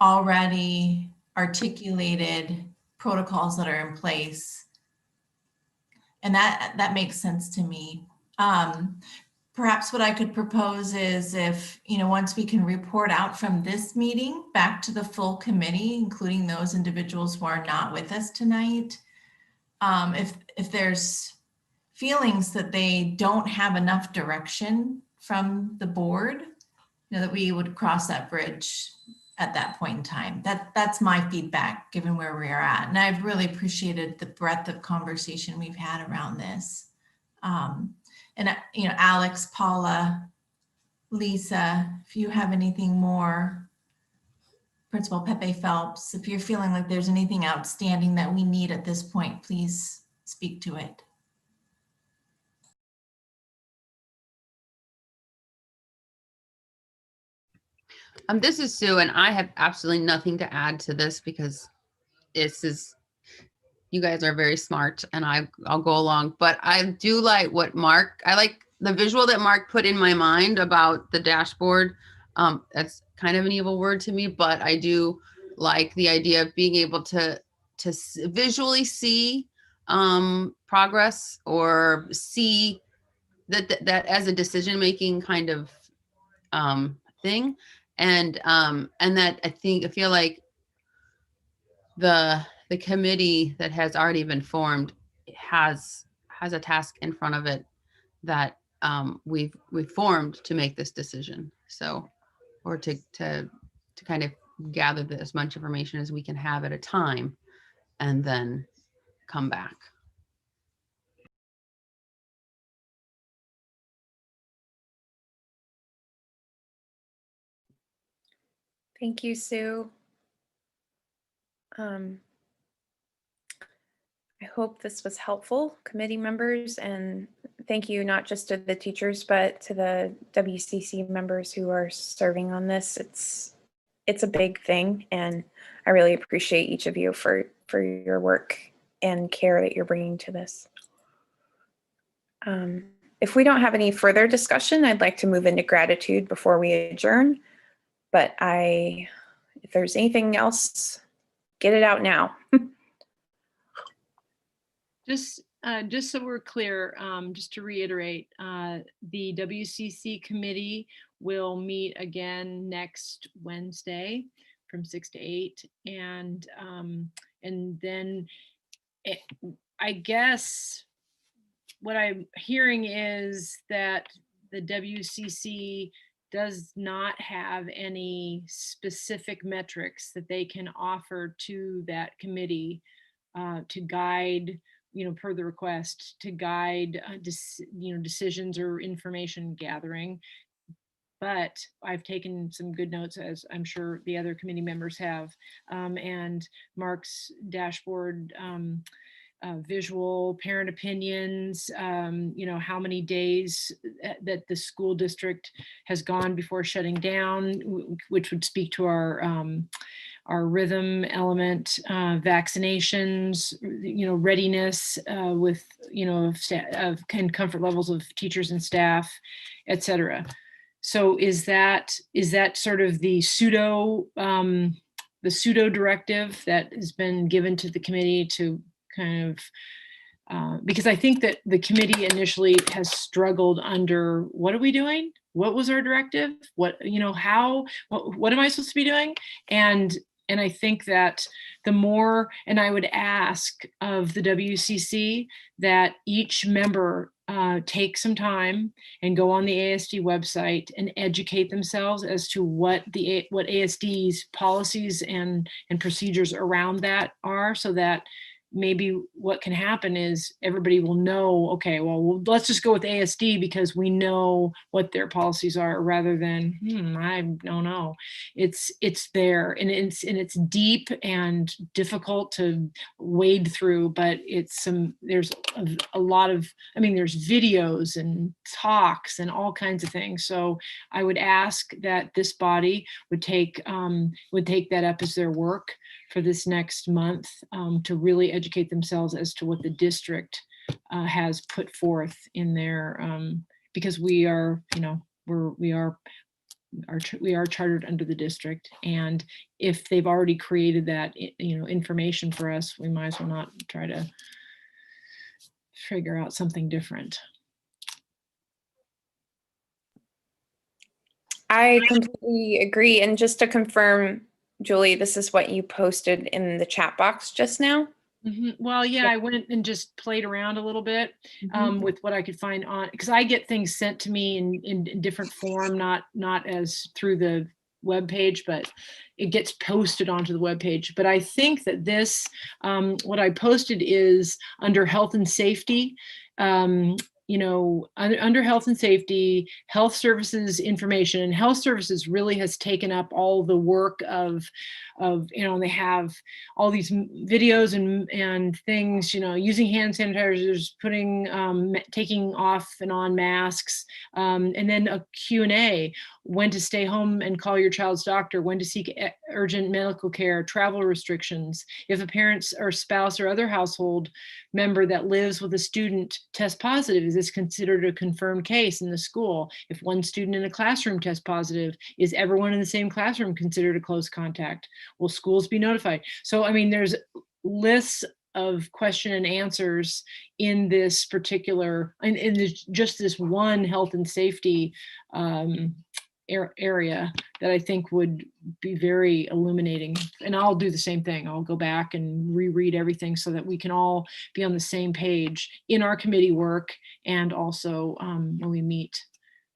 already articulated protocols that are in place. And that makes sense to me. Perhaps what I could propose is if, once we can report out from this meeting back to the full committee, including those individuals who are not with us tonight, if there's feelings that they don't have enough direction from the board, that we would cross that bridge at that point in time. That's my feedback, given where we are at. And I've really appreciated the breadth of conversation we've had around this. And Alex, Paula, Lisa, if you have anything more, Principal Pepe Phelps, if you're feeling like there's anything outstanding that we need at this point, please speak to it. This is Sue, and I have absolutely nothing to add to this because you guys are very smart, and I'll go along. But I do like I like the visual that Mark put in my mind about the dashboard. That's kind of an evil word to me, but I do like the idea of being able to visually see progress or see that as a decision-making kind of thing. And that I feel like the committee that has already been formed has a task in front of it that we've formed to make this decision. So, or to kind of gather as much information as we can have at a time and then come back. Thank you, Sue. I hope this was helpful, committee members, and thank you not just to the teachers, but to the WCC members who are serving on this. It's a big thing, and I really appreciate each of you for your work and care that you're bringing to this. If we don't have any further discussion, I'd like to move into gratitude before we adjourn. But if there's anything else, get it out now. Just so we're clear, just to reiterate, the WCC committee will meet again next Wednesday. from 6 to 8. And then I guess what I'm hearing is that the WCC does not have any specific metrics that they can offer to that committee to guide, per the request, to guide, decisions or information gathering. But I've taken some good notes, as I'm sure the other committee members have, and Mark's dashboard, visual parent opinions, how many days that the school district has gone before shutting down, which would speak to our rhythm element, vaccinations, readiness, with, and comfort levels of teachers and staff, et cetera. So is that sort of the pseudo directive that has been given to the committee to kind of, because I think that the committee initially has struggled under, what are we doing? What was our directive? What am I supposed to be doing? And I think that the more, and I would ask of the WCC that each member take some time and go on the ASD website and educate themselves as to what ASD's policies and procedures around that are, so that maybe what can happen is everybody will know, okay, well, let's just go with ASD because we know what their policies are, rather than, I don't know. It's there, and it's deep and difficult to wade through, but there's a lot of, there's videos and talks and all kinds of things. So I would ask that this body would take that up as their work for this next month, to really educate themselves as to what the district has put forth in their, because we are chartered under the district, and if they've already created that information for us, we might as well not try to figure out something different. I completely agree. And just to confirm, Julie, this is what you posted in the chat box just now? Well, yeah, I went and just played around a little bit with what I could find on, because I get things sent to me in different form, not as through the web page, but it gets posted onto the web page. But I think that this, what I posted is under health and safety. Under health and safety, health services information, and health services really has taken up all the work of they have all these videos and things, using hand sanitizers, taking off and on masks, and then a Q&A, when to stay home and call your child's doctor, when to seek urgent medical care, travel restrictions. If a parent or spouse or other household member that lives with a student tests positive, is this considered a confirmed case in the school? If one student in a classroom tests positive, is everyone in the same classroom considered a close contact? Will schools be notified? So, there's lists of question and answers in this particular, in just this one health and safety area that I think would be very illuminating. And I'll do the same thing. I'll go back and reread everything so that we can all be on the same page in our committee work, and also when we meet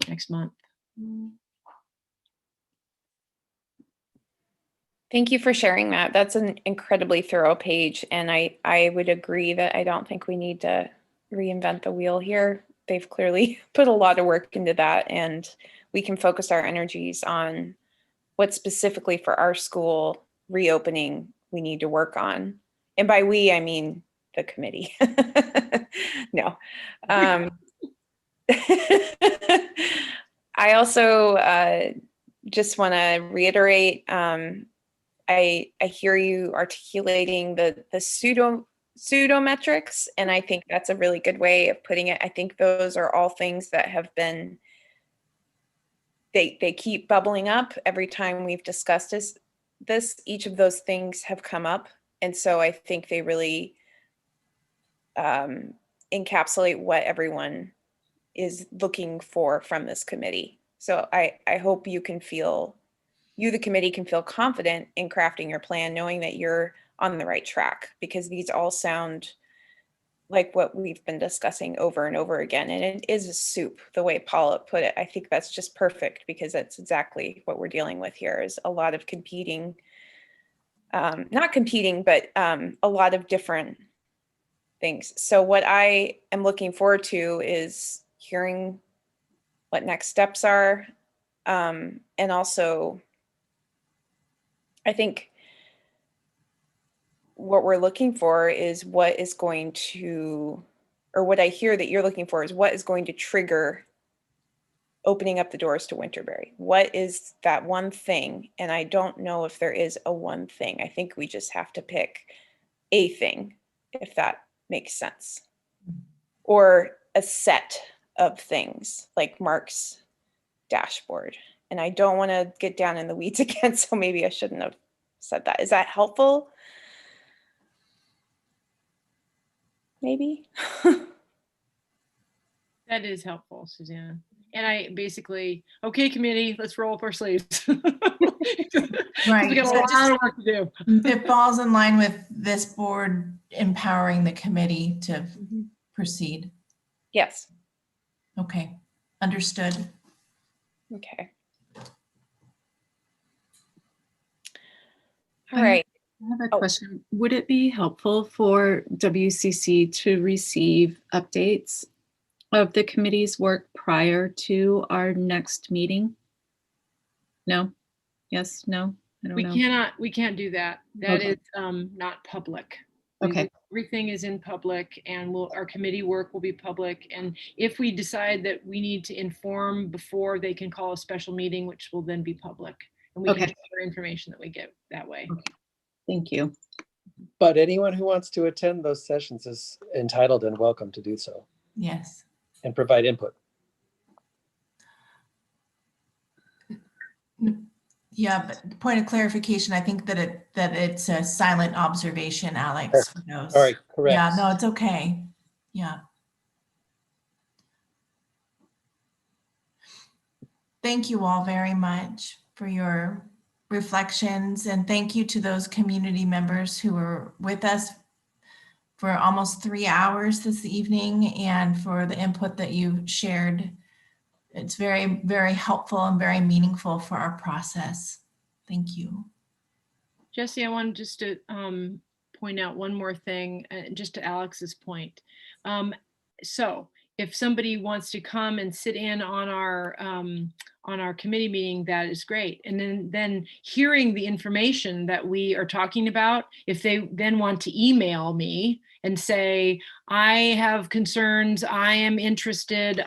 next month. Thank you for sharing that. That's an incredibly thorough page. And I would agree that I don't think we need to reinvent the wheel here. They've clearly put a lot of work into that, and we can focus our energies on what specifically for our school reopening we need to work on. And by we, I mean the committee. No. I also just want to reiterate, I hear you articulating the pseudo metrics, and I think that's a really good way of putting it. I think those are all things that have been, they keep bubbling up every time we've discussed this. Each of those things have come up, and so I think they really encapsulate what everyone is looking for from this committee. So I hope you can feel you, the committee, can feel confident in crafting your plan, knowing that you're on the right track, because these all sound like what we've been discussing over and over again. And it is a soup, the way Paula put it. I think that's just perfect, because that's exactly what we're dealing with here, is a lot of competing, not competing, but a lot of different things. So what I am looking forward to is hearing what next steps are. And also, I think what we're looking for is what is going to, or what I hear that you're looking for is what is going to trigger opening up the doors to Winterberry. What is that one thing? And I don't know if there is a one thing. I think we just have to pick a thing, if that makes sense. Or a set of things like Mark's dashboard. And I don't want to get down in the weeds again, so maybe I shouldn't have said that. Is that helpful? Maybe. That is helpful, Susanna. And I basically, okay, committee, let's roll up our sleeves. Right. We got a So lot of work to do. it falls in line with this board empowering the committee to proceed. Yes. Okay, understood. Okay. All right. I have a question. Would it be helpful for WCC to receive updates of the committee's work prior to our next meeting? No? Yes? No? I don't know. We can't do that. That Okay. is not public. Okay. Everything is in public, and our committee work will be public. And if we decide that we need to inform before, they can call a special meeting, which will then be public. And we can Okay. share information that we get that way. Thank you. But anyone who wants to attend those sessions is entitled and welcome to do so Yes. and provide input. Yeah, but point of clarification, I think that it's a silent observation, Alex, for those. All right, correct. Yeah, no, it's okay. Yeah. Thank you all very much for your reflections, and thank you to those community members who were with us for almost 3 hours this evening, and for the input that you shared. It's very, very helpful and very meaningful for our process. Thank you. Jesse, I wanted just to point out one more thing, just to Alex's point. So if somebody wants to come and sit in on our committee meeting, that is great. And then hearing the information that we are talking about, if they then want to email me and say, I have concerns, I am interested,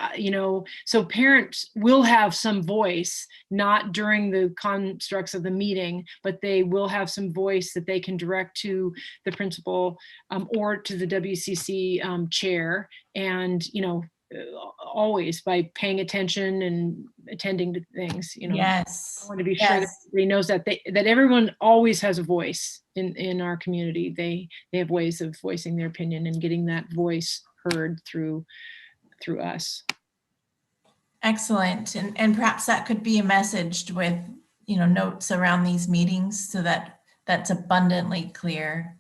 so parents will have some voice, not during the constructs of the meeting, but they will have some voice that they can direct to the principal or to the WCC chair. And, always by paying attention and attending to things, Yes. I want to be sure that everybody knows that that everyone always has a voice in our community. They have ways of voicing their opinion and getting that voice heard through us. Excellent. And perhaps that could be messaged with, notes around these meetings, so that that's abundantly clear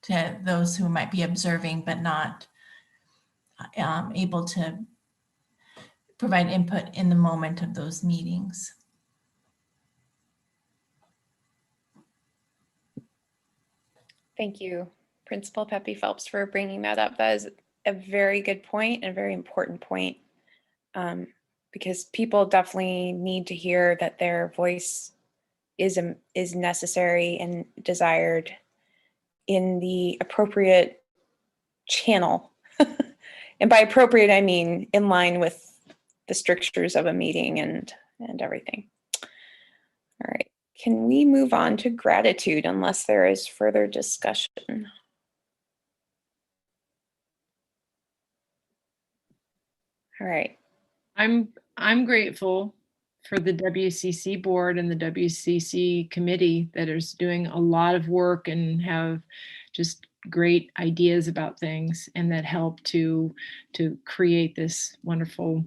to those who might be observing but not able to provide input in the moment of those meetings. Thank you, Principal Peppy Phelps, for bringing that up. That is a very good point and a very important point, because people definitely need to hear that their voice is necessary and desired in the appropriate channel. And by appropriate, I mean in line with the strictures of a meeting and everything. All right. Can we move on to gratitude unless there is further discussion? All right. I'm grateful for the WCC board and the WCC committee that is doing a lot of work and have just great ideas about things, and that help to create this wonderful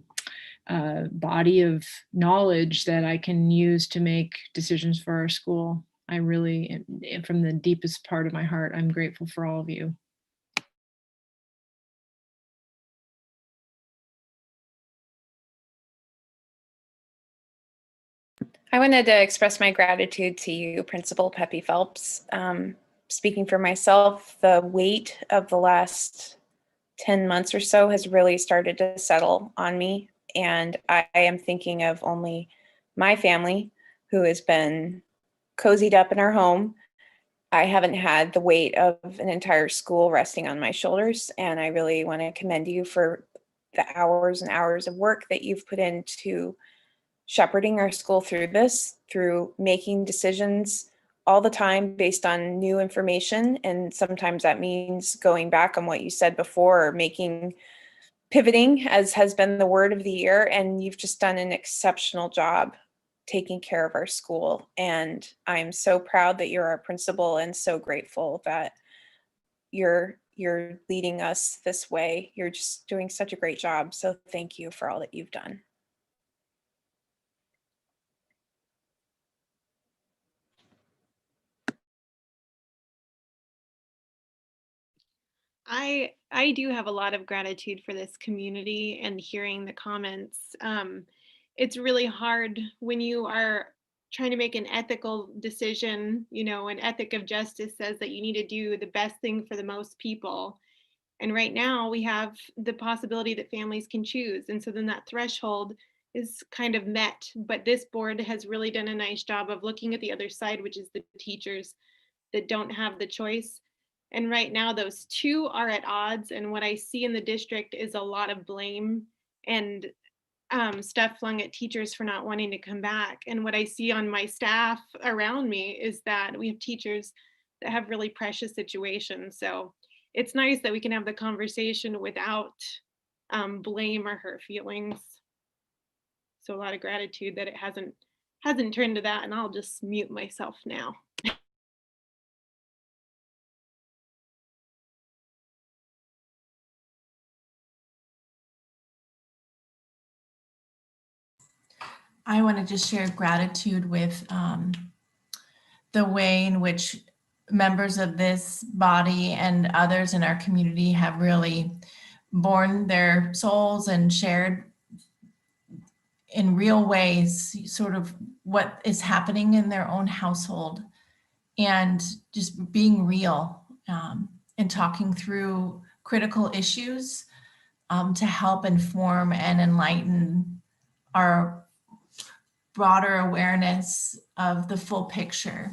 body of knowledge that I can use to make decisions for our school. I really, from the deepest part of my heart, I'm grateful for all of you. I wanted to express my gratitude to you, Principal Peppy Phelps. Speaking for myself, the weight of the last 10 months or so has really started to settle on me. And I am thinking of only my family, who has been cozied up in our home. I haven't had the weight of an entire school resting on my shoulders. And I really want to commend you for the hours and hours of work that you've put into shepherding our school through this, through making decisions all the time based on new information. And sometimes that means going back on what you said before, or pivoting, as has been the word of the year. And you've just done an exceptional job taking care of our school. And I'm so proud that you're our principal, and so grateful that you're leading us this way. You're just doing such a great job. So thank you for all that you've done. I do have a lot of gratitude for this community and hearing the comments. It's really hard when you are trying to make an ethical decision. You know, an ethic of justice says that you need to do the best thing for the most people. And right now we have the possibility that families can choose. And so then that threshold is kind of met. But this board has really done a nice job of looking at the other side, which is the teachers that don't have the choice. And right now those two are at odds. And what I see in the district is a lot of blame and stuff flung at teachers for not wanting to come back. And what I see on my staff around me is that we have teachers that have really precious situations. So it's nice that we can have the conversation without blame or hurt feelings. So a lot of gratitude that it hasn't turned to that. And I'll just mute myself now. I want to just share gratitude with the way in which members of this body and others in our community have really borne their souls and shared in real ways sort of what is happening in their own household, and just being real and talking through critical issues to help inform and enlighten our broader awareness of the full picture.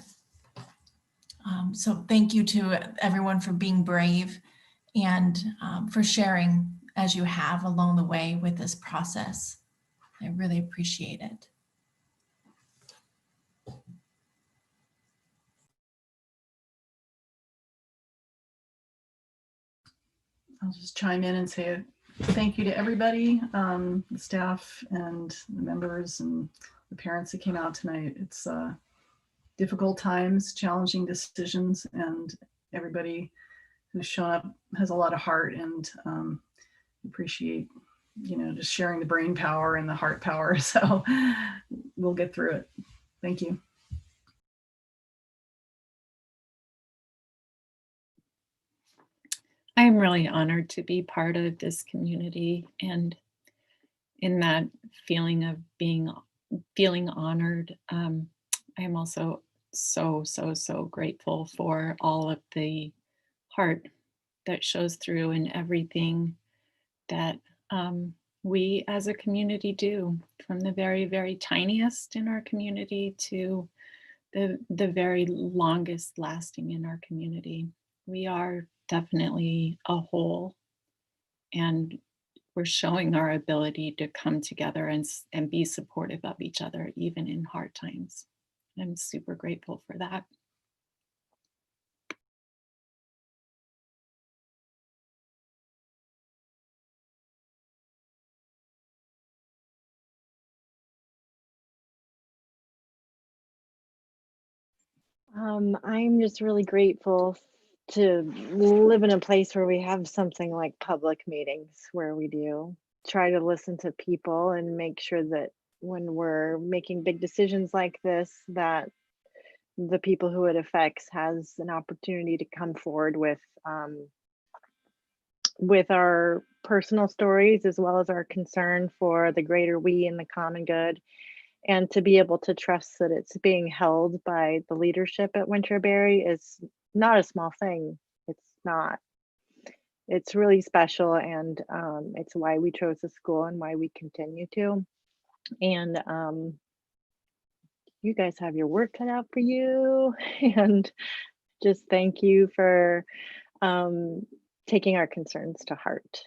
So thank you to everyone for being brave and for sharing as you have along the way with this process. I really appreciate it. I'll just chime in and say thank you to everybody, the staff and the members and the parents that came out tonight. It's difficult times, challenging decisions, and everybody who's shown up has a lot of heart, and appreciate, just sharing the brain power and the heart power. So we'll get through it. Thank you. I'm really honored to be part of this community, and in that feeling of feeling honored, I'm also so grateful for all of the heart that shows through in everything that we as a community do, from the very tiniest in our community to the very longest lasting in our community. We are definitely a whole, and we're showing our ability to come together and be supportive of each other, even in hard times. I'm super grateful for that. I'm just really grateful to live in a place where we have something like public meetings, where we do try to listen to people and make sure that when we're making big decisions like this, that the people who it affects has an opportunity to come forward with our personal stories as well as our concern for the greater we and the common good, and to be able to trust that it's being held by the leadership at Winterberry is not a small thing. It's not. It's really special, and it's why we chose the school and why we continue to. And you guys have your work cut out for you. And just thank you for taking our concerns to heart.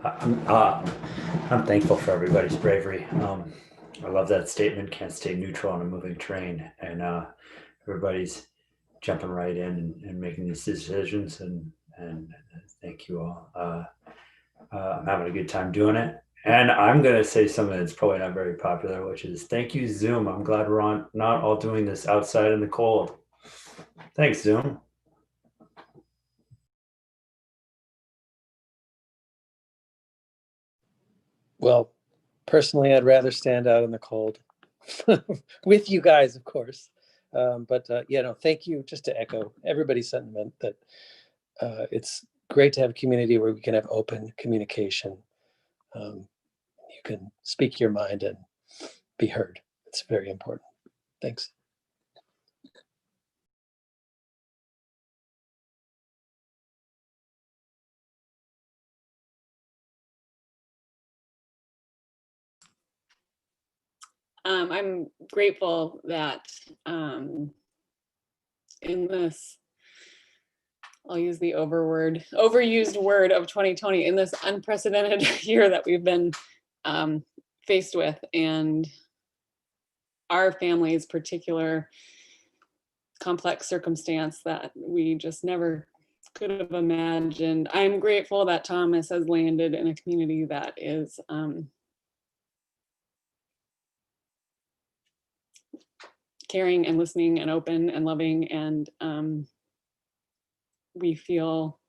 I'm thankful for everybody's bravery. I love that statement, can't stay neutral on a moving train. And everybody's jumping right in and making these decisions. And thank you all. I'm having a good time doing it. And I'm going to say something that's probably not very popular, which is thank you, Zoom. I'm glad we're not all doing this outside in the cold. Thanks, Zoom. Well, personally, I'd rather stand out in the cold with you guys, of course. Yeah, no, thank you. Just to echo everybody's sentiment that it's great to have a community where we can have open communication. You can speak your mind and be heard. It's very important. Thanks. I'm grateful that in this, I'll use the overused word of 2020, in this unprecedented year that we've been faced with, and our family's particular complex circumstance that we just never could have imagined. I'm grateful that Thomas has landed in a community that is caring and listening and open and loving, and we feel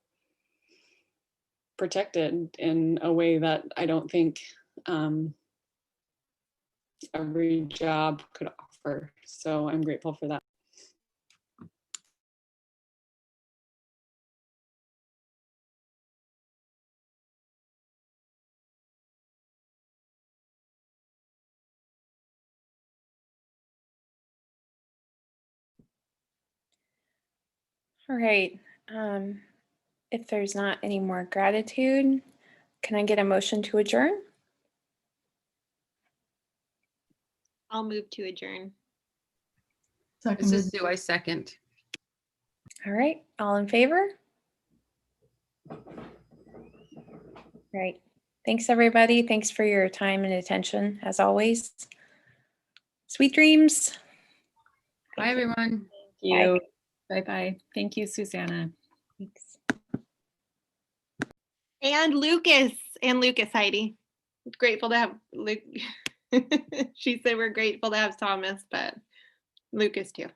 protected in a way that I don't think every job could offer. So I'm grateful for that. All right. If there's not any more gratitude, can I get a motion to adjourn? I'll move to adjourn. This is Sue, I second. All right, all in favor? Right. Thanks, everybody. Thanks for your time and attention, as always. Sweet dreams. Bye, everyone. Thank you. Bye-bye. Thank you, Susanna. Thanks. And Lucas, Heidi. Grateful to have Luke. She said we're grateful to have Thomas, but Lucas too.